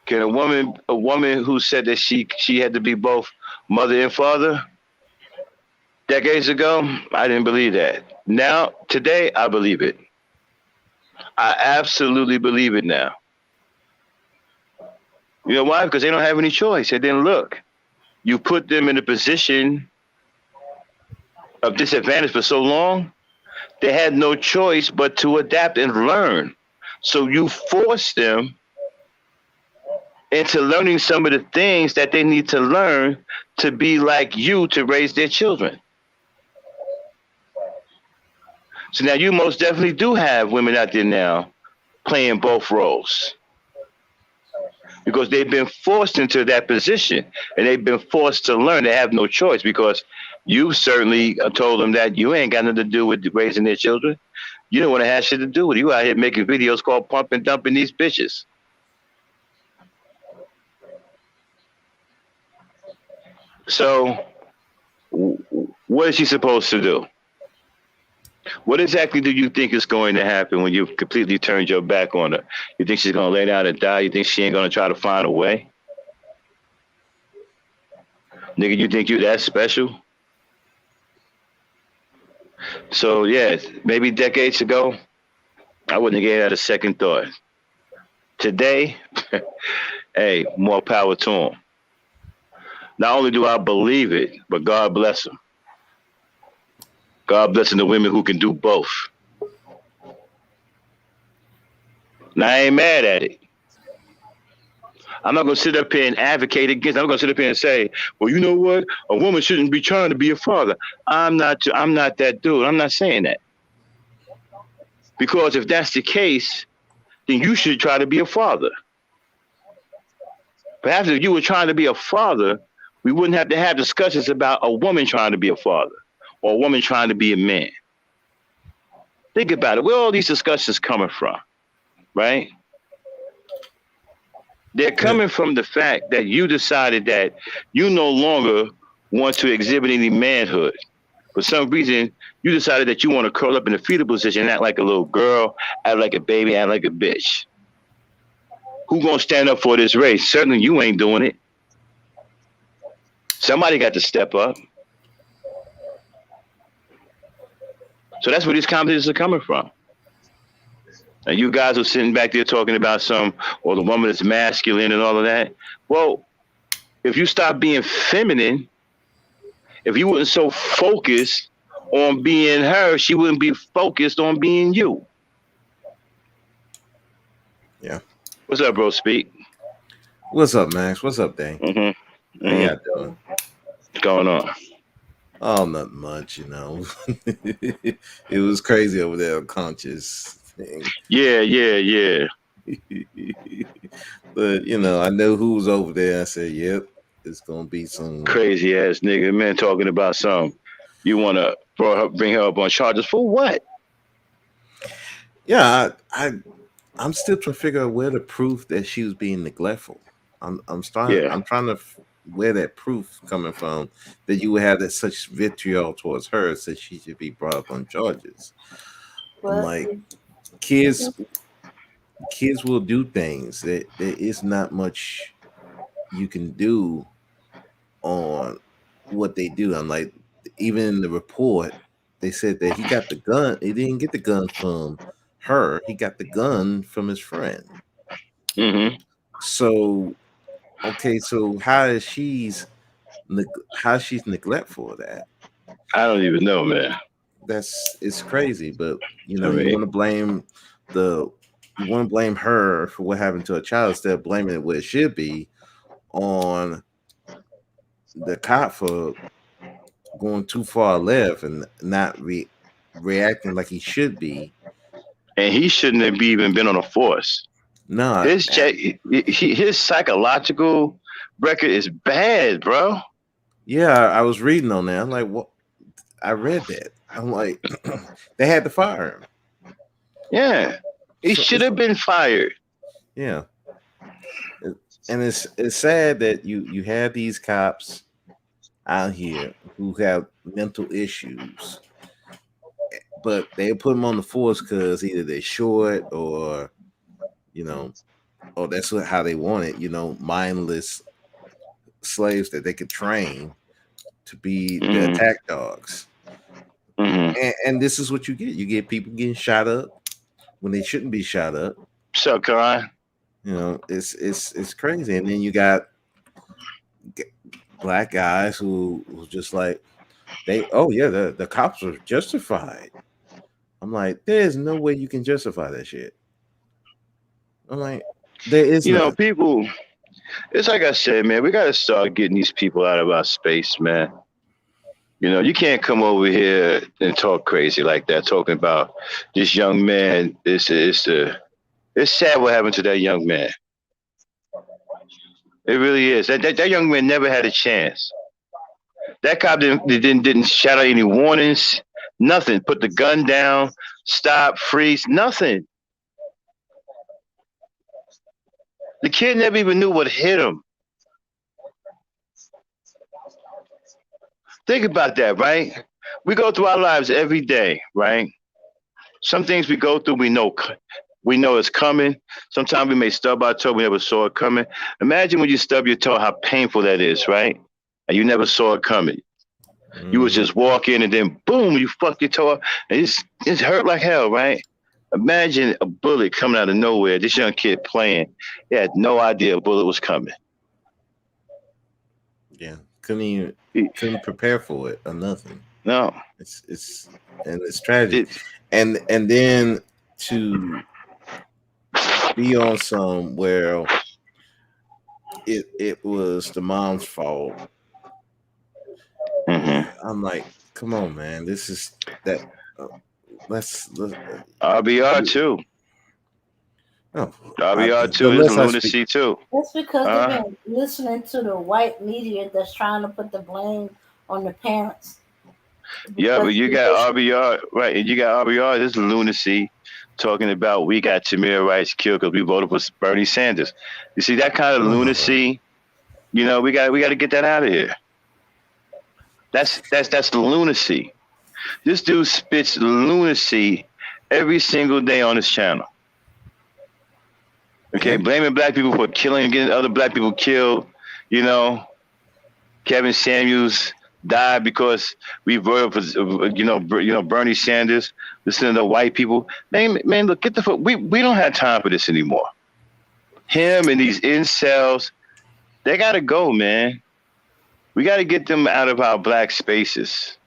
Can a woman who said that she had to be both mother and father decades ago, I didn't believe that. Now, today, I believe it. I absolutely believe it now. You know why? Because they don't have any choice. And then look, you put them in a position of disadvantage for so long, they had no choice but to adapt and learn. So you force them into learning some of the things that they need to learn to be like you to raise their children. So now you most definitely do have women out there now playing both roles because they've been forced into that position and they've been forced to learn. They have no choice because you certainly told them that you ain't got nothing to do with raising their children. You don't want to have shit to do with it. You out here making videos called Pump and Dumping These Bitches. So what is she supposed to do? What exactly do you think is going to happen when you've completely turned your back on her? You think she's going to lay down and die? You think she ain't going to try to find a way? Nigga, you think you that special? So, yeah, maybe decades ago, I wouldn't have gave that a second thought. Today, hey, more power to him. Not only do I believe it, but God bless him. God blessing the women who can do both. Now, I ain't mad at it. I'm not going to sit up here and advocate against. I'm going to sit up here and say, well, you know what? A woman shouldn't be trying to be a father. I'm not that dude. I'm not saying that. Because if that's the case, then you should try to be a father. Perhaps if you were trying to be a father, we wouldn't have to have discussions about a woman trying to be a father or a woman trying to be a man. Think about it. Where are all these discussions coming from, right? They're coming from the fact that you decided that you no longer want to exhibit any manhood. For some reason, you decided that you want to curl up in the fetal position and act like a little girl, act like a baby, act like a bitch. Who gonna stand up for this race? Certainly you ain't doing it. Somebody got to step up. So that's where these conversations are coming from. And you guys are sitting back there talking about the woman is masculine and all of that. Well, if you stop being feminine, if you weren't so focused on being her, she wouldn't be focused on being you. Yeah. What's up, bro? Speak. What's up, Max? What's up, Dane? Mm-hmm. How y'all doing? What's going on? Oh, not much, you know. It was crazy over there, conscious thing. Yeah. But you know, I know who's over there. I said, "Yep, it's gonna be some crazy ass nigga, man, talking about some. You want to bring her up on charges for what? Yeah, I'm still trying to figure out where the proof that she was being neglectful. I'm trying to where that proof coming from that you would have that such vitriol towards her, so she should be brought up on charges. I'm like, kids will do things that there is not much you can do on what they do. I'm like, even in the report, they said that he got the gun. He didn't get the gun from her. He got the gun from his friend. Mm-hmm. So, okay, so how she's neglectful of that? I don't even know, man. It's crazy, but you know, you want to blame her for what happened to a child instead of blaming it where it should be on the cop for going too far left and not reacting like he should be. And he shouldn't have even been on a force. No, his psychological record is bad, bro. Yeah, I was reading on that. I'm like, what? I read that. I'm like, they had to fire him. Yeah, he should have been fired. Yeah, and it's sad that you have these cops out here who have mental issues, but they put them on the force because either they're short or, you know, or that's how they want it. You know, mindless slaves that they could train to be the attack dogs. Mm-hmm. And this is what you get. You get people getting shot up when they shouldn't be shot up. So, Kai, you know, it's crazy. And then you got black guys who just like the cops are justified. I'm like, there's no way you can justify that shit. I'm like, there is. You know, people. It's like I said, man. We got to start getting these people out of our space, man. You know, you can't come over here and talk crazy like that, talking about this young man. It's sad what happened to that young man. It really is. That young man never had a chance. That cop didn't shout out any warnings, nothing. Put the gun down, stop, freeze, nothing. The kid never even knew what hit him. Think about that, right? we go through our lives every day, right? Some things we go through, we know it's coming. Sometimes we may stub our toe, we never saw it coming. Imagine when you stub your toe, how painful that is, right? And you never saw it coming. You was just walking and then boom, you fuck your toe up. And it's hurt like hell, right? Imagine a bullet coming out of nowhere. This young kid playing. He had no idea a bullet was coming. Yeah. Couldn't prepare for it or nothing. No. It's tragic. And then to be on some where it was the mom's fault. Mm-hmm. I'm like, come on, man. This is that. Let's RBR too. Oh, RBR too. It's lunacy too. That's because they've been listening to the white media that's trying to put the blame on the parents. Yeah, but you got RBR, right? And you got RBR. This lunacy talking about we got Tamir Rice killed because we voted for Bernie Sanders. You see that kind of lunacy? You know, we got to get that out of here. That's lunacy. This dude spits lunacy every single day on his channel. Okay, blaming black people for killing and getting other black people killed. You know, Kevin Samuels died because we voted for Bernie Sanders. Listening to white people, man, look, get the fuck. We don't have time for this anymore. Him and these incels, they gotta go, man. We gotta get them out of our black spaces.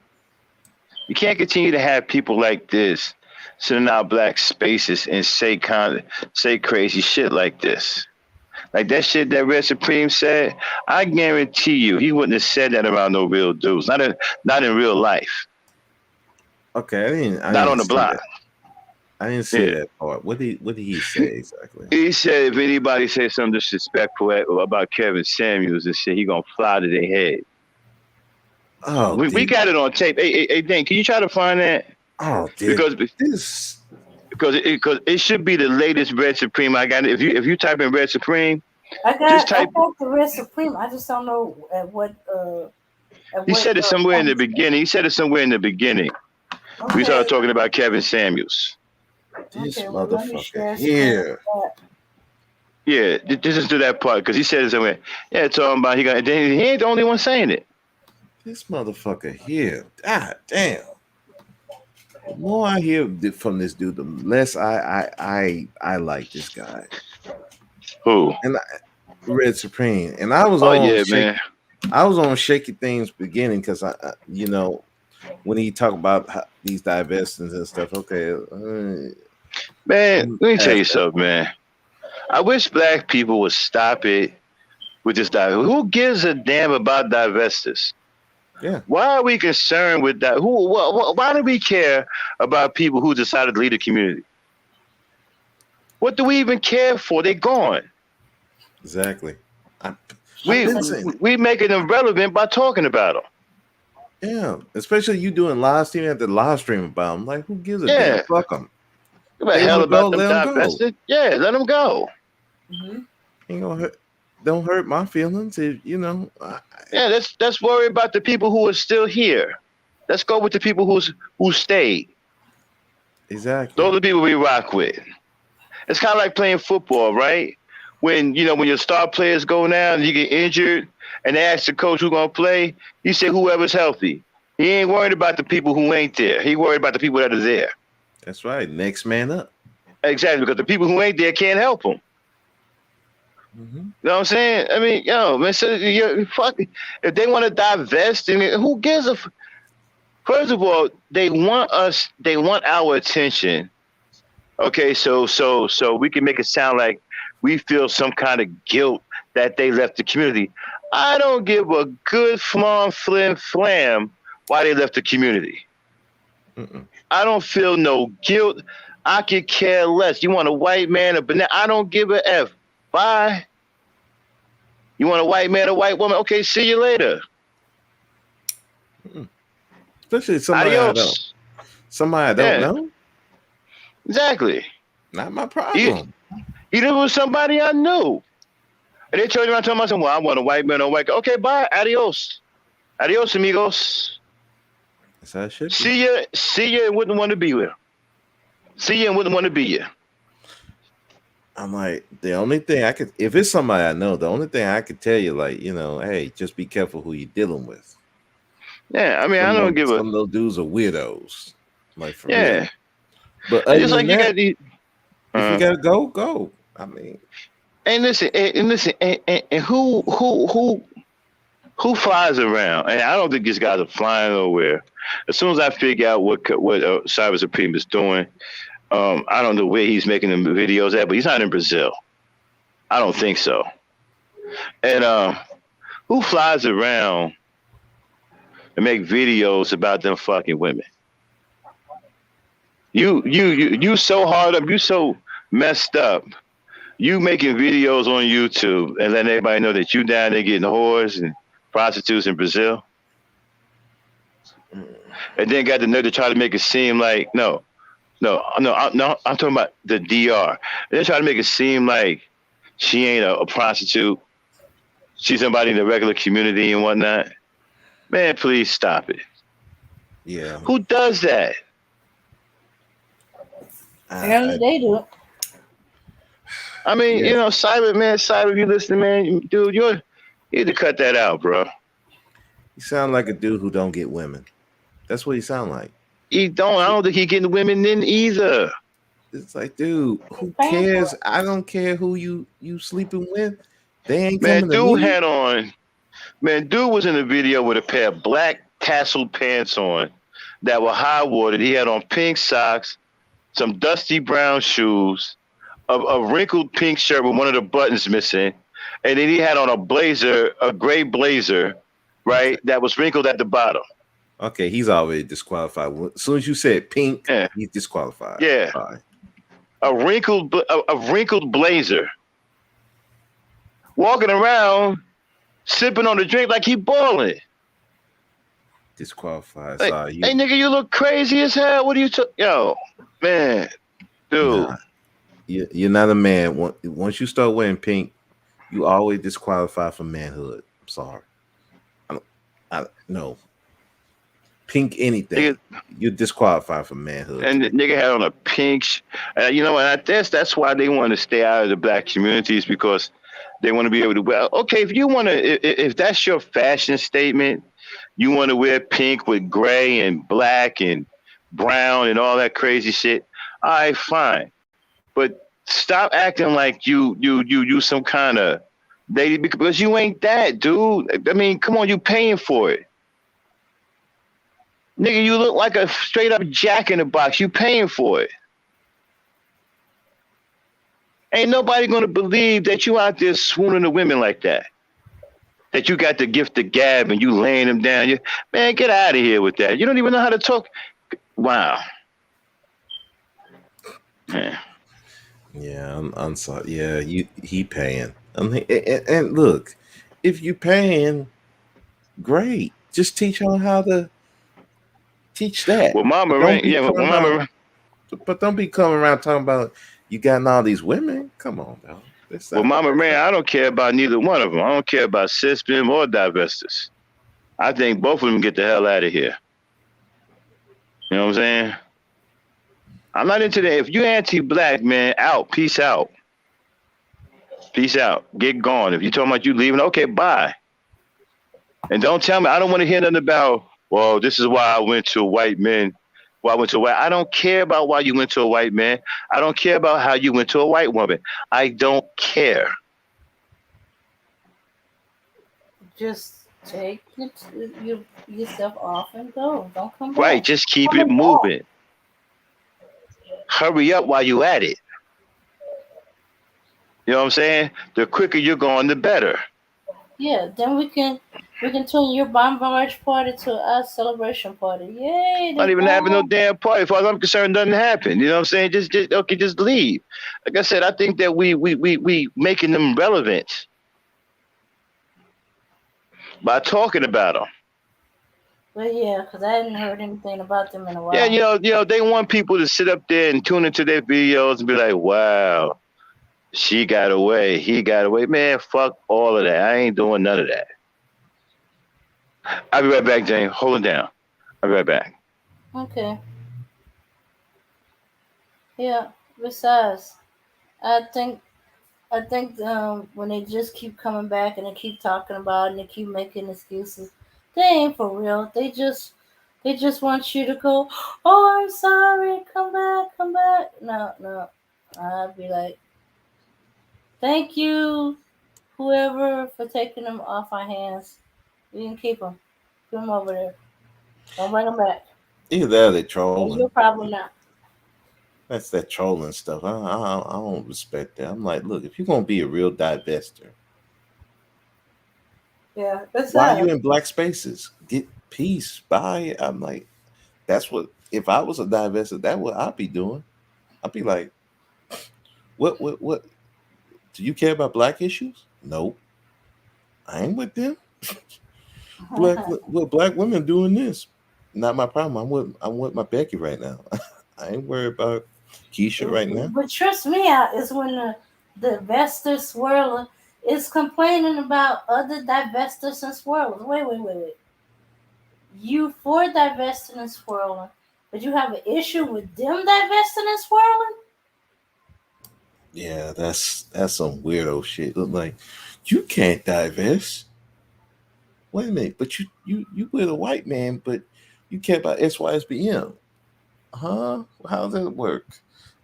You can't continue to have people like this sitting in our black spaces and say crazy shit like this. Like that shit that Red Supreme said, I guarantee you he wouldn't have said that around no real dudes. Not in real life. Okay, I didn't on the block. I didn't say that part. What did he say exactly? He said if anybody says something disrespectful about Kevin Samuels and shit, he gonna fly to their head. Oh, we got it on tape. Hey, Dan, can you try to find that? Oh, dude. Because it should be the latest Red Supreme. I got it. If you type in Red Supreme, I got the Red Supreme. I just don't know at what. He said it somewhere in the beginning. Okay. We started talking about Kevin Samuels. This motherfucker here. Yeah, just do that part because he said it somewhere. Yeah, talking about he ain't the only one saying it. This motherfucker here. God damn. The more I hear from this dude, the less I like this guy. Who? And Red Supreme. And I was man. I was on Shaky Things beginning because I when he talked about these divestings and stuff. Okay, man, let me tell you something, man. I wish black people would stop it with this divestment. Who gives a damn about divestors? Yeah. Why are we concerned with that? Why do we care about people who decided to leave the community? What do we even care for? They're gone. Exactly. We making them relevant by talking about them. Yeah, especially you doing live stream after live stream about them. Like, who gives a damn? Fuck them. What the hell about them divested? Yeah, let them go. Mm-hmm. Ain't gonna hurt. Don't hurt my feelings. If yeah, let's worry about the people who are still here. Let's go with the people who stayed. Exactly. Those are the people we rock with. It's kind of like playing football, right? When your star players go down and you get injured, and they ask the coach who's gonna play, he said whoever's healthy. He ain't worried about the people who ain't there. He worried about the people that are there. That's right. Next man up. Exactly, because the people who ain't there can't help them. Mm-hmm. You know what I'm saying? I mean, man, so fuck. If they want to divest, who gives a? First of all, they want us. They want our attention. Okay, so we can make it sound like we feel some kind of guilt that they left the community. I don't give a good flam why they left the community. Mm-mm. I don't feel no guilt. I could care less. You want a white man, I don't give a F. Bye. You want a white man, a white woman? Okay, see you later. Especially somebody Adios. I don't know. Exactly. Not my problem. Even with somebody I knew. And they turned around and told myself, well, I want a white man or a white guy. Okay, bye. Adios. Adios, amigos. That's how it should be. See ya, and wouldn't want to be with. See ya, and wouldn't want to be you. I'm like, the only thing I could, if it's somebody I know, the only thing I could tell you, like, hey, just be careful who you're dealing with. Yeah, I mean, I don't give a. Some of those dudes are weirdos, like for yeah. real. But just like you got these. If you gotta go. I mean, and listen, and who flies around? And I don't think these guys are flying nowhere. As soon as I figure out what Cyber Supreme is doing, I don't know where he's making the videos at, but he's not in Brazil. I don't think so. And who flies around and make videos about them fucking women? You so hard up, you so messed up. You making videos on YouTube and letting everybody know that you down there getting whores and prostitutes in Brazil, and then got the nerve to try to make it seem like no. I'm talking about the DR. They're trying to make it seem like she ain't a prostitute. She's somebody in the regular community and whatnot. Man, please stop it. Yeah. Who does that? Apparently they do it. I mean, Cyber, if you listening, man, dude, you need to cut that out, bro. You sound like a dude who don't get women. That's what you sound like. He don't. I don't think he getting women in either. It's like, dude, who cares? I don't care who you sleeping with. They ain't coming to me. Dude was in a video with a pair of black tasseled pants on that were high watered. He had on pink socks, some dusty brown shoes, a wrinkled pink shirt with one of the buttons missing, and then he had on a gray blazer, right, that was wrinkled at the bottom. Okay, he's already disqualified. As soon as you said pink, he's disqualified. Yeah, right. a wrinkled blazer, walking around, sipping on the drink like he balling. Disqualified. Hey, sorry. Hey, nigga, you look crazy as hell. What are you yo, man, dude? Nah, you're not a man. Once you start wearing pink, you always disqualify from manhood. I'm sorry. No. Pink anything, you're disqualified from manhood. And the nigga had on a pink, and I guess that's why they want to stay out of the black communities, because they want to be able to wear. Okay, if you want to, if that's your fashion statement, you want to wear pink with gray and black and brown and all that crazy shit. All right, fine, but stop acting like you some kind of lady, because you ain't that, dude. I mean, come on, you paying for it. Nigga, you look like a straight up Jack in the Box. You paying for it. Ain't nobody gonna believe that you out there swooning to women like that. That you got the gift of gab and you laying them down. Man, get out of here with that. You don't even know how to talk. Wow. Man. Yeah, I'm sorry. Yeah, he paying. And look, if you paying, great. Just teach her how to teach that. Well, Mama Ray, but don't be coming around talking about you got all these women. Come on, though. Well, Mama Ray, I don't care about neither one of them. I don't care about cisgender or divestors. I think both of them get the hell out of here. You know what I'm saying? I'm not into that. If you anti-black, man, out. Peace out. Peace out. Get gone. If you're talking about you leaving, okay, bye. And don't tell me, I don't want to hear nothing about, well, this is why I went to white men. I don't care about why you went to a white man. I don't care about how you went to a white woman. I don't care. Just take yourself off and go. Don't come back. Right, just keep it moving. Hurry up while you at it. You know what I'm saying? The quicker you're going, the better. Yeah, then we can turn your bomb march party to a celebration party. Yay! Not even having no damn party. As far as I'm concerned, doesn't happen. You know what I'm saying? Just leave. Like I said, I think that we making them relevant by talking about them. Well, yeah, because I hadn't heard anything about them in a while. Yeah, they want people to sit up there and tune into their videos and be like, wow, she got away, he got away. Man, fuck all of that. I ain't doing none of that. I'll be right back, James. Hold it down. I'll be right back. Okay. Yeah. Besides, I think when they just keep coming back and they keep talking about it and they keep making excuses, they ain't for real. They just want you to go, oh, I'm sorry, come back, come back. No. I'd be like, thank you, whoever, for taking them off our hands. You can keep them. Put them over there. Don't bring them back. Either that or they And trolling. you're probably not. That's that trolling stuff. I don't respect that. I'm like, look, if you're gonna be a real divester, Yeah, that's why are sad. you in black spaces? Get peace. Bye. I'm like, that's what. If I was a divester, that's what I'd be doing. I'd be like, what? Do you care about black issues? Nope. I ain't with them. Black women doing this. Not my problem. I'm with my Becky right now. I ain't worried about Keisha right now. What trips me out is when the investor swirler is complaining about other divestors and swirlers. Wait. You for divesting and swirling, but you have an issue with them divesting and swirling? Yeah, that's some weirdo shit. Look like you can't divest. Wait a minute, but you with a white man, but you care about SYSBM. Huh? How does that work?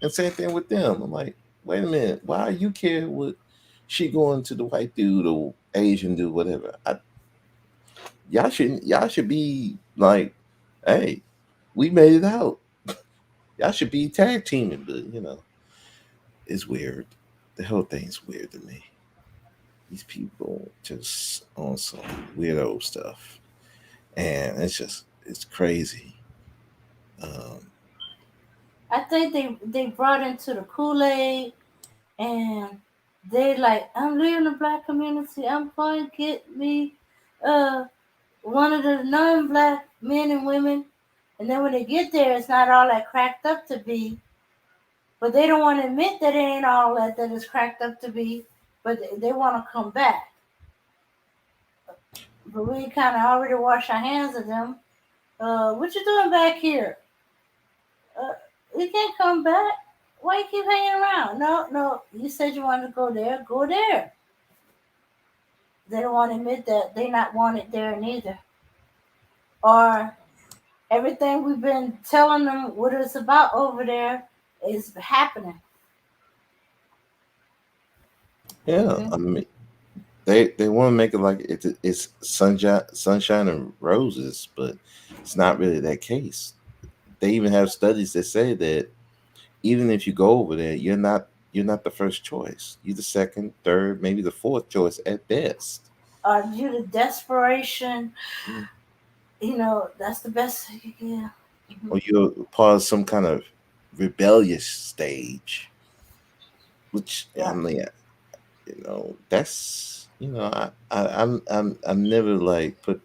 And same thing with them. I'm like, wait a minute, why you care what she going to the white dude or Asian dude, whatever? Y'all should be like, hey, we made it out. Y'all should be tag teaming, but it's weird. The whole thing's weird to me. These people just on some weirdo stuff, and it's crazy. I think they brought into the Kool-Aid and they like, I'm leaving the black community. I'm going to get me uh one of the non-black men and women. And then when they get there, it's not all that cracked up to be. But they don't want to admit that it ain't all that it's cracked up to be. But they want to come back. But we kind of already washed our hands of them. What you doing back here? You can't come back. Why you keep hanging around? No. You said you wanted to go there. Go there. They don't want to admit that they not wanted there neither. Or everything we've been telling them what it's about over there is happening. Yeah, Mm-hmm. I mean, they want to make it like it's sunshine and roses, but it's not really that case. They even have studies that say that even if you go over there, you're not the first choice. You're the second, third, maybe the fourth choice at best. Due to desperation, Mm. that's the best. Yeah. Mm-hmm. Or you're part of some kind of rebellious stage, which I Yeah. mean, that's I'm never like put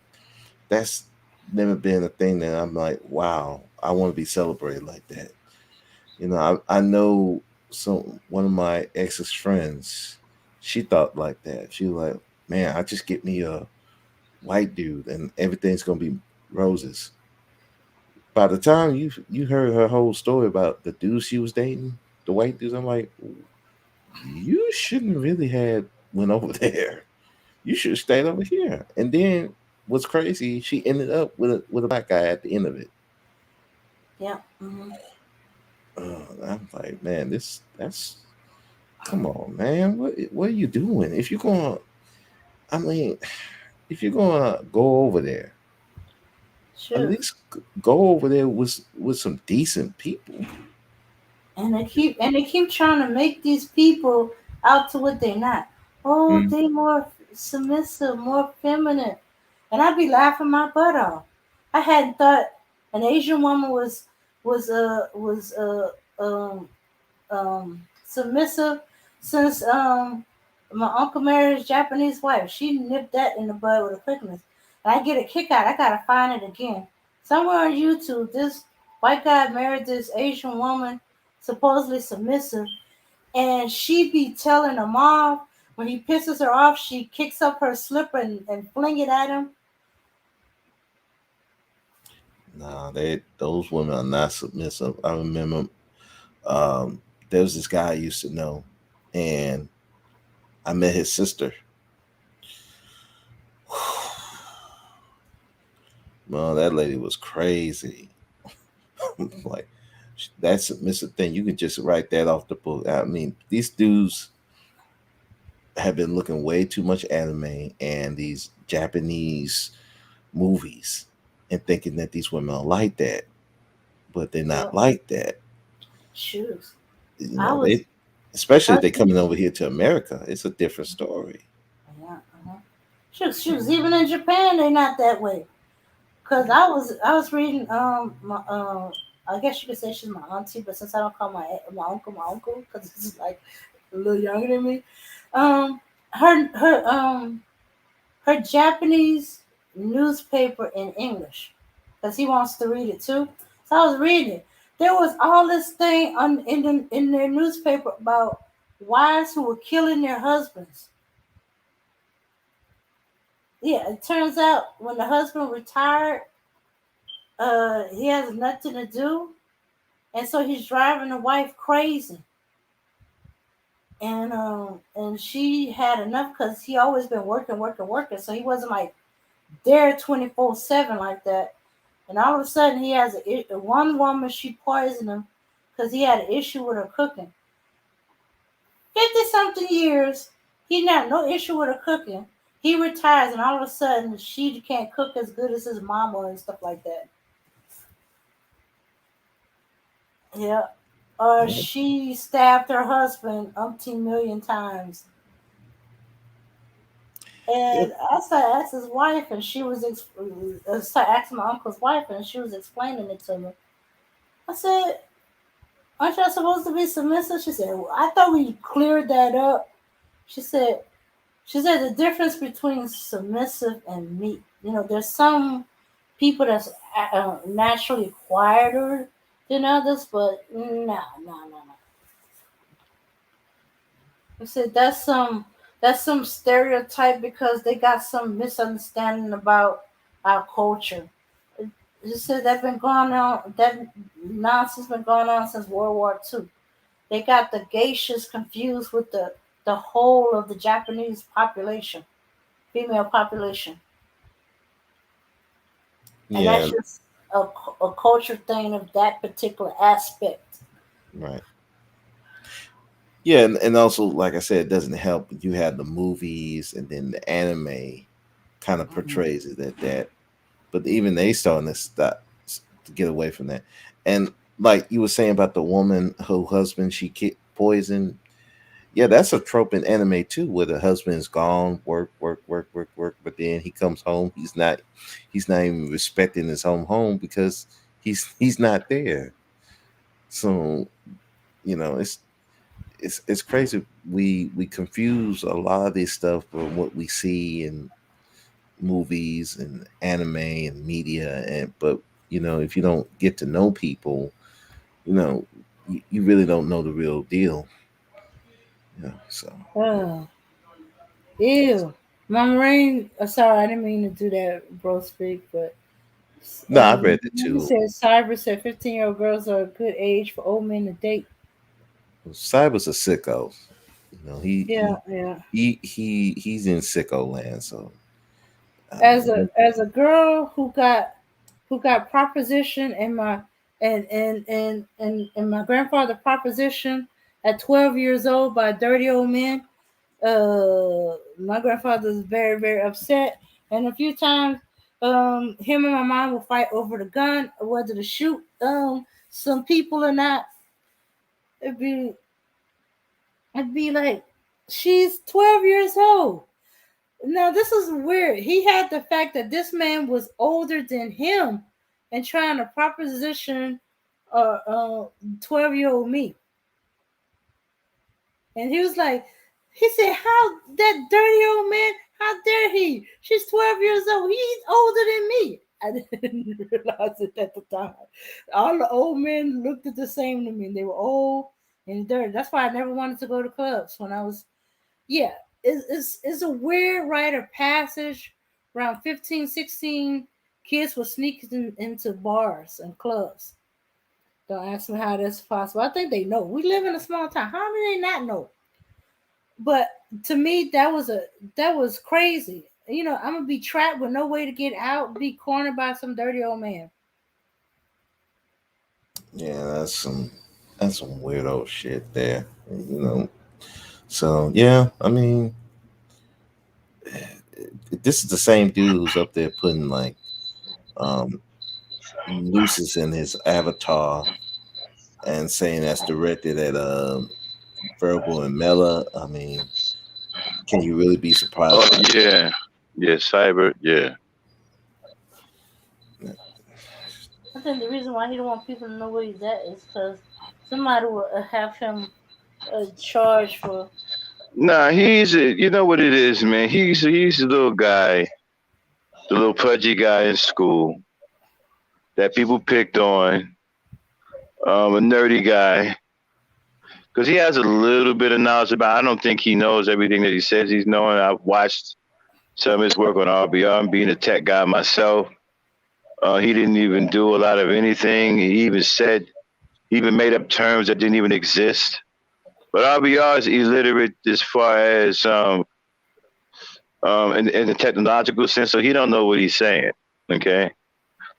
that's never been a thing that I'm like, wow, I want to be celebrated like that. I know one of my ex's friends, she thought like that. She was like, man, I just get me a white dude and everything's gonna be roses. By the time you heard her whole story about the dude she was dating, the white dudes, I'm like, you shouldn't really had went over there. You should have stayed over here. And then what's crazy, she ended up with a black guy at the end of it. Yeah. Mm-hmm. I'm like, man, that's come on, man. What are you doing? If you're going, I mean, if you're going to go over there, at Sure. least go over there with some decent people. And they keep trying to make these people out to what they're not. Oh, Mm. they more submissive, more feminine, and I'd be laughing my butt off. I hadn't thought an Asian woman was submissive since my uncle married his Japanese wife. She nipped that in the bud with a quickness. And I get a kick out. I gotta find it again. Somewhere on YouTube, this white guy married this Asian woman, supposedly submissive, and she be telling the mom when he pisses her off, she kicks up her slipper and fling it at him. No, those women are not submissive. I remember there was this guy I used to know, and I met his sister. Well, that lady was crazy. Like that submissive thing, you could just write that off the book. I mean, these dudes have been looking way too much anime and these Japanese movies and thinking that these women are like that, but they're not like that. Shoes. You know, they especially if they coming over here to America, it's a different story. Yeah. Shoes. Even in Japan, they're not that way. Cause I was reading my I guess you could say she's my auntie, but since I don't call my uncle, because it's like a little younger than me, her Japanese newspaper in English, because he wants to read it too. So I was reading it. There was all this thing in their newspaper about wives who were killing their husbands. Yeah, it turns out when the husband retired, he has nothing to do, and so he's driving the wife crazy. And she had enough because he always been working, so he wasn't like there 24/7 like that. And all of a sudden, he has one woman. She poisoned him because he had an issue with her cooking. 50-something years, he had no issue with her cooking. He retires, and all of a sudden, she can't cook as good as his mama and stuff like that. Yeah. Or she stabbed her husband umpteen million times. And I started asking his wife, and she was started asking my uncle's wife, and she was explaining it to me. I said, "Aren't y'all supposed to be submissive?" She said, well, "I thought we cleared that up." She said, the difference between submissive and meek. You know, there's some people that's naturally quieter than others, but no. I said that's some stereotype because they got some misunderstanding about our culture. He said that been going on. That nonsense been going on since World War II. They got the geishas confused with the whole of the Japanese population, female population, and Yeah, that's just a culture thing of that particular aspect. right. Yeah, and also like I said, it doesn't help. You have the movies and then the anime kind of portrays it at that. But even they starting to stop to get away from that. And like you were saying about the woman, her husband, she poisoned. Yeah, that's a trope in anime too, where the husband's gone, work, but then he comes home, he's not even respecting his home because he's not there. So, you know, it's crazy. We confuse a lot of this stuff from what we see in movies and anime and media, and but you know, if you don't get to know people, you know, you really don't know the real deal. Yeah, so Oh, ew. Mama Rain, sorry, I didn't mean to do that, bro. Speak, but no, I read it you too. said Cyber said 15-year-old girls are a good age for old men to date. Cyber's a sicko. You know, Yeah. he's in sicko land. So As a girl who got proposition in my and my grandfather proposition at 12 years old by a dirty old man. My grandfather was very, very upset, and a few times, him and my mom would fight over the gun, whether to shoot some people or not. It'd be I'd be like, she's 12 years old. Now this is weird. He had the fact that this man was older than him and trying to proposition 12-year-old me. And he was like, he said, how that dirty old man, how dare he? She's 12 years old. He's older than me. I didn't realize it at the time. All the old men looked at the same to me. They were old and dirty. That's why I never wanted to go to clubs when I was, yeah. It's a weird rite of passage around 15, 16 kids were sneaking into bars and clubs. Don't ask me how that's possible. I think they know. We live in a small town. How do they not know? But to me, that was crazy. You know, I'm gonna be trapped with no way to get out, be cornered by some dirty old man. Yeah, that's some weirdo shit there. You know. So yeah, I mean, this is the same dude who's up there putting like nooses in his avatar and saying that's directed at Verbal and Mela. I mean, can you really be surprised? Oh yeah, cyber, yeah. I think the reason why he don't want people to know where he's at is because somebody will have him charged for. Nah, you know what it is, man. He's a little guy, the little pudgy guy in school that people picked on, a nerdy guy, because he has a little bit of knowledge about. I don't think he knows everything that he says he's knowing. I've watched some of his work on RBR, being a tech guy myself. He didn't even do a lot of anything. He even made up terms that didn't even exist. But RBR is illiterate as far as in the technological sense, so he don't know what he's saying. Okay,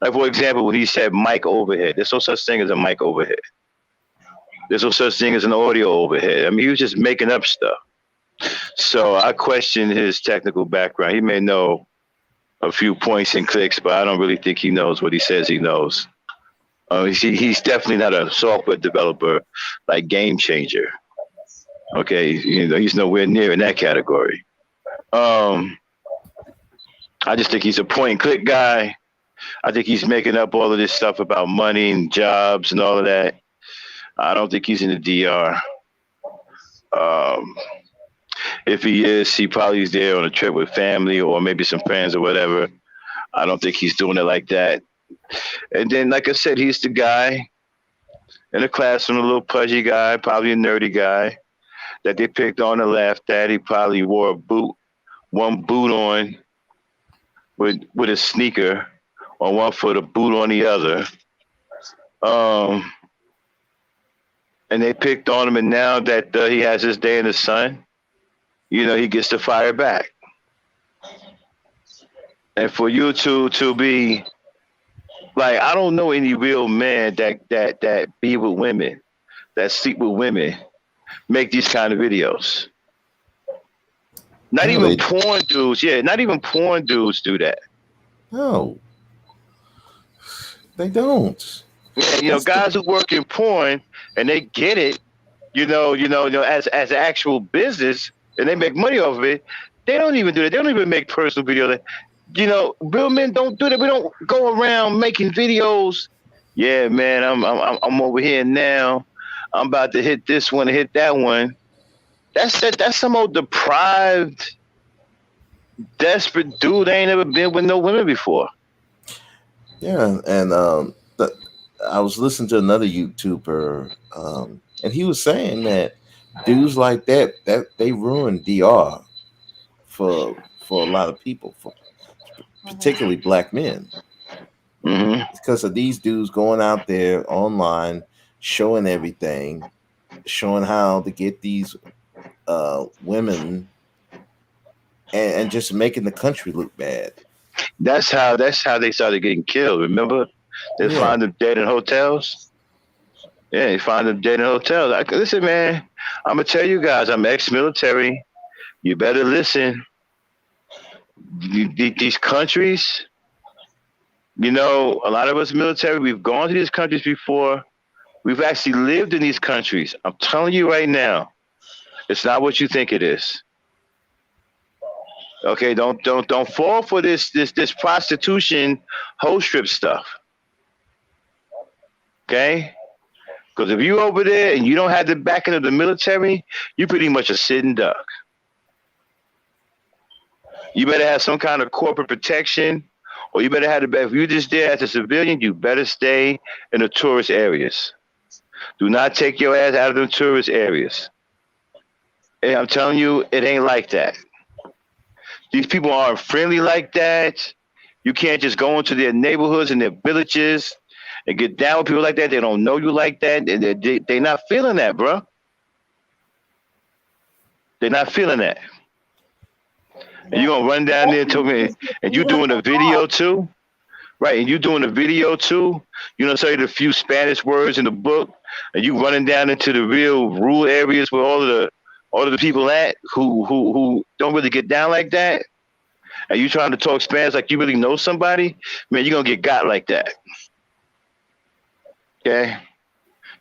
like for example, when he said mic overhead, there's no such thing as a mic overhead. There's no such thing as an audio overhead. I mean, he was just making up stuff. So I question his technical background. He may know a few points and clicks, but I don't really think he knows what he says he knows. He's definitely not a software developer like Game Changer. Okay, you know, he's nowhere near in that category. I just think he's a point and click guy. I think he's making up all of this stuff about money and jobs and all of that. I don't think he's in the DR. If he is, he probably is there on a trip with family or maybe some friends or whatever. I don't think he's doing it like that. And then, like I said, he's the guy in the classroom, a little pudgy guy, probably a nerdy guy that they picked on and laughed at. He probably wore one boot on with a sneaker on one foot, a boot on the other. And they picked on him, and now that he has his day in the sun, you know, he gets to fire back. And for you to be like, I don't know any real man that be with women, that sleep with women, make these kind of videos. Not even porn dudes. Yeah, not even porn dudes do that. No, they don't. Yeah, you know, guys who work in porn and they get it, you know, as actual business, and they make money off of it. They don't even do that. They don't even make personal videos. You know, real men don't do that. We don't go around making videos. Yeah, man, I'm over here now. I'm about to hit this one and hit that one. That's some old deprived, desperate dude. Ain't never been with no women before. Yeah, and I was listening to another YouTuber, and he was saying that dudes like that they ruin DR for a lot of people, for particularly black men, because of these dudes going out there online, showing everything, showing how to get these women, and just making the country look bad. That's how they started getting killed. Remember, they find them dead in hotels. Yeah, they find them dead in hotels. Listen, man, I'm gonna tell you guys, I'm ex-military. You better listen. These countries, you know, a lot of us military, we've gone to these countries before. We've actually lived in these countries. I'm telling you right now, it's not what you think it is. Okay, don't fall for this prostitution hoe strip stuff. Okay? Because if you over there and you don't have the backing of the military, you pretty much a sitting duck. You better have some kind of corporate protection, or you better have if you're just there as a civilian, you better stay in the tourist areas. Do not take your ass out of the tourist areas. And I'm telling you, it ain't like that. These people aren't friendly like that. You can't just go into their neighborhoods and their villages and get down with people like that. They don't know you like that. And they're not feeling that, bro. They're not feeling that. And you're going to run down there and tell me, and you doing a video too? Right, and you doing a video too? You know, say the few Spanish words in the book, and you running down into the real rural areas where all of the people at who don't really get down like that, and you trying to talk Spanish like you really know somebody, man, you're gonna get got like that. Okay?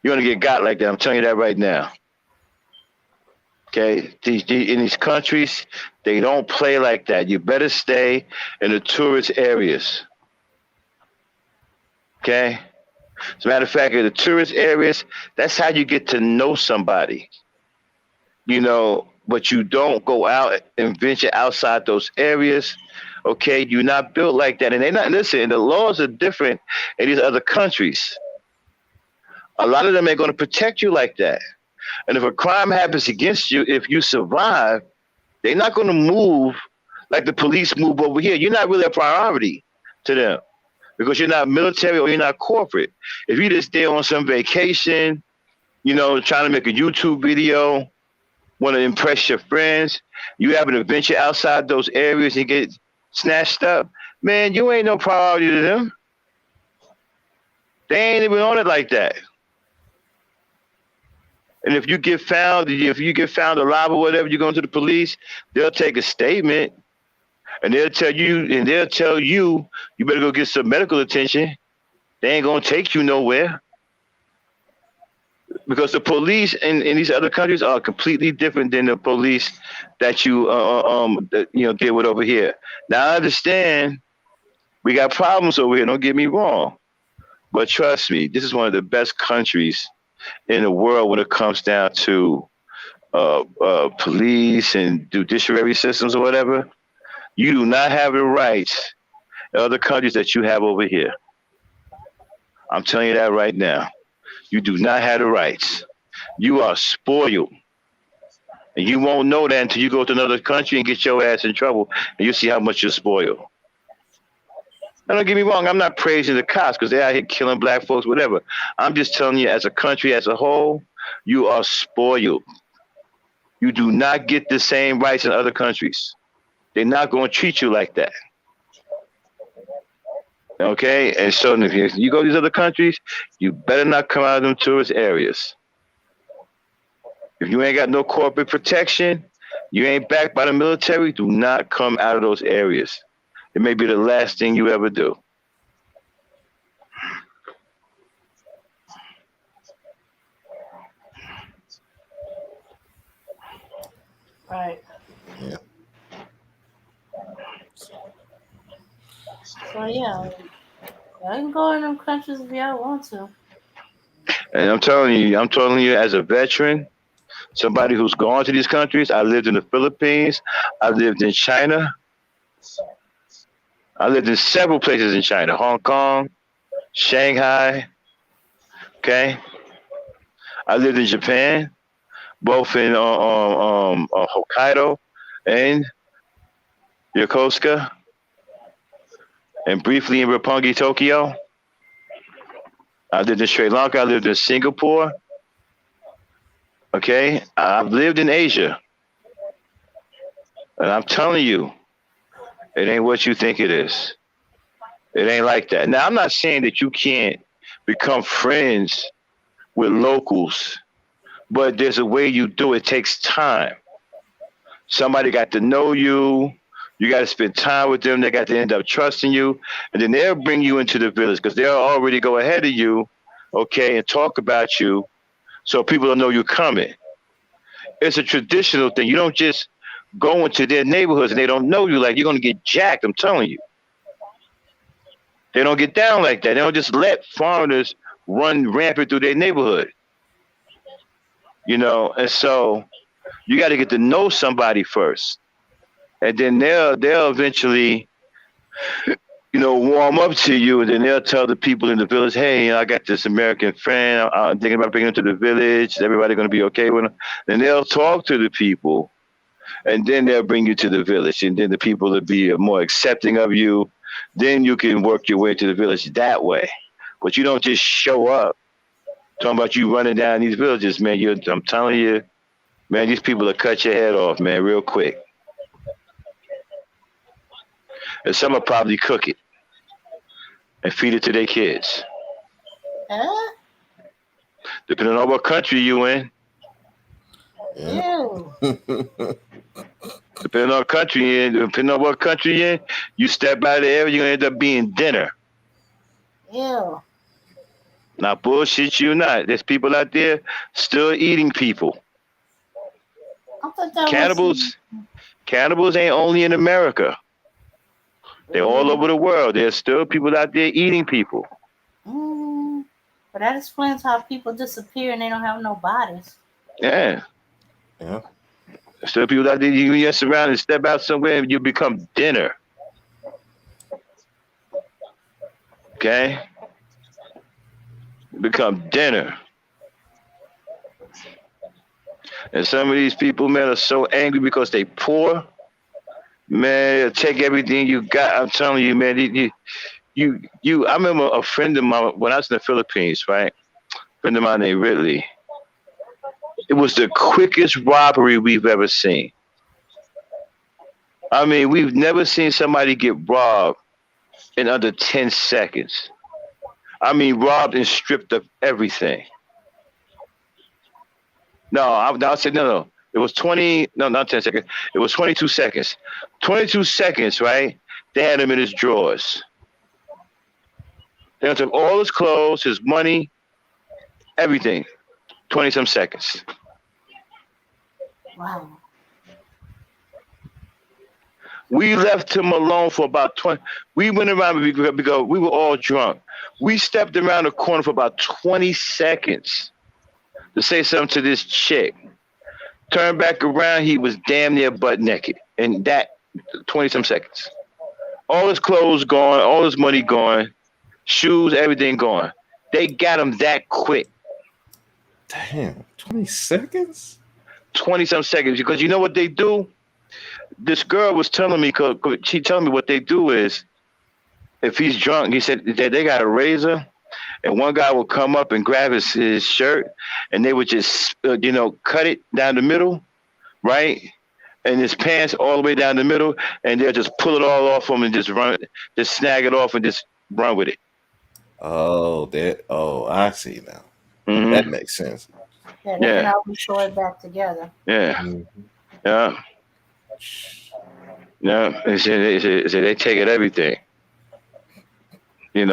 You're gonna get got like that. I'm telling you that right now. Okay? In these countries, they don't play like that. You better stay in the tourist areas. Okay? As a matter of fact, in the tourist areas, that's how you get to know somebody. You know, but you don't go out and venture outside those areas. Okay? You're not built like that. And they're not, listen, the laws are different in these other countries. A lot of them ain't going to protect you like that. And if a crime happens against you, if you survive, they're not going to move like the police move over here. You're not really a priority to them because you're not military or you're not corporate. If you're just there on some vacation, you know, trying to make a YouTube video, want to impress your friends, you have an adventure outside those areas and get snatched up, man, you ain't no priority to them. They ain't even on it like that. And if you get found alive or whatever, you go into the police, they'll take a statement and they'll tell you you better go get some medical attention. They ain't gonna take you nowhere. Because the police in these other countries are completely different than the police that you deal with over here. Now I understand we got problems over here, don't get me wrong. But trust me, this is one of the best countries in the world when it comes down to police and judiciary systems or whatever. You do not have the rights in other countries that you have over here. I'm telling you that right now. You do not have the rights. You are spoiled. And you won't know that until you go to another country and get your ass in trouble and you see how much you're spoiled. Now, don't get me wrong, I'm not praising the cops because they're out here killing black folks, whatever. I'm just telling you, as a country as a whole, you are spoiled. You do not get the same rights in other countries. They're not going to treat you like that. Okay? And so if you go to these other countries, you better not come out of them tourist areas. If you ain't got no corporate protection, you ain't backed by the military, do not come out of those areas. It may be the last thing you ever do. Right. Yeah. So yeah, I can go in them countries if y'all want to. And I'm telling you as a veteran, somebody who's gone to these countries, I lived in the Philippines, I lived in China, I lived in several places in China, Hong Kong, Shanghai, okay? I lived in Japan, both in Hokkaido and Yokosuka, and briefly in Roppongi, Tokyo. I lived in Sri Lanka, I lived in Singapore, okay? I've lived in Asia, and I'm telling you, it ain't what you think it is. It ain't like that. Now, I'm not saying that you can't become friends with locals, but there's a way you do it. It takes time. Somebody got to know you. You got to spend time with them. They got to end up trusting you. And then they'll bring you into the village because they'll already go ahead of you, okay, and talk about you so people will know you're coming. It's a traditional thing. You don't just go into their neighborhoods and they don't know you, like you're going to get jacked, I'm telling you. They don't get down like that. They don't just let foreigners run rampant through their neighborhood. You know, and so you got to get to know somebody first. And then they'll eventually, you know, warm up to you, and then they'll tell the people in the village, hey, I got this American friend. I'm thinking about bringing him to the village. Is everybody going to be okay with him? Then they'll talk to the people. and then they'll bring you to the village, and then the people will be more accepting of you. Then you can work your way to the village that way. But you don't just show up talking about you running down these villages, man. I'm telling you, man, these people will cut your head off, man, real quick. And some will probably cook it and feed it to their kids. Depending on what country you in. Ew. Depending on what country you're in, you step out of the area, you end up being dinner. Ew. Now bullshit you not. There's people out there still eating people. I thought that Cannibals ain't only in America. They're all over the world. There's still people out there eating people. But that explains how people disappear and they don't have no bodies. Yeah. Still people out there, you mess around and step out somewhere and you become dinner. Okay? You become dinner. And some of these people, man, are so angry because they poor. Man, they'll take everything you got. I'm telling you, man, I remember a friend of mine when I was in the Philippines, right? A friend of mine named Ridley. It was the quickest robbery we've ever seen. I mean, we've never seen somebody get robbed in under 10 seconds. I mean, robbed and stripped of everything. I said, no. It was not 10 seconds. It was 22 seconds. 22 seconds, right? They had him in his drawers. They took all his clothes, his money, everything. 20-some seconds. Wow. We left him alone for about 20. We went around because we were all drunk. We stepped around the corner for about 20 seconds to say something to this chick. Turned back around, he was damn near butt naked. And that 20-some seconds. All his clothes gone, all his money gone, shoes, everything gone. They got him that quick. Damn, 20 seconds? 20-some seconds. Because you know what they do? This girl was telling me, she telling me what they do is, if he's drunk, he said that they got a razor, and one guy will come up and grab his shirt, and they would just, cut it down the middle, right? And his pants all the way down the middle, and they'll just pull it all off him and just snag it off and just run with it. I see now. Mm-hmm. That makes sense. Yeah, they can always sew it back together. Yeah. Mm-hmm. Yeah. Yeah. They say they take it everything. And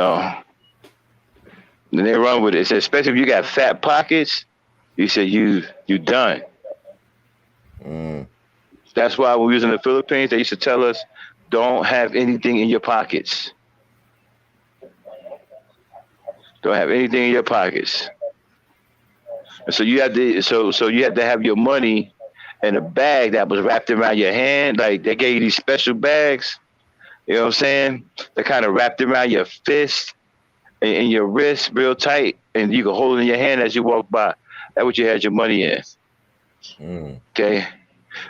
they run with it. It said, especially if you got fat pockets, he said you done. That's why when we was in the Philippines, they used to tell us, don't have anything in your pockets. Don't have anything in your pockets. And so you had to have your money in a bag that was wrapped around your hand. Like they gave you these special bags. You know what I'm saying? They kind of wrapped around your fist and your wrist real tight, and you could hold it in your hand as you walk by. That's what you had your money in. Okay?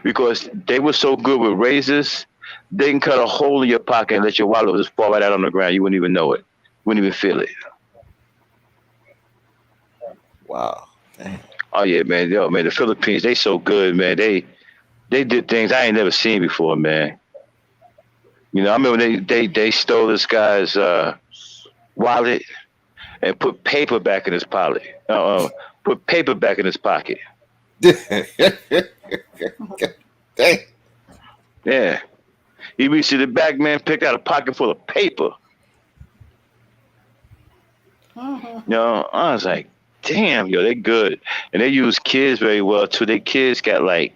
Because they were so good with razors, they can cut a hole in your pocket and let your wallet just fall right out on the ground. You wouldn't even know it. Wouldn't even feel it. Wow. Damn. Oh yeah, man. The Philippines, they so good, man. They did things I ain't never seen before, man. I remember they stole this guy's wallet and put paper back in his pocket. Put paper back in his pocket. Dang. Yeah. He reached to the back, man, picked out a pocket full of paper. I was like, damn, they good. And they use kids very well, too. Their kids got, like,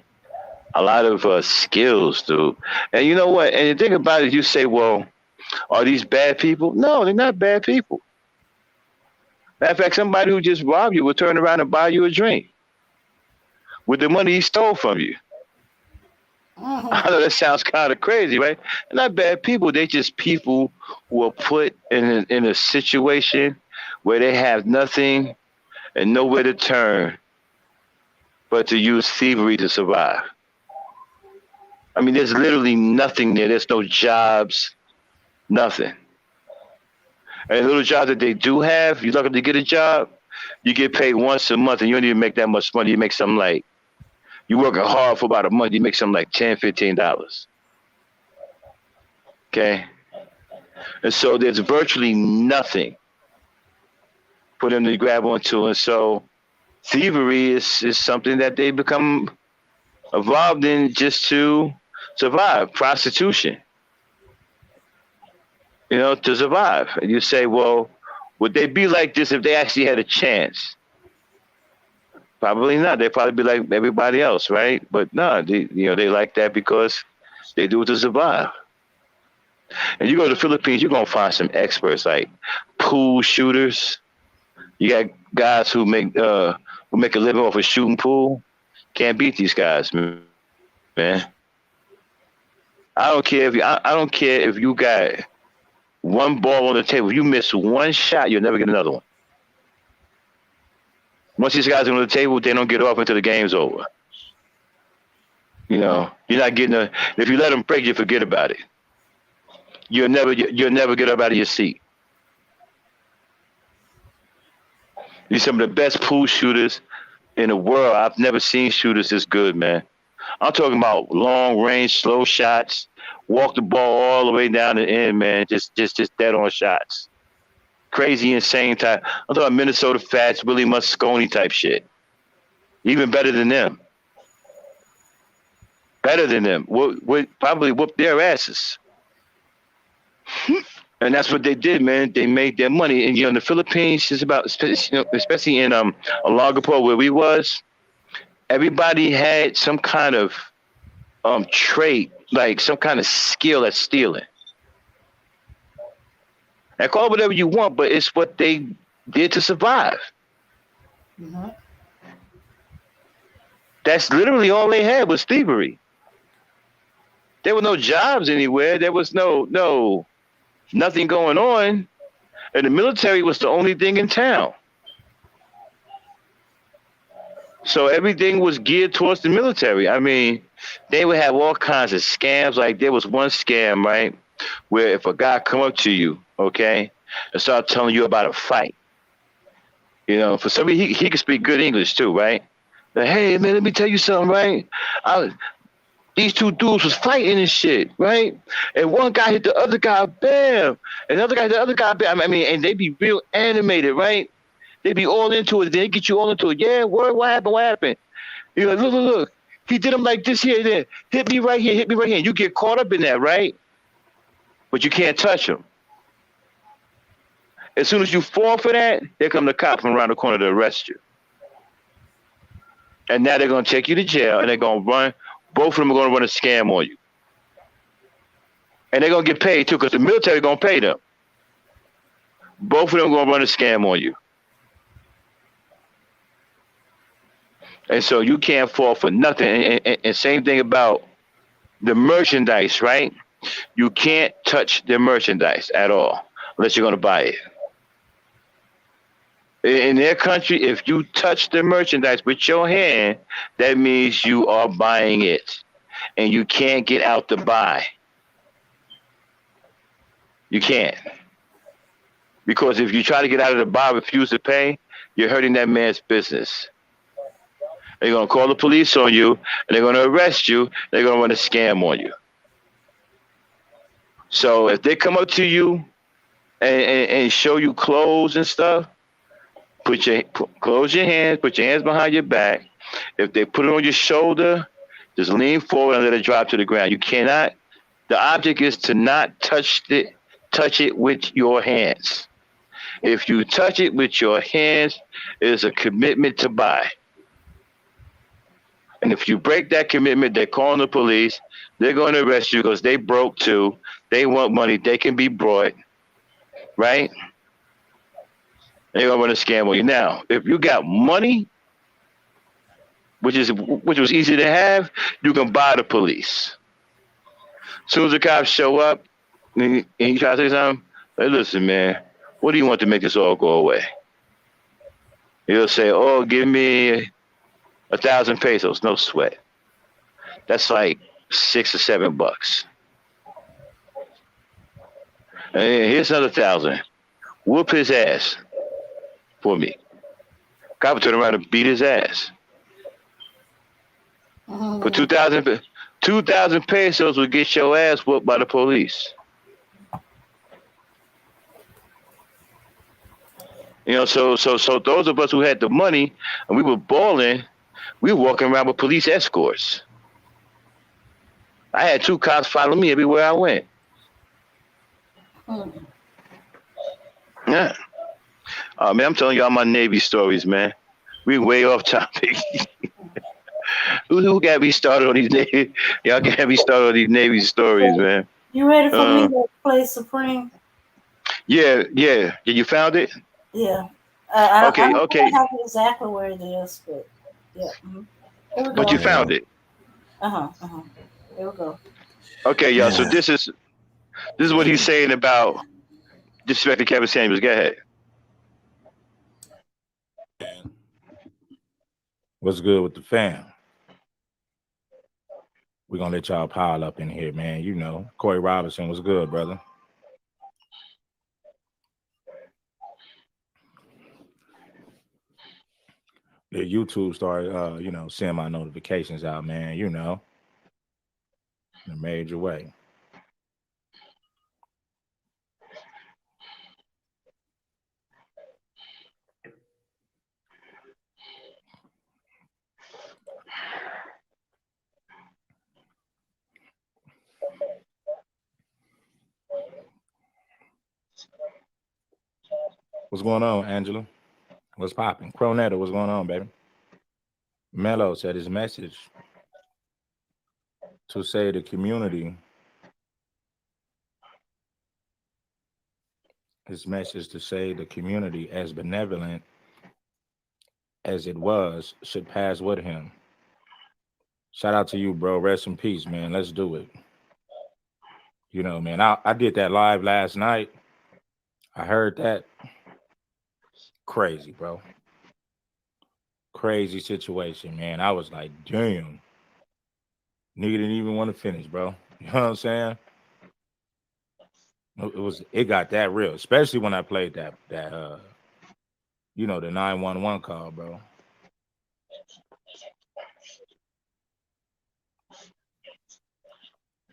a lot of skills, dude. And you know what? And the thing about it, you say, well, are these bad people? No, they're not bad people. Matter of fact, somebody who just robbed you will turn around and buy you a drink with the money he stole from you. I know that sounds kind of crazy, right? They're not bad people. They're just people who are put in a situation where they have nothing and nowhere to turn but to use thievery to survive. I mean, there's literally nothing there. There's no jobs, nothing. And the little jobs that they do have, you're lucky to get a job, you get paid once a month and you don't even make that much money. You make something like, you're working hard for about a month, you make something like $10, $15. Okay? And so there's virtually nothing for them to grab onto. And so thievery is something that they become involved in just to survive. Prostitution. You know, to survive. And you say, well, would they be like this if they actually had a chance? Probably not. They'd probably be like everybody else, right? But no, they like that because they do it to survive. And you go to the Philippines, you're gonna find some experts like pool shooters. You got guys who make a living off of shooting pool. Can't beat these guys, man. I don't care if you got one ball on the table. If you miss one shot, you'll never get another one. Once these guys are on the table, they don't get off until the game's over. You know, you're not getting if you let them break, you forget about it. You'll never get up out of your seat. You're some of the best pool shooters in the world. I've never seen shooters this good, man. I'm talking about long range, slow shots, walk the ball all the way down the end, man. Just dead on shots. Crazy, insane type. I'm talking about Minnesota Fats, Willie Mosconi type shit. Even better than them. Better than them. Would probably whoop their asses. And that's what they did, man. They made their money. And in the Philippines, it's about, especially in Olongapo where we was, everybody had some kind of trait, like some kind of skill at stealing. And call it whatever you want, but it's what they did to survive. Mm-hmm. That's literally all they had was thievery. There were no jobs anywhere. There was nothing going on. And the military was the only thing in town. So everything was geared towards the military. I mean, they would have all kinds of scams. Like there was one scam, right, where if a guy come up to you, okay, and start telling you about a fight, for some reason he could speak good English too, right? Like, hey man, let me tell you something, right? These two dudes was fighting and shit, right? And one guy hit the other guy, bam, and the other guy hit the other guy, bam. I mean, and they be real animated, right? They be all into it. They get you all into it. Yeah, what happened? You're like, look. He did them like this here, there. Hit me right here. And you get caught up in that, right? But you can't touch him. As soon as you fall for that, here come the cops from around the corner to arrest you. And now they're going to take you to jail, and they're going to run. Both of them are going to run a scam on you. And they're going to get paid, too, because the military is going to pay them. Both of them are going to run a scam on you. And so you can't fall for nothing. And same thing about the merchandise, right? You can't touch their merchandise at all unless you're going to buy it. In their country, if you touch the merchandise with your hand, that means you are buying it. And you can't get out to buy. You can't. Because if you try to get out of the buy, refuse to pay, you're hurting that man's business. They're going to call the police on you, and they're going to arrest you. They're going to run a scam on you. So if they come up to you and show you clothes and stuff, close your hands, put your hands behind your back. If they put it on your shoulder, just lean forward and let it drop to the ground. You cannot. The object is to not touch it with your hands. If you touch it with your hands, it is a commitment to buy. And if you break that commitment, they're calling the police. They're going to arrest you because they broke too. They want money. They can be brought, right? They're going to run a scam on you. Now, if you got money, which was easy to have, you can buy the police. As soon as the cops show up and you try to say something, hey, listen, man, what do you want to make this all go away? He'll say, oh, give me 1,000 pesos, no sweat. That's like $6 or $7. And here's another 1,000. Whoop his ass for me. Cop turned around and beat his ass. For 2,000 pesos would get your ass whooped by the police. You know, so those of us who had the money and we were balling, we were walking around with police escorts. I had 2 cops follow me everywhere I went. Yeah. Man, I'm telling y'all my Navy stories, man. We way off topic. Who got me started on these Navy? Y'all got me started on these Navy stories, man. You ready for me to play Supreme? Yeah. You found it? Yeah. Okay. I don't have exactly where it is, but yeah. Here we go. But you found it. Here we go. Okay, y'all. So this is what he's saying about disrespecting Kevin Samuels. Go ahead. What's good with the fam? We're gonna let y'all pile up in here, man. You know, Corey Robinson was good, brother. The YouTube started, sending my notifications out, man. You know, in a major way. What's going on, Angela? What's popping? Cronetta, what's going on, baby? Mello said his message to say the community, as benevolent as it was, should pass with him. Shout out to you, bro. Rest in peace, man. Let's do it. You know, man, I did that live last night. I heard that. Crazy, bro. Crazy situation, man. I was like, damn. Nigga didn't even want to finish, bro. You know what I'm saying? It got that real, especially when I played that the 911 call, bro.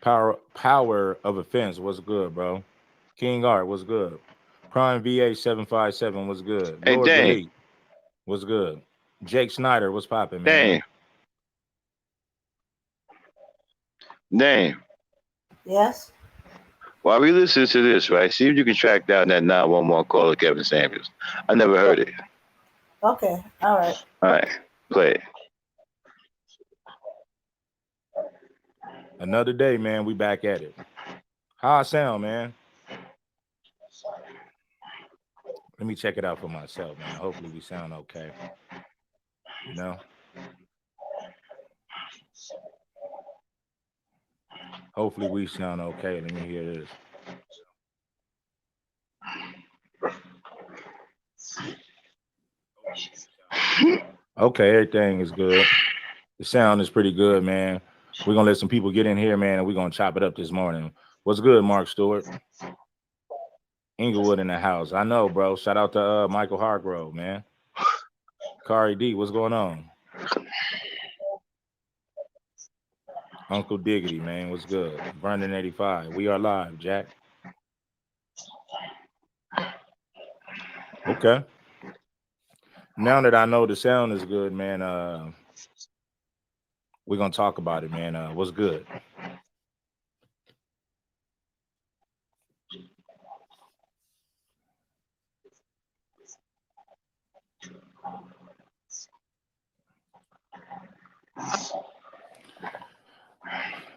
Power of offense was good, bro. King Art was good. Prime VA 757 was good. Hey, Lord Delete was good. Jake Snyder was popping, man. Dang. Yes. While we listen to this, right? See if you can track down that 911 call of Kevin Samuels. I never heard it. Okay. All right. All right. Play it. Another day, man. We back at it. How I sound, man? Let me check it out for myself, man. Hopefully we sound okay. You know? Hopefully we sound okay. Let me hear this. Okay, everything is good. The sound is pretty good, man. We're going to let some people get in here, man, and we're going to chop it up this morning. What's good, Mark Stewart? Inglewood in the house. I know, bro. Shout out to Michael Hargrove, man. Kari D, what's going on? Uncle Diggity, man, what's good? Vernon 85. We are live, Jack. Okay. Now that I know the sound is good, man, we're going to talk about it, man. What's good?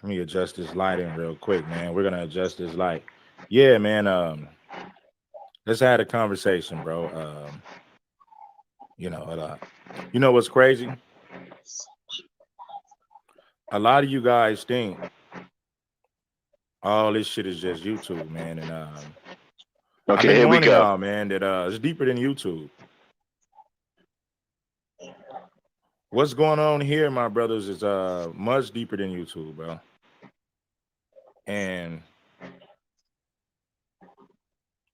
Let me adjust this lighting real quick, man. We're going to adjust this light. Yeah, man. Let's have a conversation, bro. You know what's crazy? A lot of you guys think all this shit is just YouTube, man. And I've been warning y'all, man, that it's deeper than YouTube. What's going on here, my brothers, is much deeper than YouTube, bro. And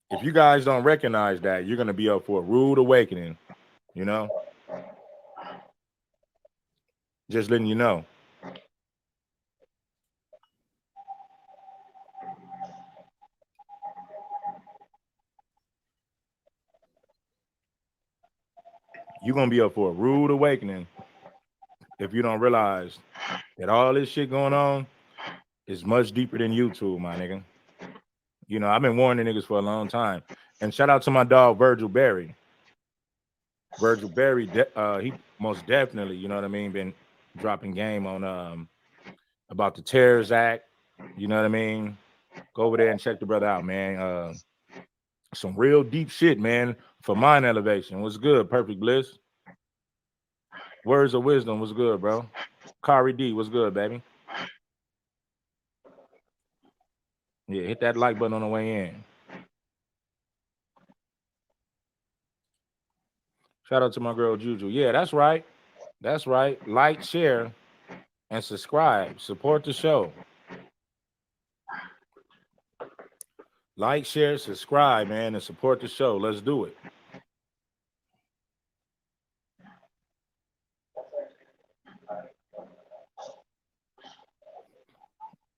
if you guys don't recognize that, you're gonna be up for a rude awakening, you know. Just letting you know. You're gonna be up for a rude awakening if you don't realize that all this shit going on is much deeper than YouTube, my nigga. You know, I've been warning niggas for a long time. And shout out to my dog Virgil Berry. Virgil Berry, he most definitely, you know what I mean, been dropping game on about the Terrors Act. You know what I mean? Go over there and check the brother out, man. Some real deep shit, man. For mind elevation. What's good? Perfect Bliss. Words of wisdom was good, bro. Kari D was good, baby. Yeah, hit that like button on the way in. Shout out to my girl Juju. Yeah, that's right. That's right. Like, share, and subscribe. Support the show. Like, share, subscribe, man, and support the show. Let's do it.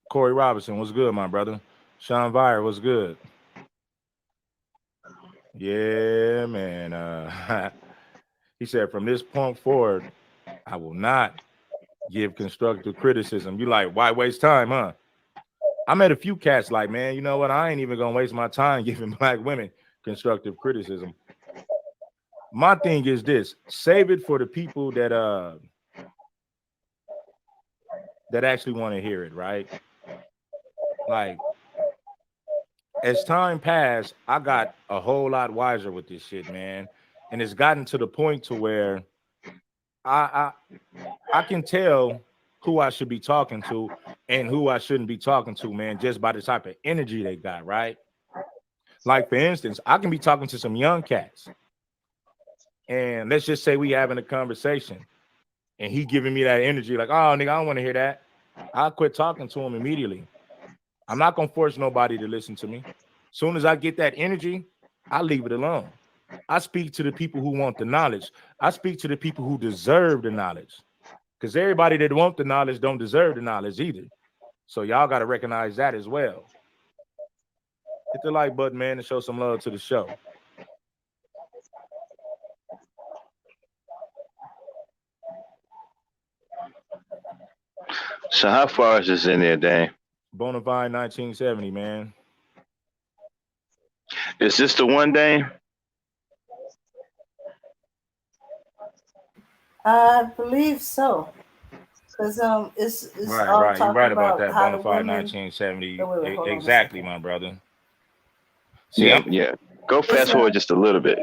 Corey Robinson, what's good, my brother? Sean Vire, what's good? Yeah, man. He said, from this point forward, I will not give constructive criticism. You like, why waste time, huh? I met a few cats like, man, you know what? I ain't even gonna waste my time giving black women constructive criticism. My thing is this: save it for the people that actually want to hear it, right? Like, as time passed, I got a whole lot wiser with this shit, man. And it's gotten to the point to where I can tell who I should be talking to and who I shouldn't be talking to, man, just by the type of energy they got, right? Like, for instance, I can be talking to some young cats, and let's just say we having a conversation, and he giving me that energy, like, oh, nigga, I don't want to hear that. I'll quit talking to him immediately. I'm not going to force nobody to listen to me. Soon as I get that energy, I leave it alone. I speak to the people who want the knowledge. I speak to the people who deserve the knowledge. Because everybody that want the knowledge don't deserve the knowledge either. So y'all got to recognize that as well. Hit the like button, man, and show some love to the show. So how far is this in there, Dane? Bonafide 1970, man. Is this the one, Dane? I believe so. Because it's right, all right. You're right about that. how Bonafide 1970. Wait, exactly, my brother. See, yeah. Go fast forward just a little bit.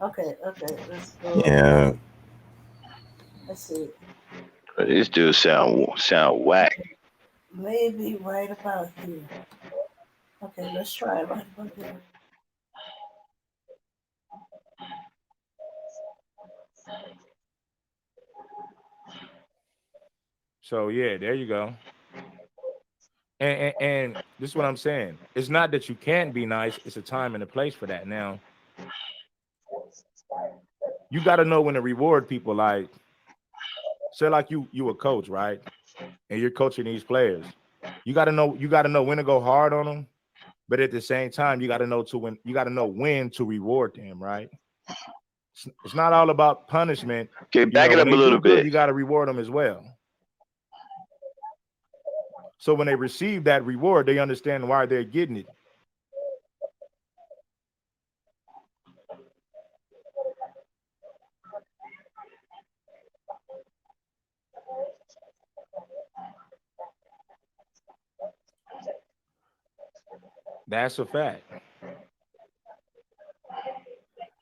Okay. Let's go. Yeah. Let's see. This dude sound whack. Maybe right about here. Okay, let's try it right about here. So yeah, there you go. And this is what I'm saying. It's not that you can't be nice. It's a time and a place for that. Now, you got to know when to reward people. Like, say, like you a coach, right? And you're coaching these players. You got to know when to go hard on them, but at the same time, you got to know when to reward them, right? It's not all about punishment. Okay, back it up a little bit. You got to reward them as well. So when they receive that reward, they understand why they're getting it. That's a fact.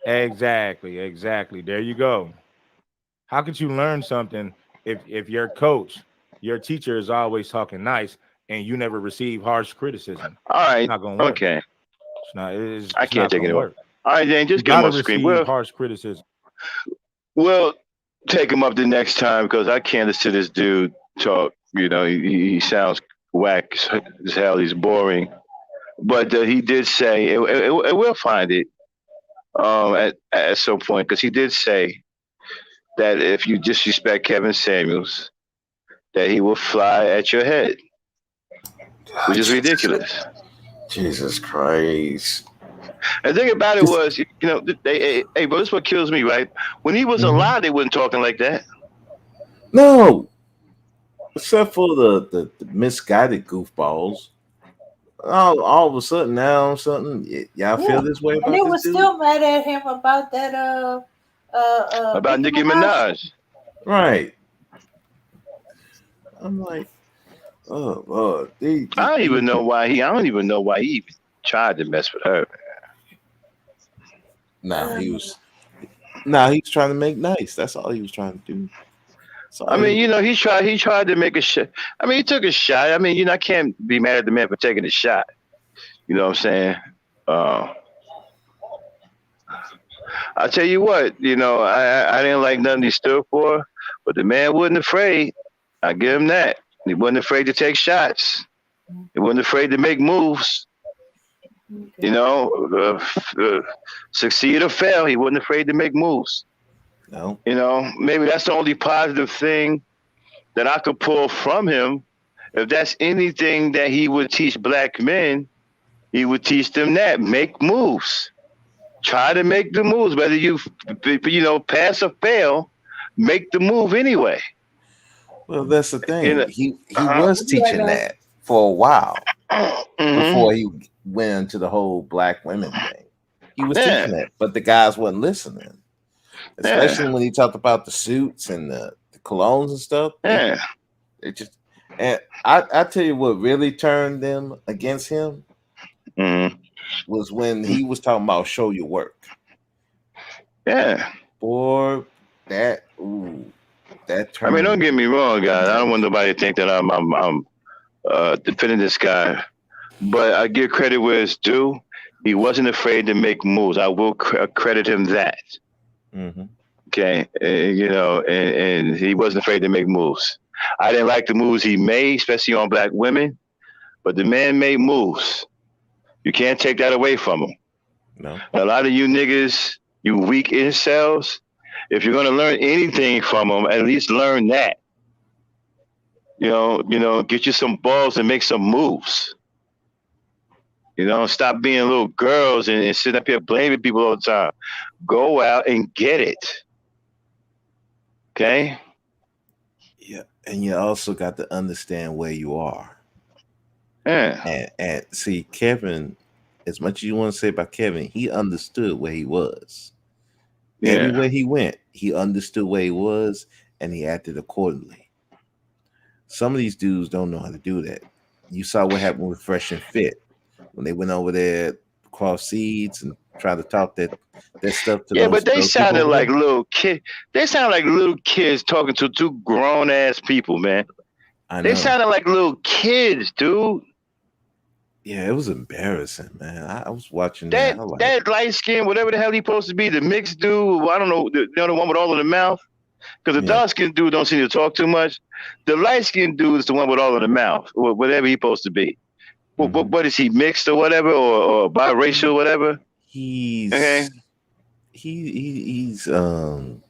Exactly. There you go. How could you learn something if your coach, your teacher is always talking nice and you never receive harsh criticism? All right. It's not gonna work. Okay. I can't take it over. All right, then just give him a screen. Well, harsh criticism. Well, take him up the next time because I can't listen to this dude talk. You know, he sounds whack as hell. He's boring. But he did say, and we'll find it at some point, because he did say that if you disrespect Kevin Samuels, that he will fly at your head, which is ridiculous. Jesus Christ. And the thing about it was, you know, hey, but this is what kills me, right? When he was alive, they wasn't talking like that. No. Except for the misguided goofballs. All of a sudden now something y'all feel this way about and they this were dude? still mad at him about that about Nicki Minaj. Right. I'm like, oh Lord. I don't even know why he even tried to mess with her. Nah, he was trying to make nice. That's all he was trying to do. I mean, you know, he tried to make a shot. I mean, he took a shot. I mean, you know, I can't be mad at the man for taking a shot. You know what I'm saying? I'll tell you what, you know, I didn't like nothing he stood for, but the man wasn't afraid. I give him that. He wasn't afraid to take shots. He wasn't afraid to make moves. You know, succeed or fail, he wasn't afraid to make moves. No. You know, maybe that's the only positive thing that I could pull from him. If that's anything that he would teach black men, he would teach them that. Make moves. Try to make the moves. Whether you know, pass or fail, make the move anyway. Well, that's the thing. You know, he was teaching that for a while before he went into the whole black women thing. He was teaching that, but the guys wasn't listening. Especially when he talked about the suits and the colognes and stuff. Yeah. It just, and I tell you what really turned them against him was when he was talking about show your work. Yeah. Boy, that turned. I mean, don't get me wrong, guys. I don't want nobody to think that I'm defending this guy, but I give credit where it's due. He wasn't afraid to make moves. I will credit him that. Mm-hmm. Okay, you know, and he wasn't afraid to make moves. I didn't like the moves he made, especially on black women, but the man made moves. You can't take that away from him. No. A lot of you niggas, you weak incels, if you're gonna learn anything from him, at least learn that. You know, get you some balls and make some moves. You know, stop being little girls and sitting up here blaming people all the time. Go out and get it. Okay? Yeah, and you also got to understand where you are. Yeah. And see, Kevin, as much as you want to say about Kevin, he understood where he was. Yeah. Everywhere he went, he understood where he was, and he acted accordingly. Some of these dudes don't know how to do that. You saw what happened with Fresh and Fit when they went over there, cross seeds, and tried to talk that stuff to. Yeah, but they sounded like little kids. They sounded like little kids talking to two grown ass people, man. I know. They sounded like little kids, dude. Yeah, it was embarrassing, man. I was watching that. Like, that light skin, whatever the hell he supposed to be, the mixed dude. I don't know, the one with all of the mouth. Because the dark skinned dude don't seem to talk too much. The light skinned dude is the one with all of the mouth, or whatever he's supposed to be. What is he, mixed or whatever, or biracial or whatever? He's okay. He's man,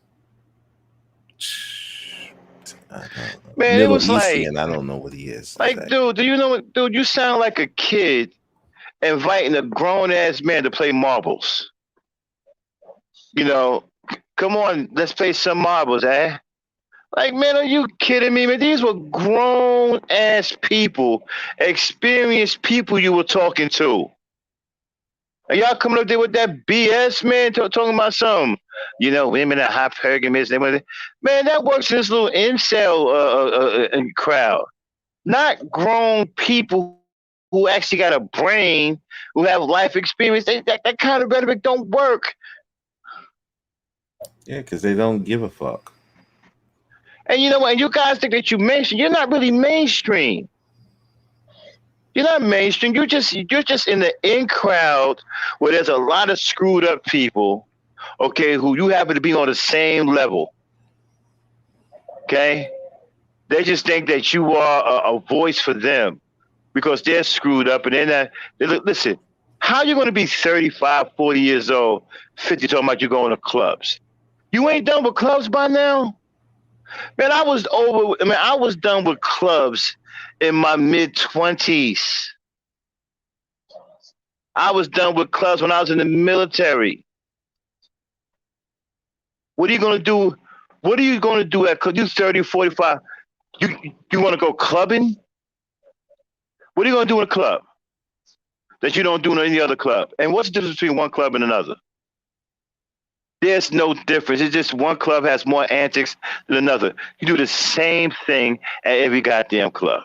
Middle it was Eastern, like, I don't know what he is. Like, exactly. Dude, do you know what, dude? You sound like a kid inviting a grown ass man to play marbles. You know, come on, let's play some marbles, eh? Like, man, are you kidding me, man? These were grown ass people, experienced people you were talking to. And y'all coming up there with that BS, man, talking about something. You know, women are hypergamous. Man, that works in this little incel crowd. Not grown people who actually got a brain, who have life experience. That kind of rhetoric don't work. Yeah, because they don't give a fuck. And you know what? And you guys think that you mainstream. You're not really mainstream. You're not mainstream. You're just in the in crowd where there's a lot of screwed up people, okay, who you happen to be on the same level. Okay? They just think that you are a voice for them. because they're screwed up and they're not. Listen, how you going to be 35, 40 years old, 50 talking about you going to clubs? You ain't done with clubs by now? Man, I was done with clubs in my mid-20s. I was done with clubs when I was in the military. What are you going to do? What are you going to do at club? You 30, 45. You want to go clubbing? What are you going to do in a club that you don't do in any other club? And what's the difference between one club and another? There's no difference. It's just one club has more antics than another. You do the same thing at every goddamn club.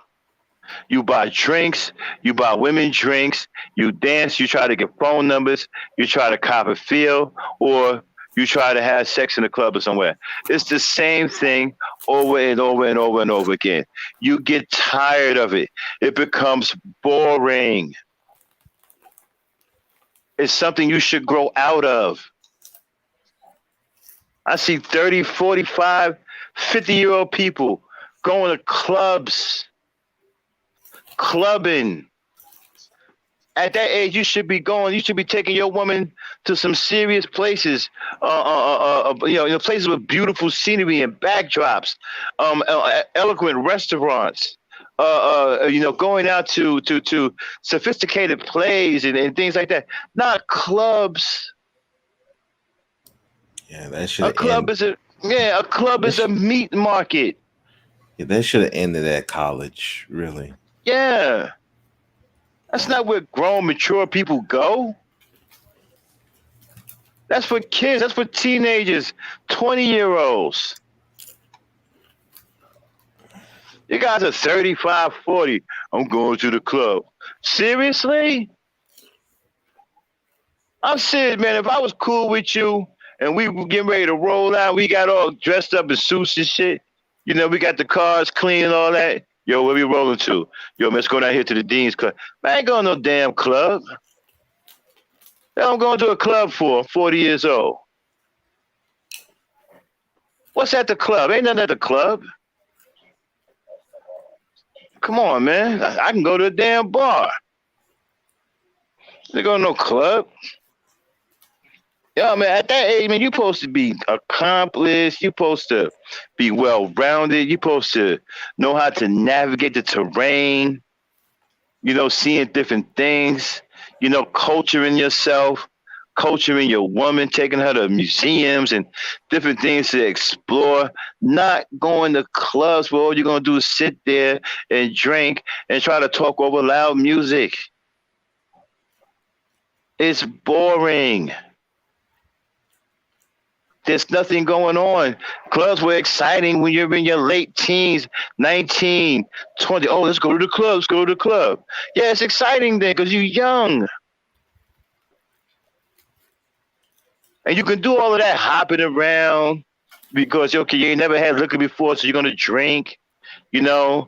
You buy drinks, you buy women drinks, you dance, you try to get phone numbers, you try to cop a feel, or you try to have sex in a club or somewhere. It's the same thing over and over and over and over again. You get tired of it. It becomes boring. It's something you should grow out of. I see 30, 45, 50-year-old people going to clubs, clubbing. At that age, you should be taking your woman to some serious places, places with beautiful scenery and backdrops, eloquent restaurants, going out to sophisticated plays and things like that. Not clubs. Yeah, that should. A club is a meat market. Yeah, that should have ended at college, really. Yeah. That's not where grown, mature people go. That's for kids. That's for teenagers, 20-year-olds. You guys are 35, 40. I'm going to the club. Seriously? I'm serious, man. If I was cool with you and we were getting ready to roll out, we got all dressed up in suits and shit. We got the cars clean and all that. Yo, where we rolling to? Yo, man, let's go down here to the Dean's Club. Man, I ain't going to no damn club. That's what I'm going to a club for. I'm 40 years old. What's at the club? Ain't nothing at the club. Come on, man. I can go to a damn bar. They go to no club. Yo, man, at that age, man, you're supposed to be accomplished. You're supposed to be well-rounded. You're supposed to know how to navigate the terrain, seeing different things, culturing yourself, culturing your woman, taking her to museums and different things to explore, not going to clubs where all you're going to do is sit there and drink and try to talk over loud music. It's boring. There's nothing going on. Clubs were exciting when you're in your late teens, 19, 20. Oh, let's go to the club. Let's go to the club. Yeah, it's exciting then because you're young. And you can do all of that hopping around because, okay, you ain't never had liquor before, so you're going to drink. You're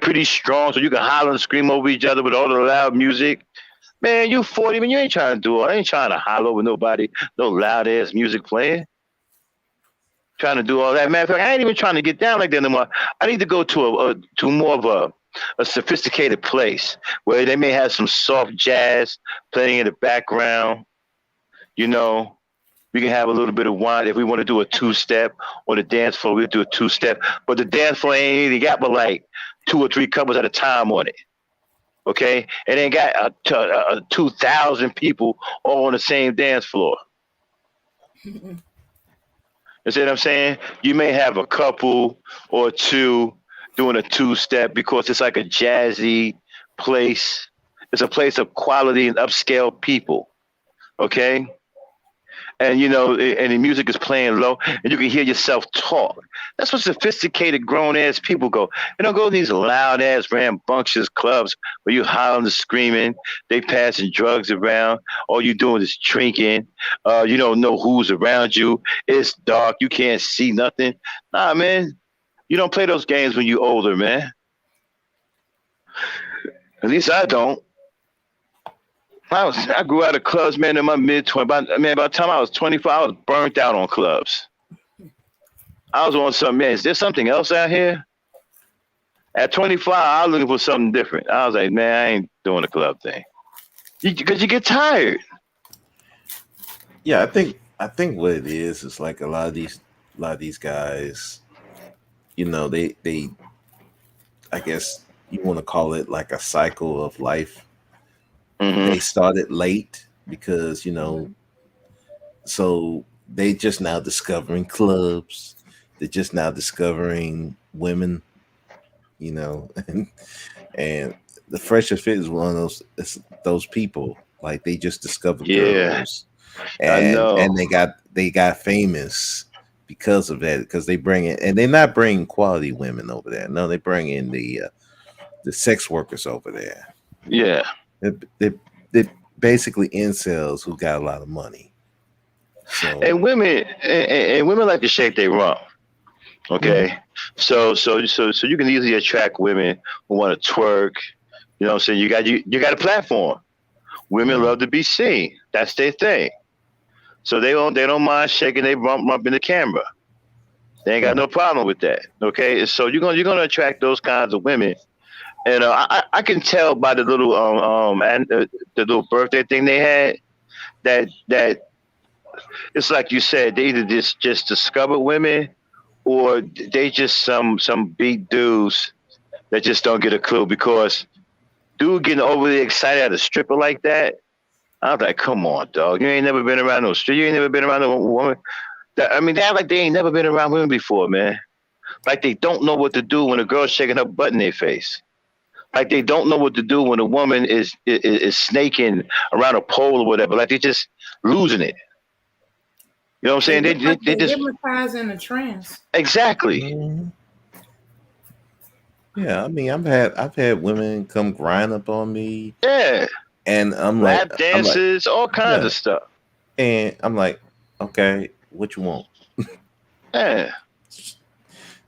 pretty strong, so you can holler and scream over each other with all the loud music. Man, you 40, man, you ain't trying to do it. I ain't trying to holler with nobody, no loud ass music playing. Trying to do all that. Matter of fact, I ain't even trying to get down like that anymore. I need to go to more of a sophisticated place where they may have some soft jazz playing in the background. We can have a little bit of wine. If we want to do a two-step on the dance floor, we'll do a two-step. But the dance floor ain't even got but like 2 or 3 couples at a time on it. Okay, it ain't got 2,000 people all on the same dance floor. You see what I'm saying? You may have a couple or two doing a two-step because it's like a jazzy place. It's a place of quality and upscale people. Okay. And and the music is playing low, and you can hear yourself talk. That's what sophisticated grown-ass people go. They don't go to these loud-ass, rambunctious clubs where you hollering and screaming. They passing drugs around. All you doing is drinking. You don't know who's around you. It's dark. You can't see nothing. Nah, man. You don't play those games when you're older, man. At least I don't. I grew out of clubs, man, in my mid-20s. By the time I was 25, I was burnt out on clubs. I was on something, man, is there something else out here? At 25, I was looking for something different. I was like, man, I ain't doing the club thing. Because you get tired. Yeah, I think what it is like a lot of these guys, they I guess you want to call it like a cycle of life. Mm-hmm. They started late because, so they just now discovering clubs. They're just now discovering women, and the Fresher Fit is one of those people. Like they just discovered girls, I know. and they got famous because of that. Because they bring in, and they're not bringing quality women over there. No, they bring in the sex workers over there. Yeah, they're basically incels who got a lot of money. So and women like to shake their rump. Okay, so you can easily attract women who want to twerk. You know what I'm saying? You got a platform. Women love to be seen. That's their thing. So they don't mind shaking their rump in the camera. They ain't got no problem with that. Okay, so you're gonna attract those kinds of women. And I can tell by the little the little birthday thing they had that it's like you said, they either just discovered women or they just some big dudes that just don't get a clue, because dude getting overly excited at a stripper like that, I was like, come on, dog. You ain't never been around no stripper. You ain't never been around no woman. They act like they ain't never been around women before, man. Like they don't know what to do when a girl's shaking her butt in their face. Like they don't know what to do when a woman is snaking around a pole or whatever. Like they just losing it. You know what I'm saying? They just hypnotized in a trance. Exactly. Mm-hmm. Yeah, I mean, I've had women come grind up on me. Yeah. And I'm lap like, dances, all kinds of stuff. And I'm like, okay, what you want? Yeah.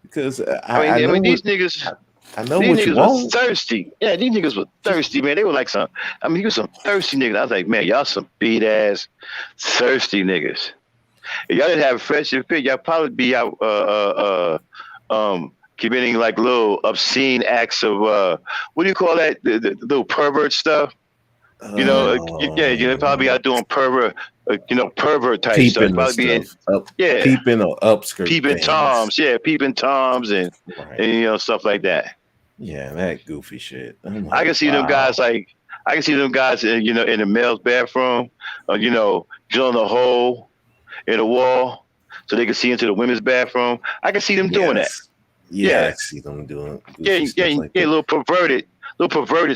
Because I know these niggas. I know what you want. Was thirsty. Yeah, these niggas were thirsty, man. They were like you were some thirsty niggas. I was like, man, y'all some beat ass thirsty niggas. If y'all didn't have a fresh fit, y'all probably be out committing like little obscene acts of what do you call that? The little pervert stuff. You probably out doing pervert, pervert type peeping stuff. Probably peeping or upskirt, peeping toms, peeping toms, and stuff like that. Yeah, that goofy shit. Like, I can see them guys in the male's bathroom, drilling a hole in the wall so they can see into the women's bathroom. I can see them doing that. Yeah, I see them doing. Little perverted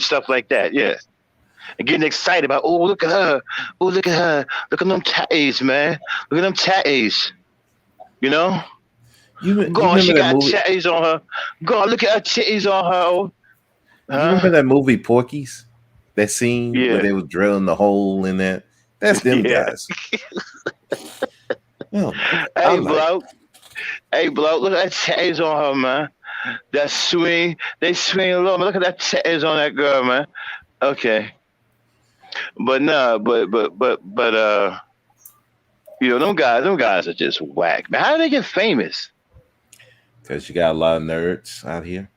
stuff like that. Yeah. And getting excited about, oh, look at her. Oh, look at her. Look at them tatties, man. Look at them tatties. You know? Go on, she got tatties on her. Go on, look at her titties on her. You remember that movie Porky's? That scene where they were drilling the hole in that? That's them guys. Hey, bloke, look at that tatties on her, man. That swing. They swing a little, but look at that tatties on that girl, man. Okay. But no, but them guys are just whack, man. How do they get famous? Because you got a lot of nerds out here.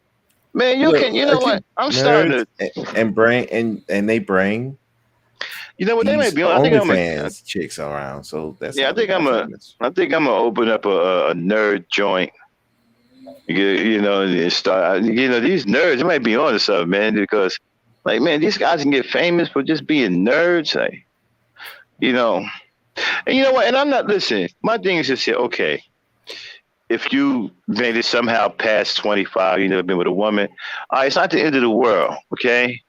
Man, what? I'm starting to and they bring. You know what? They might be on. I think fans chicks around. So that's I think I'm gonna open up a nerd joint. And start. These nerds, they might be on to something, man, because. Like, man, these guys can get famous for just being nerds. Like, And you know what? And I'm not listening. My thing is just say, okay, if you made it somehow past 25, you never been with a woman, all right, it's not the end of the world, okay?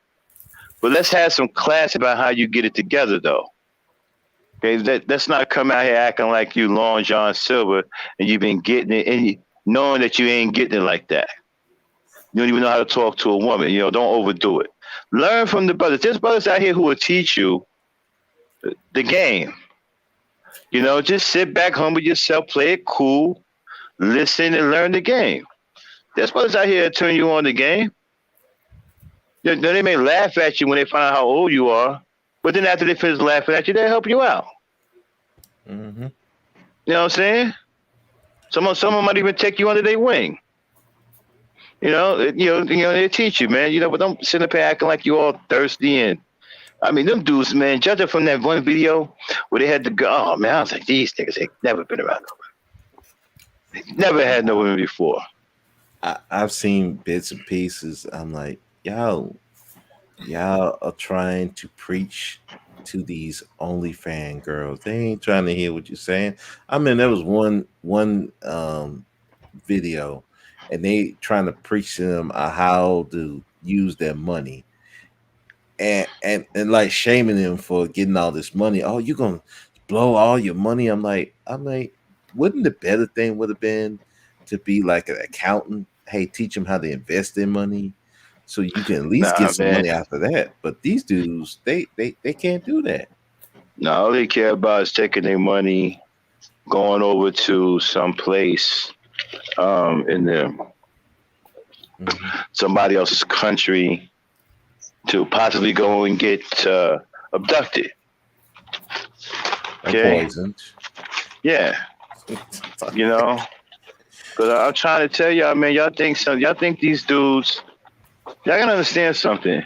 But let's have some class about how you get it together, though. Okay, let's not come out here acting like you Long John Silver and you've been getting it, and knowing that you ain't getting it like that. You don't even know how to talk to a woman. Don't overdo it. Learn from the brothers. There's brothers out here who will teach you the game. Just sit back, humble yourself, play it cool, listen, and learn the game. There's brothers out here that turn you on the game. They may laugh at you when they find out how old you are, but then after they finish laughing at you, they'll help you out. Mm-hmm. You know what I'm saying? Some of them might even take you under their wing. They teach you, man. But don't sit up here acting like you all thirsty and. I mean, them dudes, man. Judging from that one video where they had to go, oh man, I was like, these niggas ain't never been around no women. They never had no women before. I've seen bits and pieces. I'm like, y'all are trying to preach to these OnlyFans girls. They ain't trying to hear what you're saying. I mean, there was one video, and they trying to preach to them how to use their money, and like shaming them for getting all this money. Oh, you're gonna blow all your money. I'm like, wouldn't the better thing would have been to be like an accountant? Hey, teach them how to invest their money, so you can at least get some money after that. But these dudes, they can't do that. No, all they care about is taking their money, going over to some place in somebody else's country to possibly go and get abducted. Okay. Poisoned. Yeah. Because I'm trying to tell y'all, man, y'all think these dudes, y'all gotta understand something.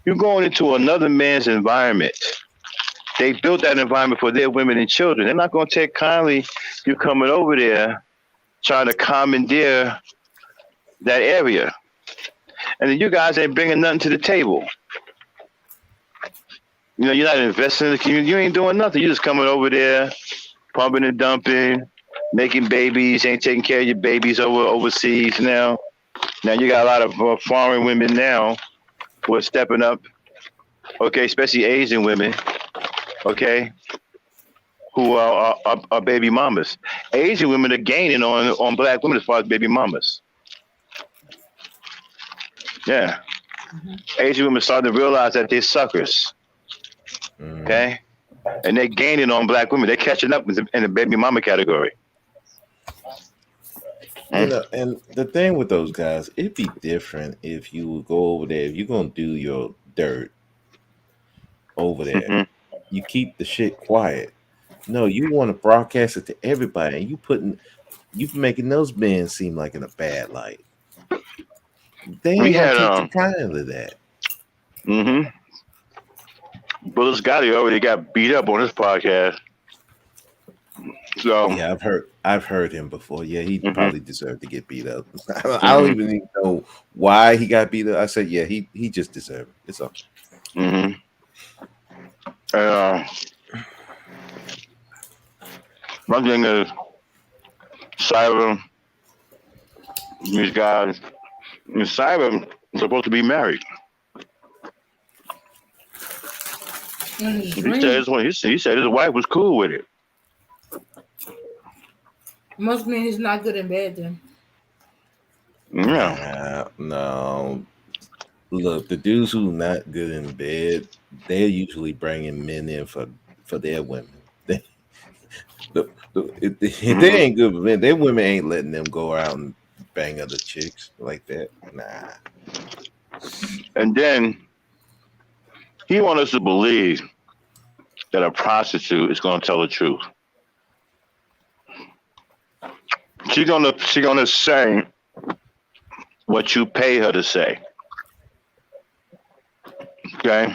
You're going into another man's environment. They built that environment for their women and children. They're not going to take kindly you coming over there trying to commandeer that area. And then you guys ain't bringing nothing to the table. You're not investing in the community. You ain't doing nothing. You're just coming over there, pumping and dumping, making babies, ain't taking care of your babies overseas now. Now you got a lot of foreign women now who are stepping up, okay, especially Asian women, okay, who are baby mamas. Asian women are gaining on black women as far as baby mamas. Yeah. Mm-hmm. Asian women starting to realize that they're suckers, okay? And they're gaining on black women. They're catching up in the baby mama category. And the thing with those guys, it'd be different if you would go over there. If you're gonna do your dirt over there, you keep the shit quiet. No, you want to broadcast it to everybody, and you making those men seem like in a bad light. They ain't gonna take the time to that. Bullis Gotti already got beat up on this podcast. So yeah, I've heard him before. Yeah, he probably deserved to get beat up. I don't even know why he got beat up. I said, yeah, he just deserved it. It's okay. One thing is, Cyber, these guys, Cyber is supposed to be married. He said his wife was cool with it. Must mean he's not good in bed then. Yeah. No. Look, the dudes who not good in bed, they're usually bringing men in for their women. If they ain't good with men, their women ain't letting them go out and bang other chicks like that. Nah. And then he wants us to believe that a prostitute is going to tell the truth. She's gonna say what you pay her to say. Okay?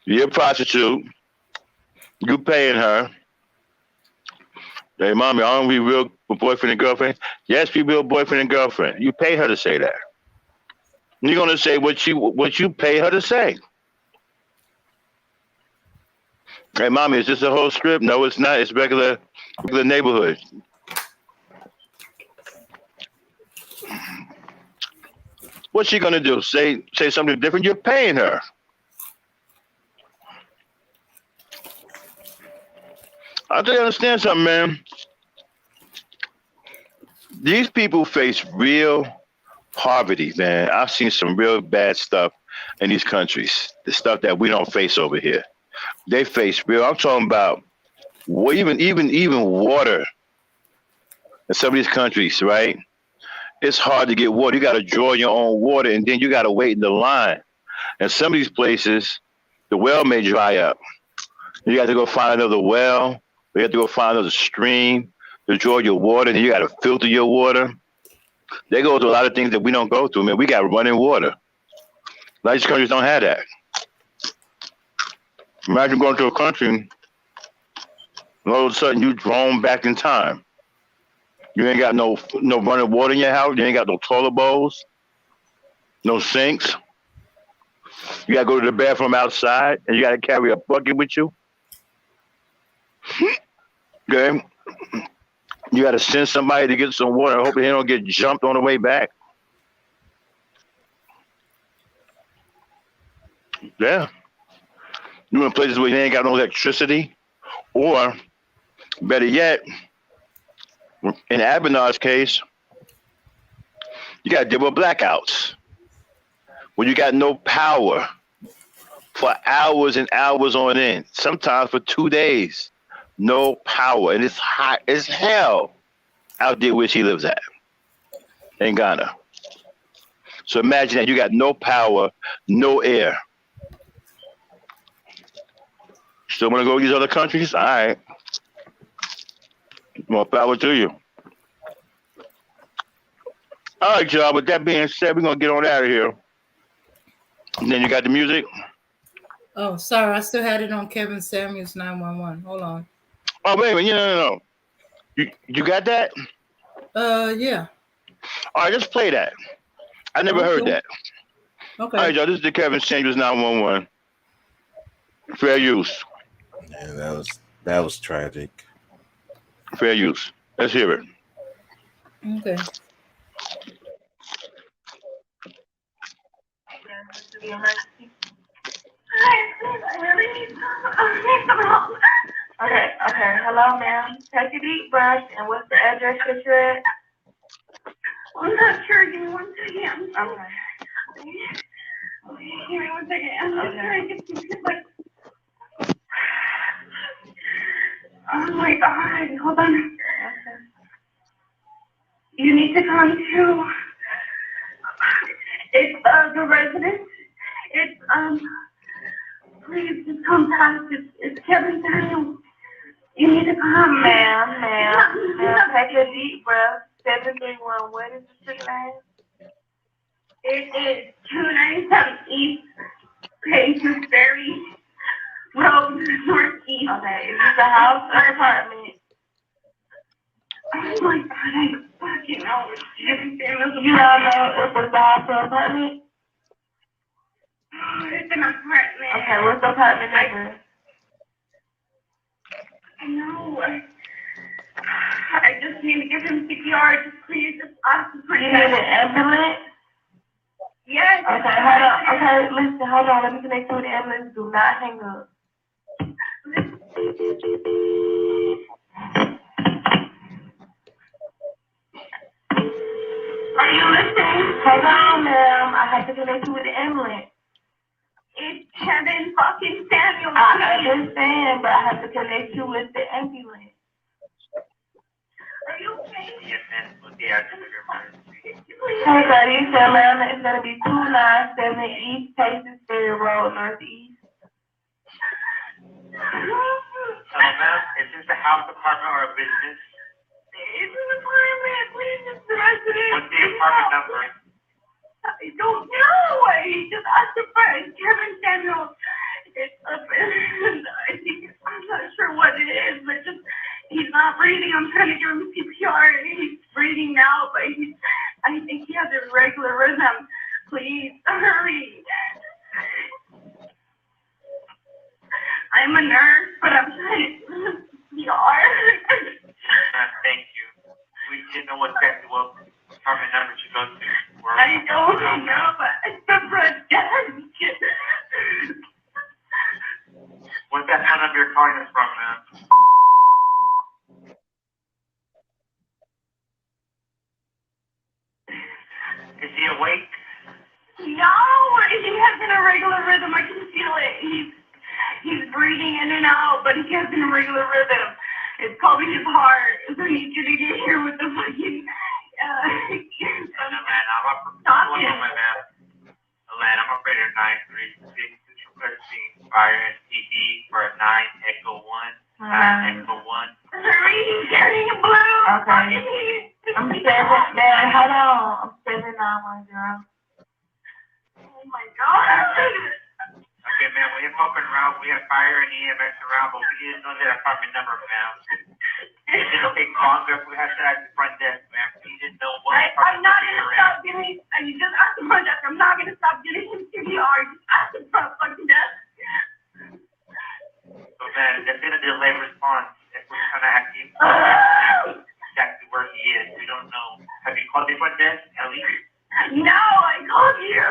You're a prostitute. You paying her. Hey, mommy, aren't we real boyfriend and girlfriend? Yes, we real boyfriend and girlfriend. You pay her to say that. You're gonna say what you pay her to say. Hey, mommy, is this a whole script? No, it's not. It's regular neighborhood. What's she gonna do? Say something different? You're paying her. I think you understand something, man. These people face real poverty, man. I've seen some real bad stuff in these countries. The stuff that we don't face over here. They face real. I'm talking about even water in some of these countries, right? It's hard to get water. You got to draw your own water, and then you got to wait in the line. And some of these places, the well may dry up. You got to go find another well. You have to go find another stream to draw your water. Then you got to filter your water. They go through a lot of things that we don't go through, man. We got running water. A lot of these countries don't have that. Imagine going to a country, and all of a sudden you thrown back in time. You ain't got no running water in your house. You ain't got no toilet bowls, no sinks. You gotta go to the bathroom outside, and you gotta carry a bucket with you. Okay, you gotta send somebody to get some water. I hope they don't get jumped on the way back. Yeah, you in places where you ain't got no electricity, or better yet, in Abinard's case, you got to deal with blackouts when you got no power for hours and hours on end, sometimes for 2 days, no power, and it's hot as hell out there where she lives at in Ghana. So imagine that you got no power, no air. Still want to go to these other countries? All right. More power to you. All right, y'all. With that being said, we're going to get on out of here. And then you got the music? Oh, sorry. I still had it on Kevin Samuels 911. Hold on. Oh, wait a minute. No. You got that? Yeah. All right, let's play that. I never heard that. Okay. All right, y'all. This is the Kevin Samuels 911. Fair use. Yeah, that was tragic. Fair use. Let's hear it. Okay. I really need some help. Okay. Hello, ma'am. Take a deep breath. And what's the address that you're at? I'm not sure. Give me 1 second. Okay. Give me 1 second. I'm just trying to get some. Oh my God. Hold on. Okay. You need to come to. It's the residence. It's please just come past. It's Kevin Samuels. You need to come, ma'am. Take a deep breath. 731. What is the street name? It is 297 East Paces Ferry Road, Northeast. Okay, is this a house or apartment? Oh my God, I fucking know. It's Kevin Samuels. You don't know if it's a house or apartment? Oh, it's an apartment. Okay, what's the apartment number? No, I just need to give him CPR. Just please, just ask him for an ambulance. Yes. Okay, hold on. Okay, listen, hold on. Let me connect you with the ambulance. Do not hang up. Are you listening? Hold on, ma'am. I have to connect you with the ambulance. It's Kevin fucking Samuels. I understand, but I have to connect you with the ambulance. Are you okay? Yes, ma'am. What's the address of your emergency? Hey, buddy. So, ma'am, it's going to be 297 East Paces Ferry Road, Northeast. Hello, ma'am. Is this a house, apartment, or a business? It's an apartment. Please, just the resident. What's the apartment number? I don't know. He just asked for Kevin Samuels. It's up in, I'm not sure what it is, but just he's not breathing. I'm trying to give him CPR, and he's breathing now, but I think he has a regular rhythm. Please hurry. I'm a nurse, but I'm trying to CPR. Thank you. We didn't know exactly what apartment number to go to. I don't know, but it's the front desk. What's that phone number you're calling us from, ma'am? Is he awake? No, he has an irregular rhythm. I can feel it. He's breathing in and out, but he has an irregular rhythm. It's calling his heart. So I need you to get here with the fucking. I'm operator 936 requesting fire and PD for 9 Echo 1. 9 Echo 1. Hurry, he's carrying blue. Okay. I'm 7, man. Hold on. I'm 7 now, my girl. Oh my God. Okay, man, we have help around, we have fire and EMS around, but we didn't know their apartment number, man. It'll take longer if we have to at the front desk, man. We didn't know what I'm not going to stop getting, you just asked the front desk. I'm not going to stop getting him CPR. Just ask the front fucking desk. So, man, that's going to delay response if we're trying to actually exactly where he is. We don't know. Have you called the front desk, at least? No, I called you.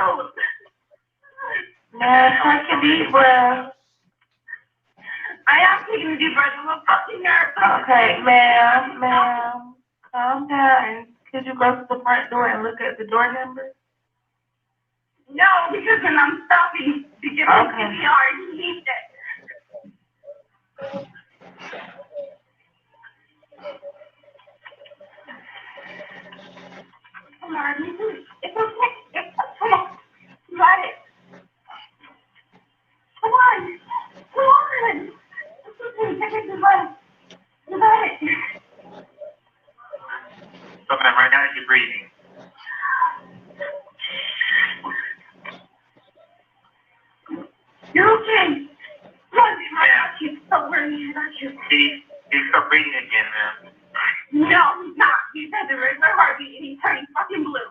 Man, take a deep breath. I am taking a deep breath. I'm a fucking nurse. Okay, ma'am, calm down. Could you go to the front door and look at the door number? No, because then I'm stopping to get my CPR. You need that. Come on, it's okay. Come on, you got it. Come on. Take it to breath. You got it. So, man, right now you're breathing. You're okay. Come on, I got you. Don't worry, I got you. He's still breathing again, man. No, he's not. He's had the regular heartbeat and he's turning fucking blue.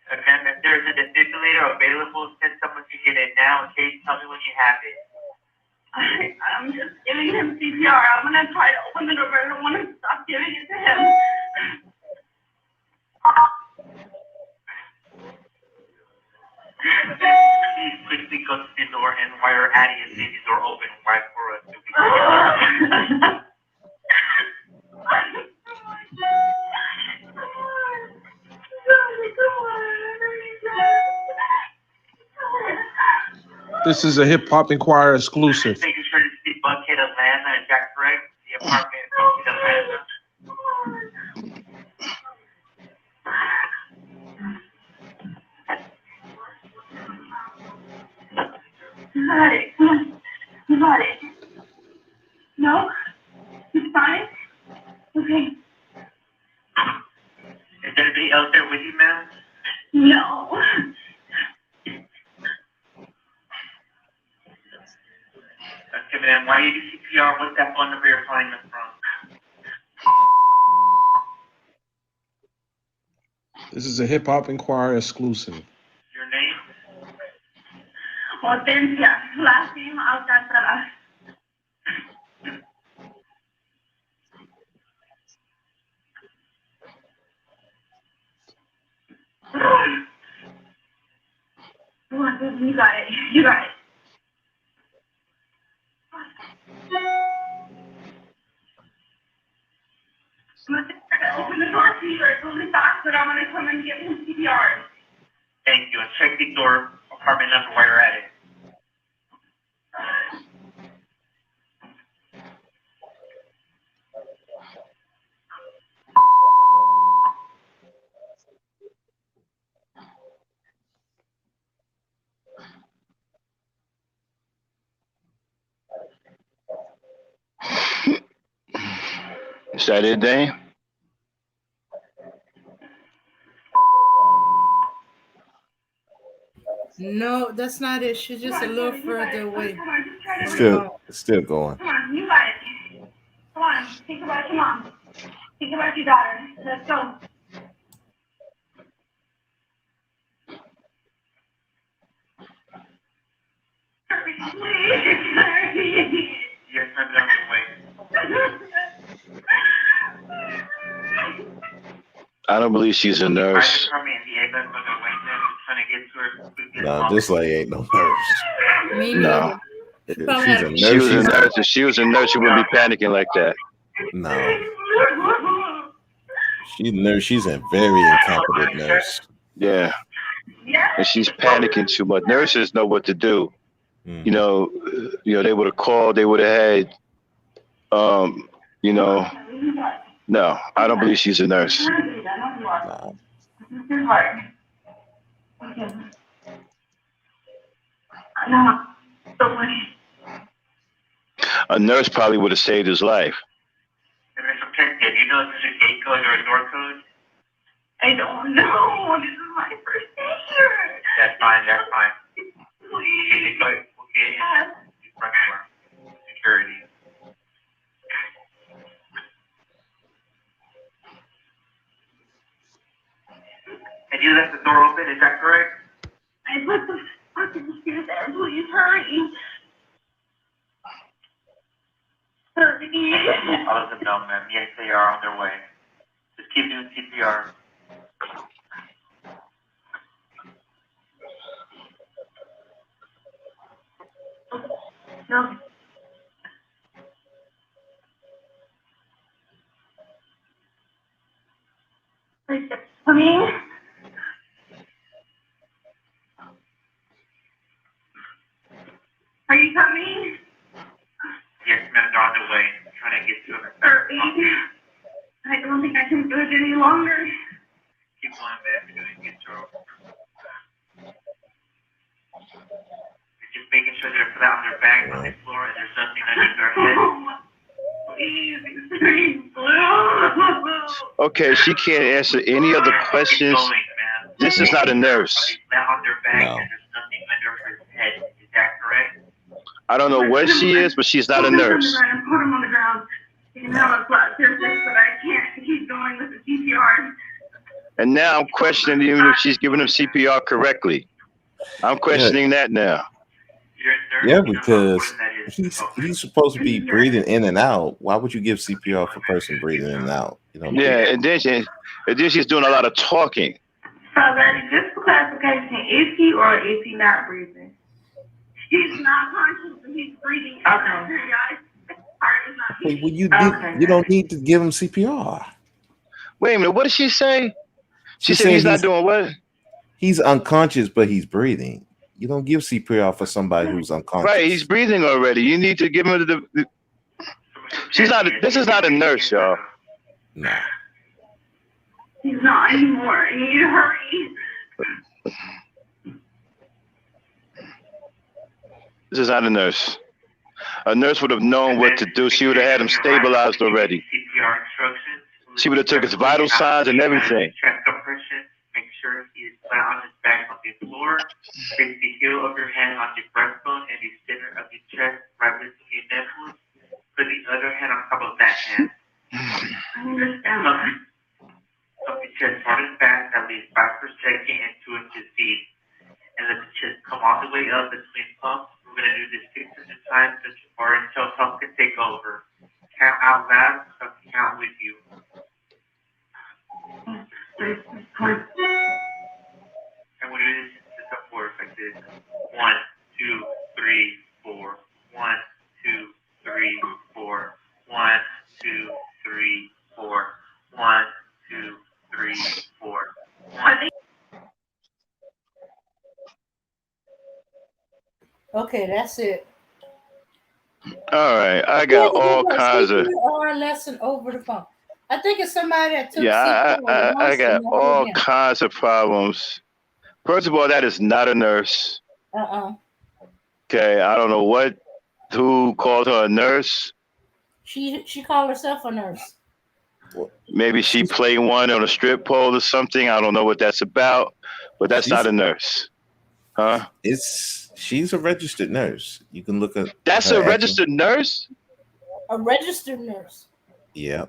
Okay, if there's a defibrillator available, send someone to get it now. Okay, tell me when you have it. I'm just giving him CPR. I'm gonna try to open the door, but I don't want to stop giving it to him. Please quickly go to the door and wire Addie and leave the door open right for us. This is a Hip Hop Inquirer exclusive. Making sure to see Buckhead Atlanta and Jack Craig, the apartment in Atlanta. You got it. Come on. You got it. No? It's fine? Okay. Is there anybody else there with you, ma'am? No. Okay, ma'am, why you do CPR? What's that phone number you're calling us from? This is a Hip Hop Inquirer exclusive. Your name? Hortensia. Last name Alcantara. Come on, you got it. You got it. Open the door for you. It's only fast, but I'm gonna come and give him CPR. Thank you. And check the door, apartment number while you're at it. Is that it, Dane? No, that's not it. She's just a little further away. Still going. Come on, you got it. Come on, think about your mom. Think about your daughter. Let's go. Yes, I'm on the way. I don't believe she's a nurse. Nah, this lady ain't no nurse. Me No. She's a nurse. She was a nurse. If she was a nurse, she wouldn't be panicking like that. No. She's a nurse. She's a very incompetent nurse. Yeah. And she's panicking too much. Nurses know what to do. You know, they would have called, they would have had, no, I don't believe she's a nurse. No. A nurse probably would have saved his life. If it's protected, you know if there's a gate code or a door I don't know. This is my first day here. That's fine. Please. We'll get in the front door. Security. And you left the door open, is that correct? I put the fucking shoes there. Please hurry. Hurry. I'll let them know, ma'am. Yes, they are on their way. Just keep doing CPR. No. Please, coming. Are you coming? Yes, ma'am, they're on their way. I'm trying to get to them. Hurry. I don't think I can do it any longer. Keep going, ma'am. You're doing good, Joe. You're just making sure they're flat on their back on the floor and there's nothing under their head. Please, extreme blue. Okay, she can't answer any other questions. This is not a nurse. Flat on their back No. and there's nothing under her head. Is that correct? I don't know what she is, but she's not a nurse. Put him on the ground. You can have a flat surface, but I can't keep going with the CPR. And now I'm questioning even if she's giving him CPR correctly. I'm questioning that now. Yeah, because he's supposed to be breathing in and out. Why would you give CPR for a person breathing in and out? You know. Yeah, and then she's doing a lot of talking. So then, just for clarification, is he or is he not breathing? He's not conscious, but he's breathing. Okay. Hey, well, you don't need to give him CPR. Wait a minute, what did she say? She said he's not doing what? He's unconscious, but he's breathing. You don't give CPR for somebody who's unconscious. Right, he's breathing already. You need to give him the she's not. This is not a nurse, y'all. Nah. He's not anymore. You need to hurry. This is not a nurse. A nurse would have known what to do. She would have had him stabilized already. CPR instructions. She would have took his vital signs and everything. Chest compression. Make sure he is flat on his back on the floor. Place the heel of your hand on your breastbone and the center of your chest, right between your nipples. Put the other hand on top of that hand. I understand. Pump your chest hard and fast, at least 5 per second, and 2 inches deep. And let the chest come all the way up between pumps. We're going to do this 600 times or until help can take over. Count out loud, so count with you. And we do this up forward like this. 1, 2, 3, 4. 1, 2, 3, 4. 1, 2, 3, 4. 1, 2, 3, 4. 1. Okay, that's it. All right, I got all kinds of lesson over the phone. I think it's somebody that took. I got all kinds of problems. First of all, that is not a nurse. Okay, I don't know who called her a nurse. She called herself a nurse. Maybe she played one on a strip pole or something. I don't know what that's about, but that's not a nurse, huh? She's a registered nurse. You can look at. That's a registered nurse. A registered nurse. Yeah.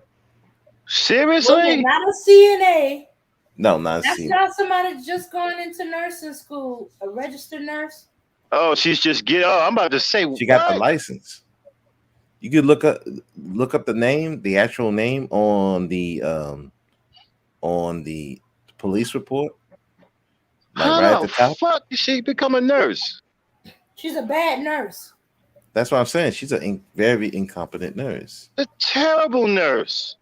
Seriously? Not a CNA. No, not That's CNA. not somebody just going into nursing school. A registered nurse. Oh, she's just I'm about to say she got the license. You could look up the name, the actual name on the police report. Like right at the top. Fuck, she become a nurse? She's a bad nurse. That's what I'm saying. She's a very incompetent nurse. A terrible nurse.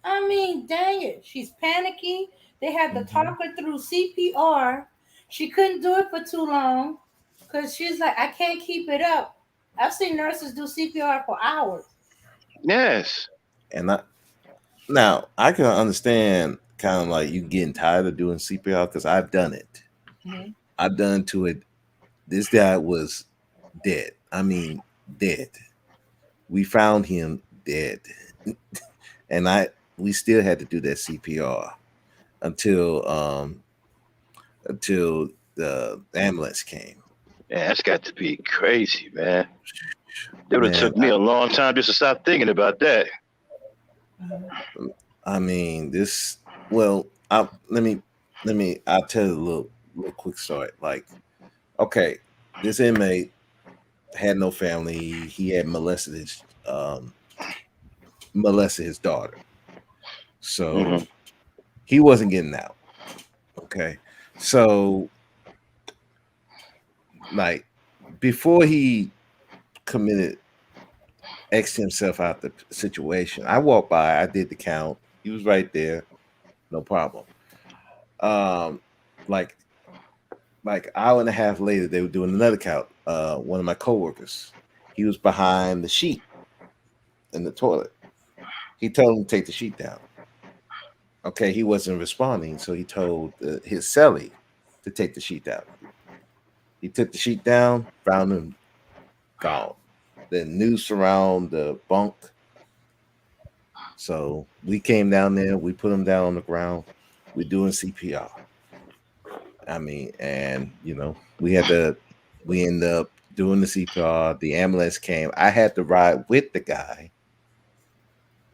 I mean, dang it. She's panicky. They had to talk her through CPR. She couldn't do it for too long because she's like, I can't keep it up. I've seen nurses do CPR for hours. Yes. And I can understand kind of like you getting tired of doing CPR because I've done it. Mm-hmm. I've done to it. This guy was dead. I mean, dead. We found him dead. And we still had to do that CPR. until the ambulance came. Yeah, that's got to be crazy, man. It would have took me a long time just to stop thinking about that. I mean, this. Well, I'll tell you a little quick story. Like, okay, this inmate had no family. He had molested his daughter, so he wasn't getting out. Okay, so like before he X'd himself out the situation, I walked by, I did the count. He was right there, no problem. Like an hour and a half later, they were doing another count. One of my coworkers, he was behind the sheet in the toilet. He told him to take the sheet down. Okay, he wasn't responding, so he told his cellie to take the sheet down. He took the sheet down, found him gone. Then noose around the bunk. So we came down there, we put him down on the ground, we're doing CPR. I mean, and we ended up doing the CPR. The ambulance came. I had to ride with the guy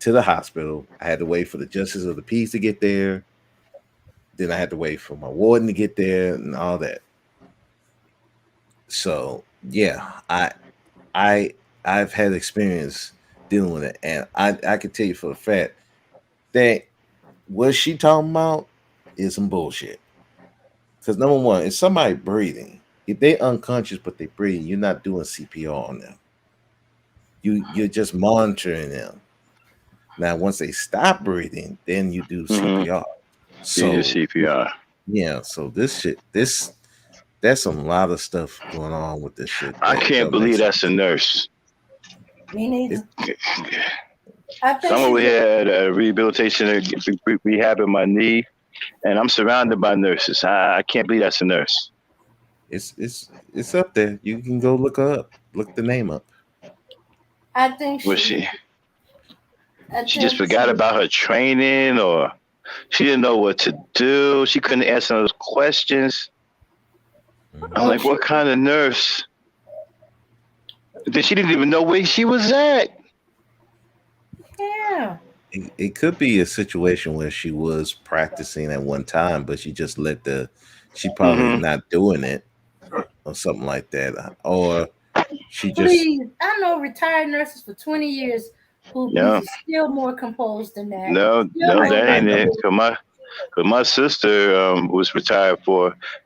to the hospital. I had to wait for the justice of the peace to get there. Then I had to wait for my warden to get there and all that. So yeah, I've had experience dealing with it, and I can tell you for a fact that what she talking about is some bullshit. Because number one, if somebody breathing, if they unconscious but they breathing, you're not doing CPR on them. You're just monitoring them. Now, once they stop breathing, then you do CPR. So CPR. Yeah. So this shit, there's a lot of stuff going on with this shit. I can't believe that's a nurse. Me neither. I'm over here at a rehabilitation rehabbing my knee, and I'm surrounded by nurses. I can't believe that's a nurse. It's up there. You can go look her up. Look the name up. I think she just forgot about her training, or she didn't know what to do. She couldn't answer those questions. I'm like, what kind of nurse? Then she didn't even know where she was at. Yeah. It could be a situation where she was practicing at one time, but she just she probably not doing it or something like that. Or she just. Please, I know retired nurses for 20 years who be still more composed than that. No, that ain't it. Cause my sister was retired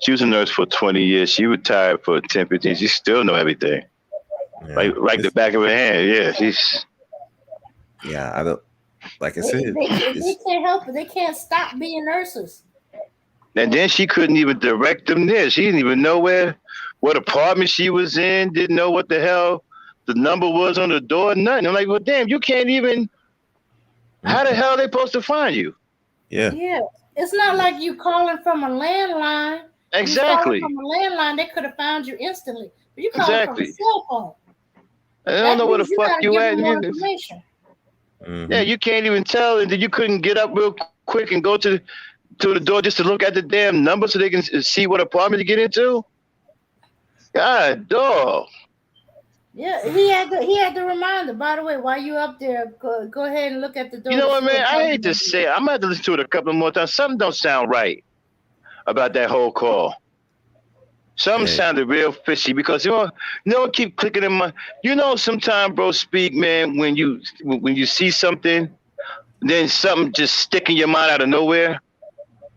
she was a nurse for 20 years. She retired for 10, 15. She still know everything. Yeah. Like the back of her hand. Yeah, I don't. Like I said, they can't help it. They can't stop being nurses. And then she couldn't even direct them there. She didn't even know what apartment she was in. Didn't know what the hell the number was on the door. Nothing. I'm like, well, damn, you can't even. How the hell are they supposed to find you? Yeah. Yeah. It's not like you calling from a landline. Exactly. From a landline, they could have found you instantly. But you calling from a cell phone. I don't know where the fuck you at. Mm-hmm. Yeah, you can't even tell, and then you couldn't get up real quick and go to the door just to look at the damn number so they can see what apartment to get into. God, dog. Yeah, he had the reminder. By the way, while you up there, go ahead and look at the door. You know what, man? I hate to say it. I'm gonna have to listen to it a couple more times. Something don't sound right about that whole call. Something sounded real fishy because keep clicking in my. Sometimes, bro, speak, man. When you see something, then something just stick in your mind out of nowhere.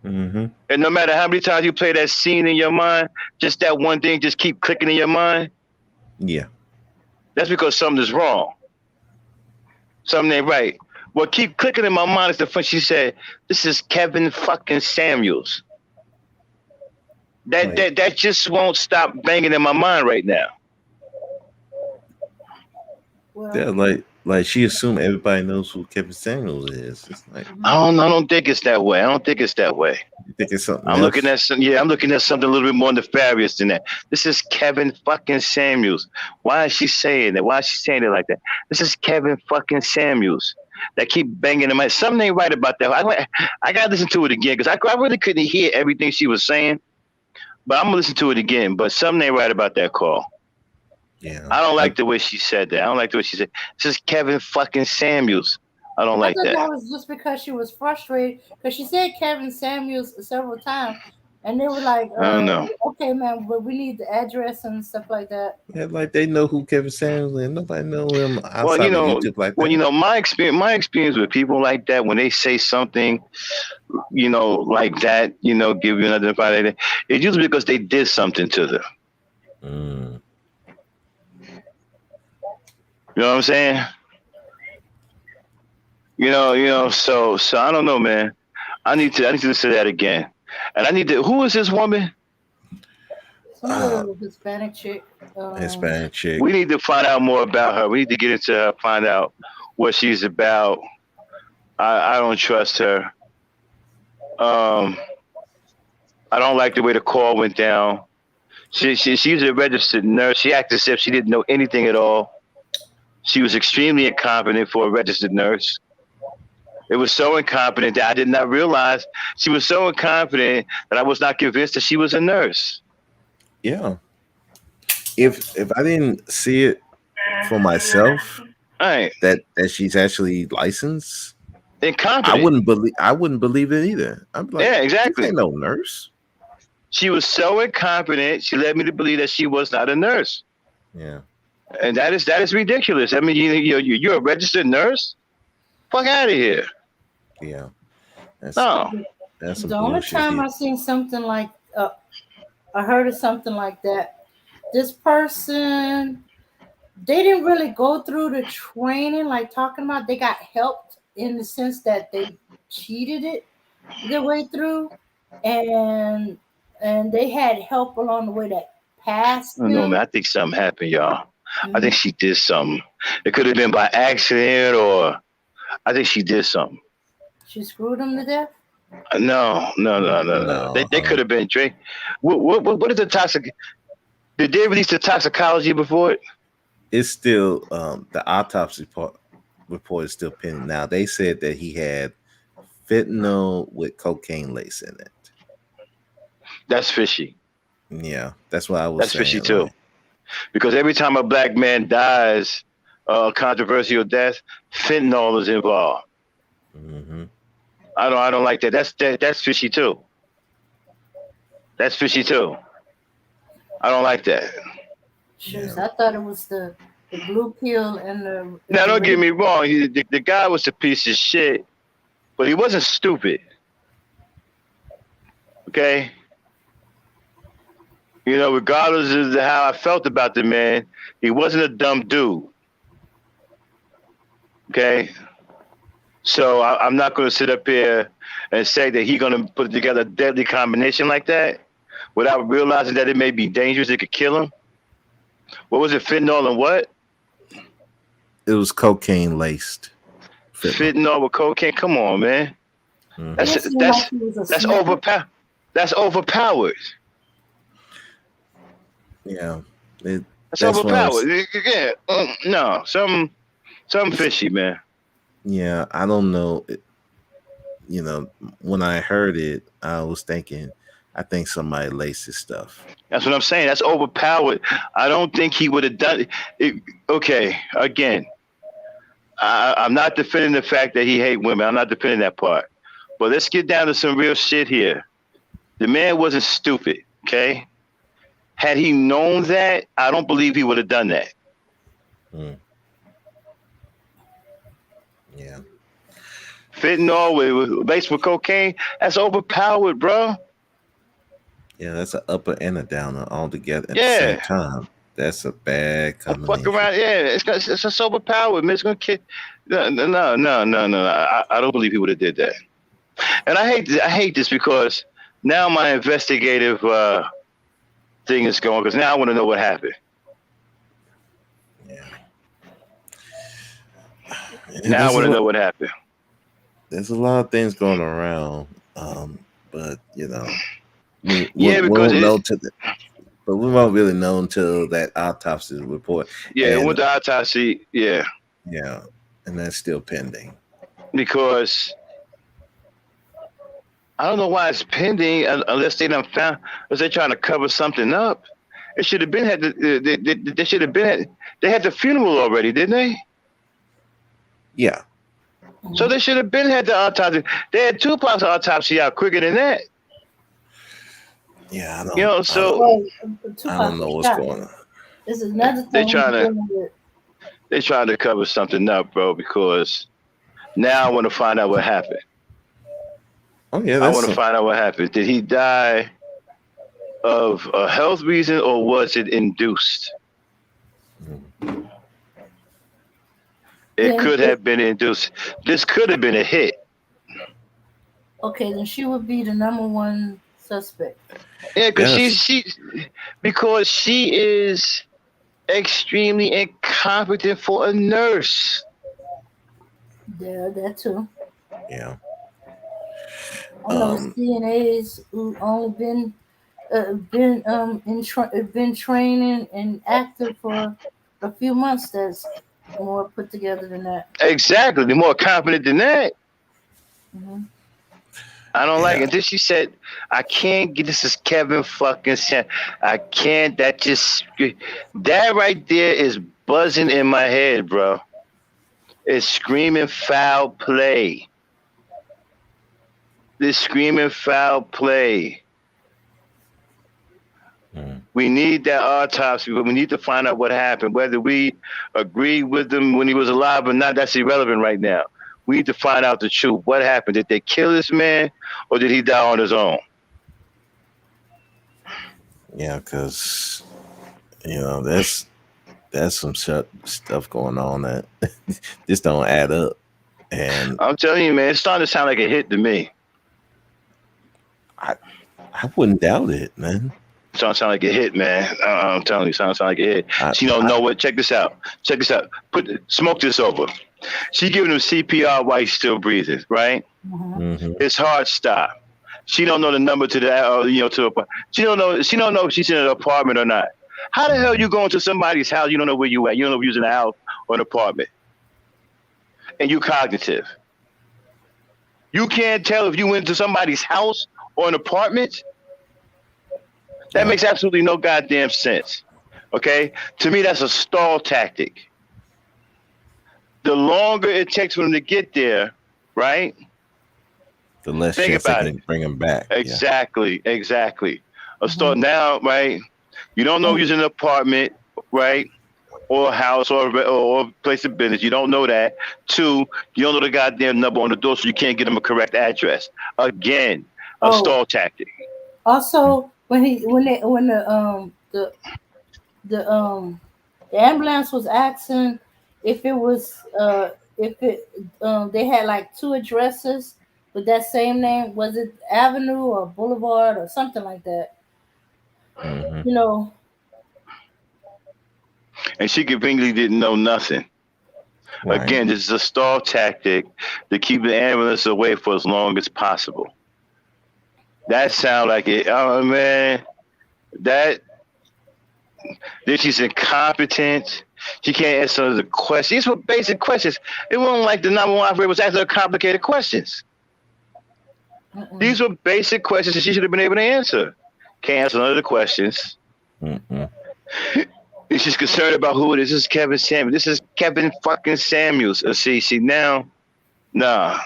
Mm-hmm. And no matter how many times you play that scene in your mind, just that one thing just keep clicking in your mind. Yeah. That's because something is wrong. Something ain't right. What keep clicking in my mind is the fun. She said, "This is Kevin fucking Samuels." That just won't stop banging in my mind right now. Well, yeah, like she assumed everybody knows who Kevin Samuels is. It's like I don't think it's that way. You think it's something I'm else? looking at something a little bit more nefarious than that. This is Kevin fucking Samuels. Why is she saying that? Why is she saying it like that? This is Kevin fucking Samuels. that keep banging in my. Something ain't right about that. I gotta listen to it again because I really couldn't hear everything she was saying. But I'm gonna listen to it again. But something ain't right about that call. Yeah. I don't like the way she said that. I don't like the way she said. This is Kevin fucking Samuels. I don't like thought that. that was just because she was frustrated because she said Kevin Samuels several times, and they were like, I don't know. Okay, man, but we need the address and stuff like that. Yeah, like they know who Kevin Samuels is. Nobody know him outside Well, you know, of YouTube like that. well, you know, my experience with people like that, when they say something, you know, like that, you know, give you another identifier, it's usually because they did something to them. Mm. You know what I'm saying? You know, so I don't know, man. I need to listen to that again. And I need to, who is this woman? Some little Hispanic chick. Hispanic chick. We need to find out more about her. We need to get into her, find out what she's about. I don't trust her. I don't like the way the call went down. She's a registered nurse. She acted as if she didn't know anything at all. She was extremely incompetent for a registered nurse. It was so incompetent that I did not realize she was so incompetent that I was not convinced that she was a nurse. Yeah. If I didn't see it for myself, right, that she's actually licensed, incompetent, I wouldn't believe it either. I'm like, yeah, exactly. This ain't no nurse. She was so incompetent. She led me to believe that she was not a nurse. Yeah. And that is ridiculous. I mean, you're a registered nurse? Fuck out of here. Yeah. That's the only time I seen something like I heard of something like that, this person, they didn't really go through the training like talking about. They got helped in the sense that they cheated it their way through, and they had help along the way that passed. No, man, I think something happened, y'all. I think she did something. It could have been by accident, or I think she did something. She screwed him to death? No. They could have been drink. What is the toxic? Did they release the toxicology before it? It's still the autopsy report is still pending. Now they said that he had fentanyl with cocaine lace in it. That's fishy. Yeah, that's what I was. That's saying, fishy too. Because every time a black man dies, a controversial death, fentanyl is involved. Mm-hmm. I don't like that. That's fishy too. That's fishy too. I don't like that. Shoes, I thought it was the blue pill and the. Now, don't get me wrong. The guy was a piece of shit, but he wasn't stupid. Okay? You know, regardless of how I felt about the man, he wasn't a dumb dude. Okay? So I'm not going to sit up here and say that he's going to put together a deadly combination like that without realizing that it may be dangerous. It could kill him. What was it? Fentanyl and what? It was cocaine laced. Fentanyl with cocaine. Come on, man. That's overpowered. That's overpowered. Yeah, that's overpowered. Yeah, no, something fishy, man. Yeah, I don't know. You know, when I heard it, I was thinking, I think somebody laced his stuff. That's what I'm saying. That's overpowered. I don't think he would have done it. Okay, again, I'm not defending the fact that he hate women. I'm not defending that part. But let's get down to some real shit here. The man wasn't stupid, okay? Had he known that, I don't believe he would have done that. Yeah. Fentanyl laced with cocaine, that's overpowered, bro. Yeah, that's an upper and a downer all together at the same time. That's a bad combination. Fuck around, it's just overpowered, man. It's gonna kill. No. I don't believe he would have did that. And I hate this because now my investigative thing is going, because now I want to know what happened. Yeah. Now I want to know what happened. There's a lot of things going around, but you know, we won't really know until that autopsy report. Yeah, with the autopsy, yeah, and that's still pending. because I don't know why it's pending unless they done found, unless they're trying to cover something up. It should have been had they should have been they had the funeral already, didn't they? Yeah. So they should have been had the autopsy. They had Tupac's autopsy out quicker than that. Yeah, I don't. You know, so I don't know what's going on. This is another thing. They trying to cover something up, bro, because now I want to find out what happened. Oh yeah, I want to find out what happened. Did he die of a health reason or was it induced? It could have been induced. This could have been a hit. Okay, then she would be the number 1 suspect. Yeah, because because she is extremely incompetent for a nurse. Yeah, that too. Yeah. I know CNAs who only been training and active for a few months. That's more put together than that. Exactly, they're more competent than that. Mm-hmm. I don't like it. Then she said, "I can't get this." Is Kevin fucking Sam? I can't. That right there is buzzing in my head, bro. It's screaming foul play. This screaming foul play. We need that autopsy, but we need to find out what happened. Whether we agree with him when he was alive or not, that's irrelevant right now. We need to find out the truth. What happened? Did they kill this man or did he die on his own? Yeah, because, that's some stuff going on that just don't add up. And I'm telling you, man, it's starting to sound like a hit to me. I wouldn't doubt it, man. It's starting to sound like a hit, man. I'm telling you, it's starting to sound like a hit. She don't know what. Check this out. Smoke this over. She giving him CPR while he's still breathing, right? Mm-hmm. His heart stopped. She don't know the number to the, she don't know if she's in an apartment or not. How the hell you going to somebody's house? You don't know where you at. You don't know if you're using a house or an apartment. And you cognitive. You can't tell if you went to somebody's house or an apartment. That makes absolutely no goddamn sense. Okay? To me, that's a stall tactic. The longer it takes for them to get there, right? The less chance they can bring him back. Exactly. A stall now, right? You don't know if he's in an apartment, right? Or a house or a place of business. You don't know that. 2, you don't know the goddamn number on the door, so you can't get him a correct address. Again, a stall tactic. Also, when the ambulance was asking if it was they had like 2 addresses with that same name. Was it Avenue or Boulevard or something like that? Mm-hmm. And she conveniently didn't know nothing. Right. Again, this is a stall tactic to keep the ambulance away for as long as possible. That sounds like it. Oh man, then she's incompetent. She can't answer the questions. These were basic questions. It wasn't like the 911 operator was asking her complicated questions. These were basic questions that she should have been able to answer. Can't answer none of the questions. She's concerned about who it is. This is Kevin Samuels. This is Kevin fucking Samuels. See now, nah.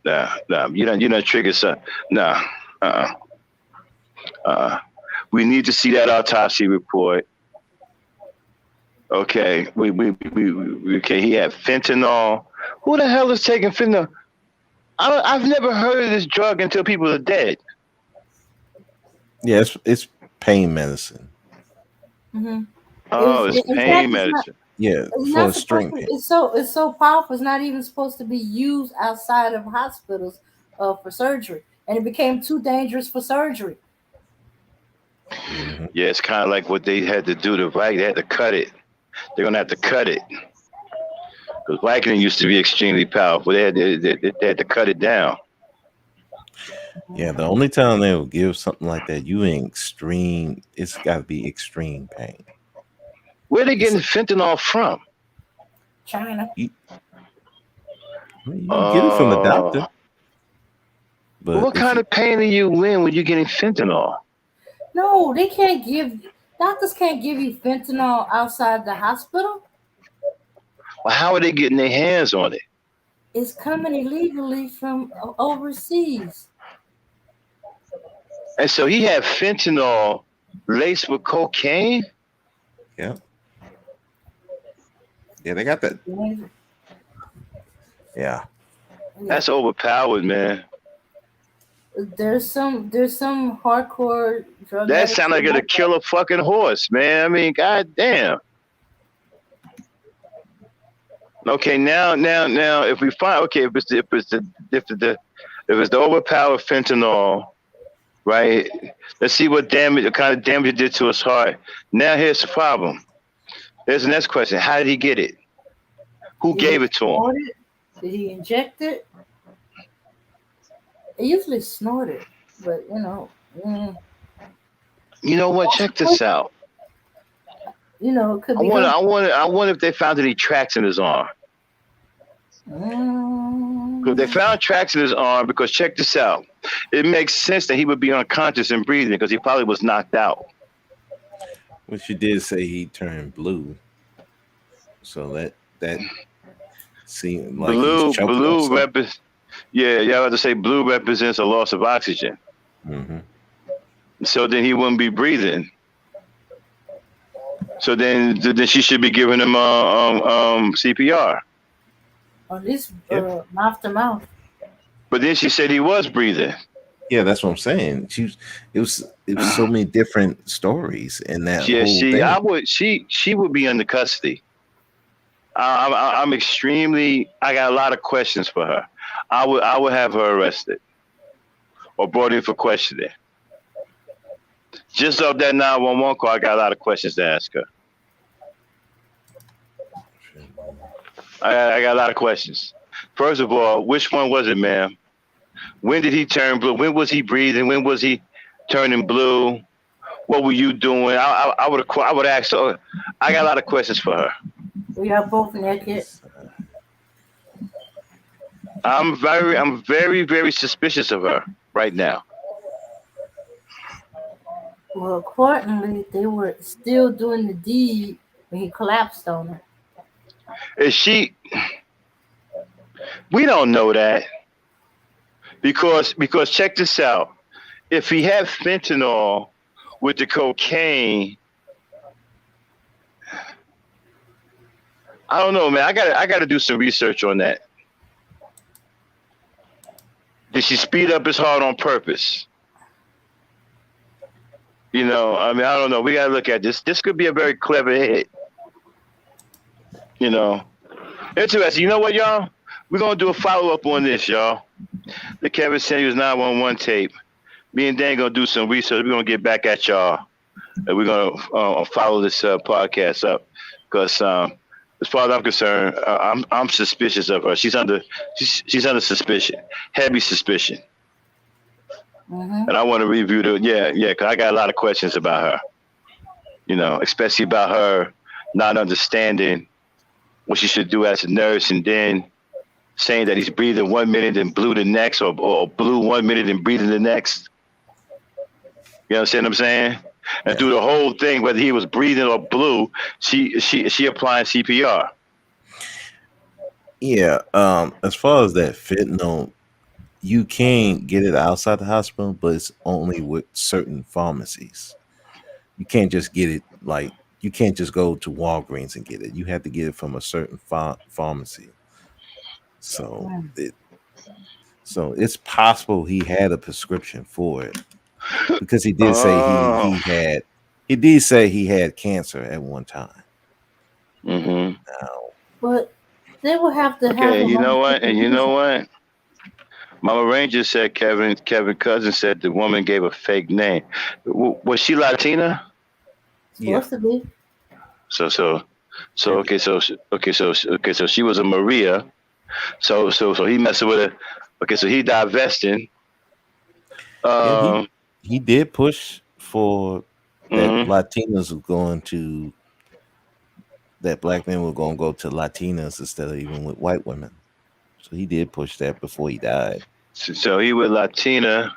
You don't trigger something. Nah. We need to see that autopsy report. Okay, okay. He had fentanyl. Who the hell is taking fentanyl? I've never heard of this drug until people are dead. Yeah, it's pain medicine. Mm-hmm. Oh, it's pain medicine. Yeah, for strength pain. It's so powerful. It's not even supposed to be used outside of hospitals for surgery, and it became too dangerous for surgery. Mm-hmm. Yeah, it's kind of like what they had to do to Vicodin. They had to cut it. They're gonna have to cut it because Vicodin used to be extremely powerful. They had to cut it down. Yeah, the only time they will give something like that, you in extreme. It's got to be extreme pain. Where are they getting fentanyl from? China. You can get it from a doctor. But what kind of pain are you in when you're getting fentanyl? No, they can't give. Doctors can't give you fentanyl outside the hospital. Well, how are they getting their hands on it? It's coming illegally from overseas. And so he had fentanyl laced with cocaine? Yeah. Yeah, they got that. Yeah. That's overpowered, man. There's some hardcore drug. That sounds like it'll kill a fucking horse, man. I mean, goddamn. Okay, now, if we find if it's the overpowered fentanyl, right? Let's see what kind of damage it did to his heart. Now here's the problem. There's the next question: how did he get it? Who gave it to him? Did he inject it? It usually snorted, but you know. You know what? Check this out. You know, it could be. I wonder if they found any tracks in his arm. If they found tracks in his arm, because check this out. It makes sense that he would be unconscious and breathing because he probably was knocked out. Well, she did say he turned blue, so that seemed like blue represents. Yeah, y'all have to say blue represents a loss of oxygen. Mm-hmm. So then he wouldn't be breathing. So then she should be giving him CPR. At least mouth to mouth. But then she said he was breathing. Yeah, that's what I'm saying. It was so many different stories in that. Yeah, whole thing. She would be under custody. I got a lot of questions for her. I would have her arrested or brought in for questioning. Just off that 911 call, I got a lot of questions to ask her. I got a lot of questions. First of all, which one was it, ma'am? When did he turn blue? When was he breathing? When was he turning blue? What were you doing? I would ask her. I got a lot of questions for her. We are both naked. I'm very, very suspicious of her right now. Well, accordingly, they were still doing the deed when he collapsed on her. Is she? We don't know that because check this out. If he had fentanyl with the cocaine, I don't know, man. I got to do some research on that. Did she speed up his heart on purpose? You know, I mean, I don't know. We got to look at this. This could be a very clever hit. You know, interesting. You know what, y'all? We're going to do a follow-up on this, y'all. The Kevin Samuels 911 tape. Me and Dan going to do some research. We're going to get back at y'all. And we're going to follow this podcast up. Because as far as I'm concerned, I'm suspicious of her. She's under suspicion. Heavy suspicion. Mm-hmm. And I want to review because I got a lot of questions about her. You know, especially about her not understanding what she should do as a nurse, and then saying that he's breathing 1 minute and blue the next, or blue 1 minute and breathing the next. You understand what I'm saying? And through the whole thing, whether he was breathing or blue, she applying CPR. Yeah. As far as that fentanyl, you can get it outside the hospital, but it's only with certain pharmacies. You can't just get it you can't just go to Walgreens and get it. You have to get it from a certain pharmacy. So it's possible he had a prescription for it, because he did say he did say he had cancer at one time. Mm-hmm. But they will have to have. Okay, you know what? Mama Ranger said Kevin Cousins said the woman gave a fake name. Was she Latina? Supposed to be. So she was a Maria. So he messing with her. Okay, so he divesting. He did push for that Latinas were going to, that black men were going to go to Latinas instead of even with white women. So he did push that before he died. So he with Latina.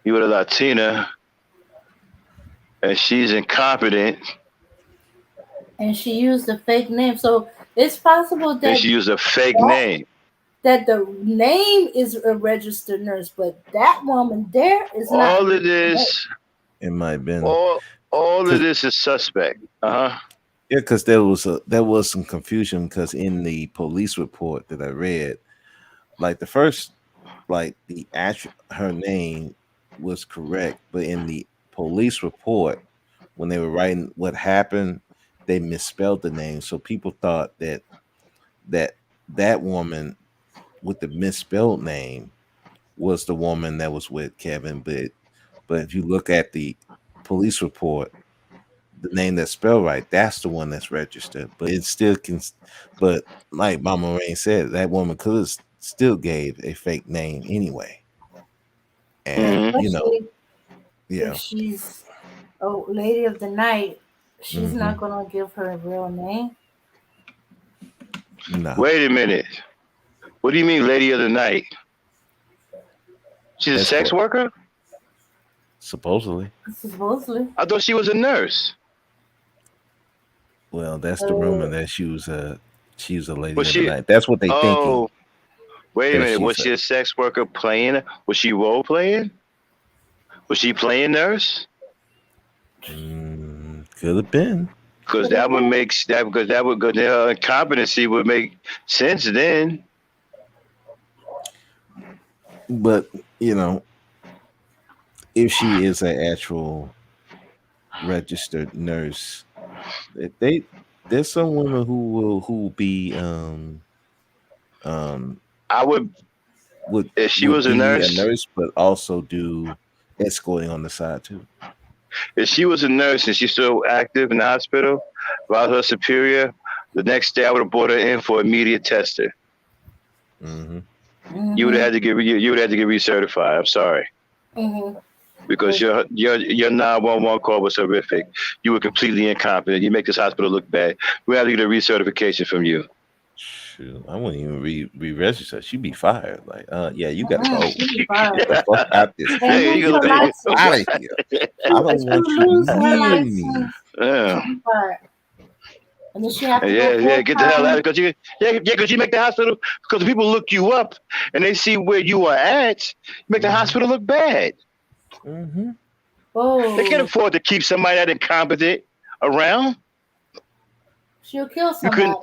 He with a Latina, and she's incompetent. And she used a fake name, so it's possible that and she used a fake name. That the name is a registered nurse, but that woman there is not. All of this. It might have been. All of this is suspect. Yeah, because there was some confusion because in the police report that I read, like the first, like her name was correct, but in the police report when they were writing what happened, they misspelled the name, so people thought that woman with the misspelled name was the woman that was with Kevin, but if you look at the police report, the name that's spelled right, that's the one that's registered. But it still can. But like Mama Rain said, that woman could have still gave a fake name anyway. And if she's a lady of the night, she's not gonna give her a real name. No. Wait a minute. What do you mean, lady of the night? She's a sex worker? Supposedly. I thought she was a nurse. Well, that's the rumor that she was a lady of the night. That's what they thinking. Wait a minute. Was she a sex worker playing? Was she role playing? Was she playing nurse? Could have been. Because that would make her incompetency would make sense then. But if she is an actual registered nurse, there's some women who will be I would if she was a nurse, but also do escorting on the side too. If she was a nurse and she's still active in the hospital while her superior, the next day I would have brought her in for immediate testing. You would have had to get recertified. I'm sorry. Because your 911 call was horrific. You were completely incompetent. You make this hospital look bad. We have to get a recertification from you. Shoot, I wouldn't even re-register. She'd be fired. Like, yeah, you got to go. Get the fuck out this. Hey, you out of here. I don't want you near me. And then she have to get the hell out of it. Because you make the hospital, because people look you up and they see where you are at, you make the hospital look bad. They can't afford to keep somebody that incompetent around. She'll kill somebody.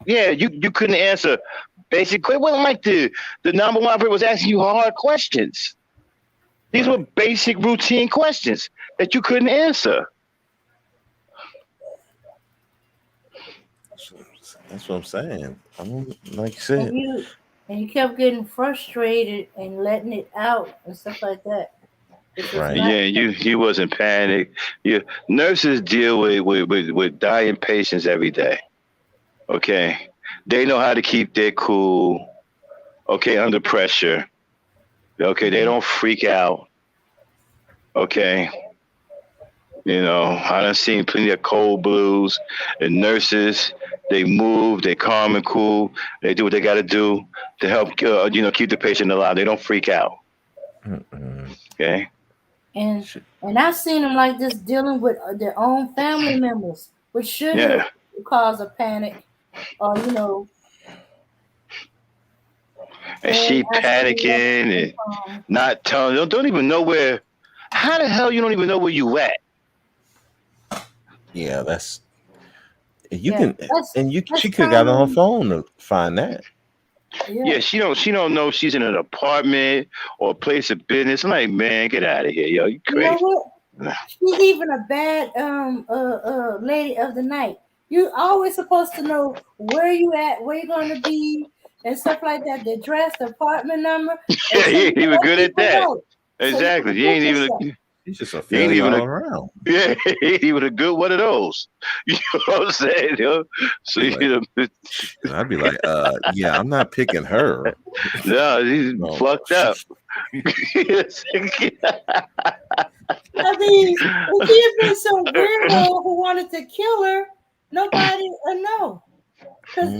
You couldn't answer basic questions. It wasn't like the number one operator was asking you hard questions. These were basic routine questions that you couldn't answer. That's what I'm saying. Like you said. And you kept getting frustrated and letting it out and stuff like that. Right. Yeah, you wasn't panicked. Nurses deal with dying patients every day. Okay. They know how to keep their cool. Okay, under pressure. Okay, they don't freak out. Okay. I done seen plenty of cold blues and nurses. They move, they calm and cool. They do what they got to do to help, keep the patient alive. They don't freak out. Okay. And I've seen them like this dealing with their own family members, which should cause a panic, or And she panicking and not telling. Don't even know where. How the hell you don't even know where you at? Yeah, that's. She could have got on her phone to find that. Yeah, she don't know if she's in an apartment or a place of business. I'm like, man, get out of here, yo. You crazy. You know what? She's even a bad lady of the night. You always supposed to know where you at, where you're gonna be, and stuff like that. The address, the apartment number. Yeah, he was good at that. Exactly. He ain't even. He's just a feeling all around. Yeah, he ain't even a good one of those. You know what I'm saying? Yo? So I'd be like, yeah, I'm not picking her. No, he's fucked up. I mean, if he had been some weirdo who wanted to kill her, nobody would know. Because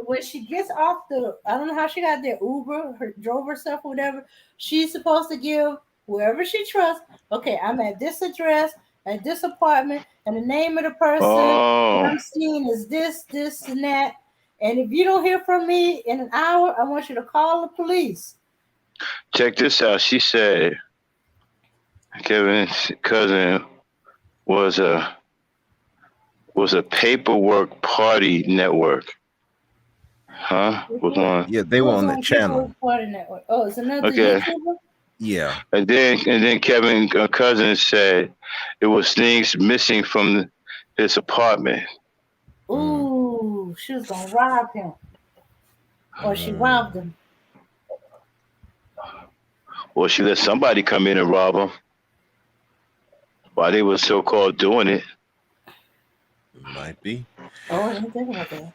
when she gets off I don't know how she got there, Uber, drove herself or whatever, she's supposed to give whoever she trusts, okay, I'm at this address, at this apartment, and the name of the person that I'm seeing is this, and that. And if you don't hear from me in an hour, I want you to call the police. Check this out. She said Kevin's cousin was a paperwork party network. Huh? Was on? Yeah, they were on the channel. Party network. Oh, it's another YouTuber? Yeah. And then Kevin cousin said it was things missing from his apartment. Ooh, she was gonna rob him. Or she robbed him. Or she let somebody come in and rob him while they were so-called doing it. Might be. Oh, I didn't think about that.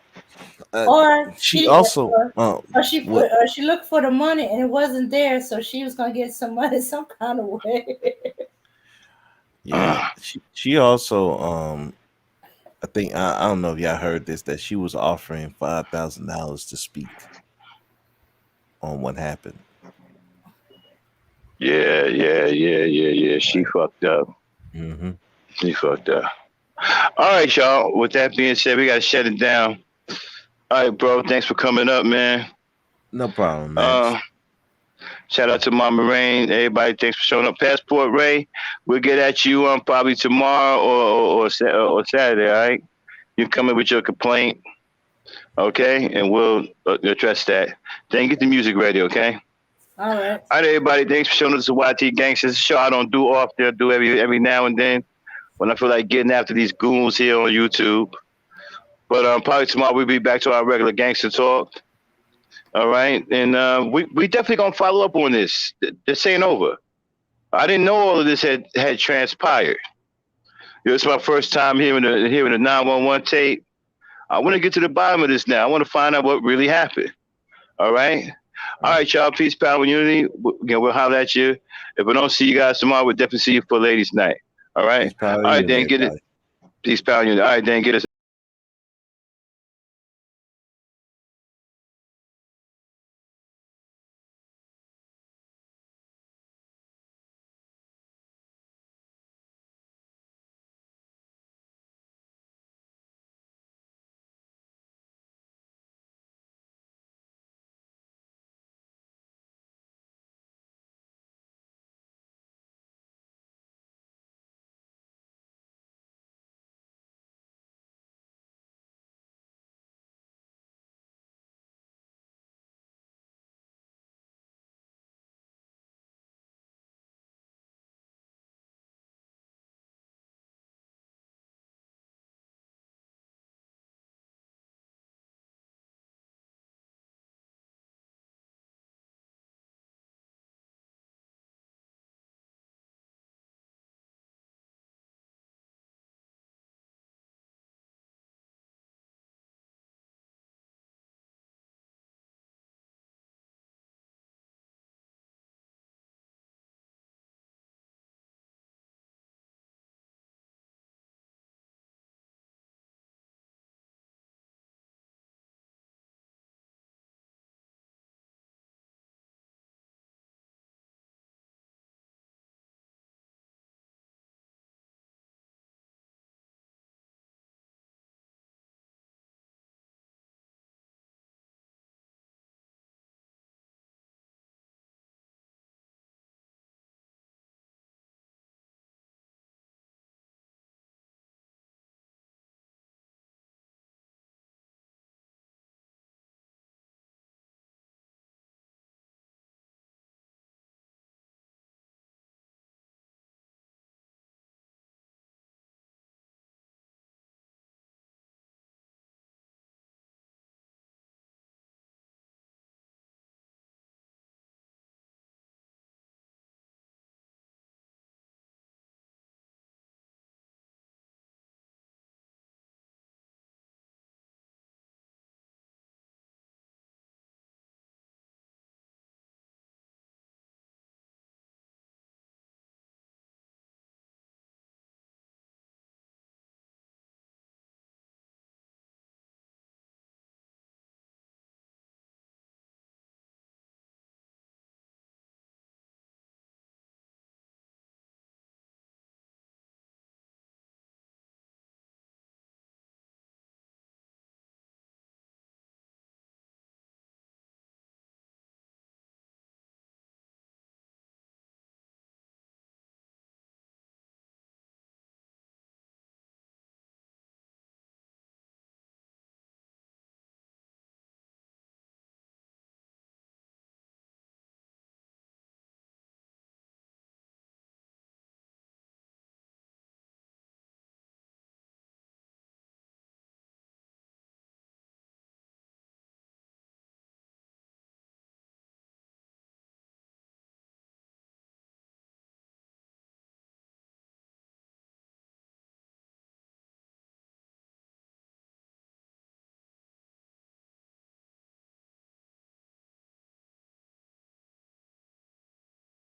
Or she also, or she looked for the money and it wasn't there, so she was gonna get some money some kind of way. Yeah, she also, I think I don't know if y'all heard this, that she was offering $5,000 to speak on what happened. Yeah. She fucked up. Mm-hmm. She fucked up. All right, y'all. With that being said, we gotta shut it down. All right, bro. Thanks for coming up, man. No problem, man. Shout out to Mama Rain. Everybody, thanks for showing up. Passport Ray, we'll get at you probably tomorrow or Saturday. All right, you come in with your complaint, okay, and we'll address that. Then get the music ready, okay? All right. All right, everybody. Thanks for showing up to YT Gangsters show. I don't do often. I do every now and then when I feel like getting after these goons here on YouTube. But probably tomorrow we'll be back to our regular Gangsta Talk. All right, and we definitely gonna follow up on this. This ain't over. I didn't know all of this had transpired. It's my first time hearing the 911 tape. I want to get to the bottom of this now. I want to find out what really happened. All right, y'all. Peace, power, and unity. Again, we'll holler at you. If I don't see you guys tomorrow, we'll definitely see you for Ladies' Night. All right. All right, then get it. Peace, power, and unity. All right, then get us.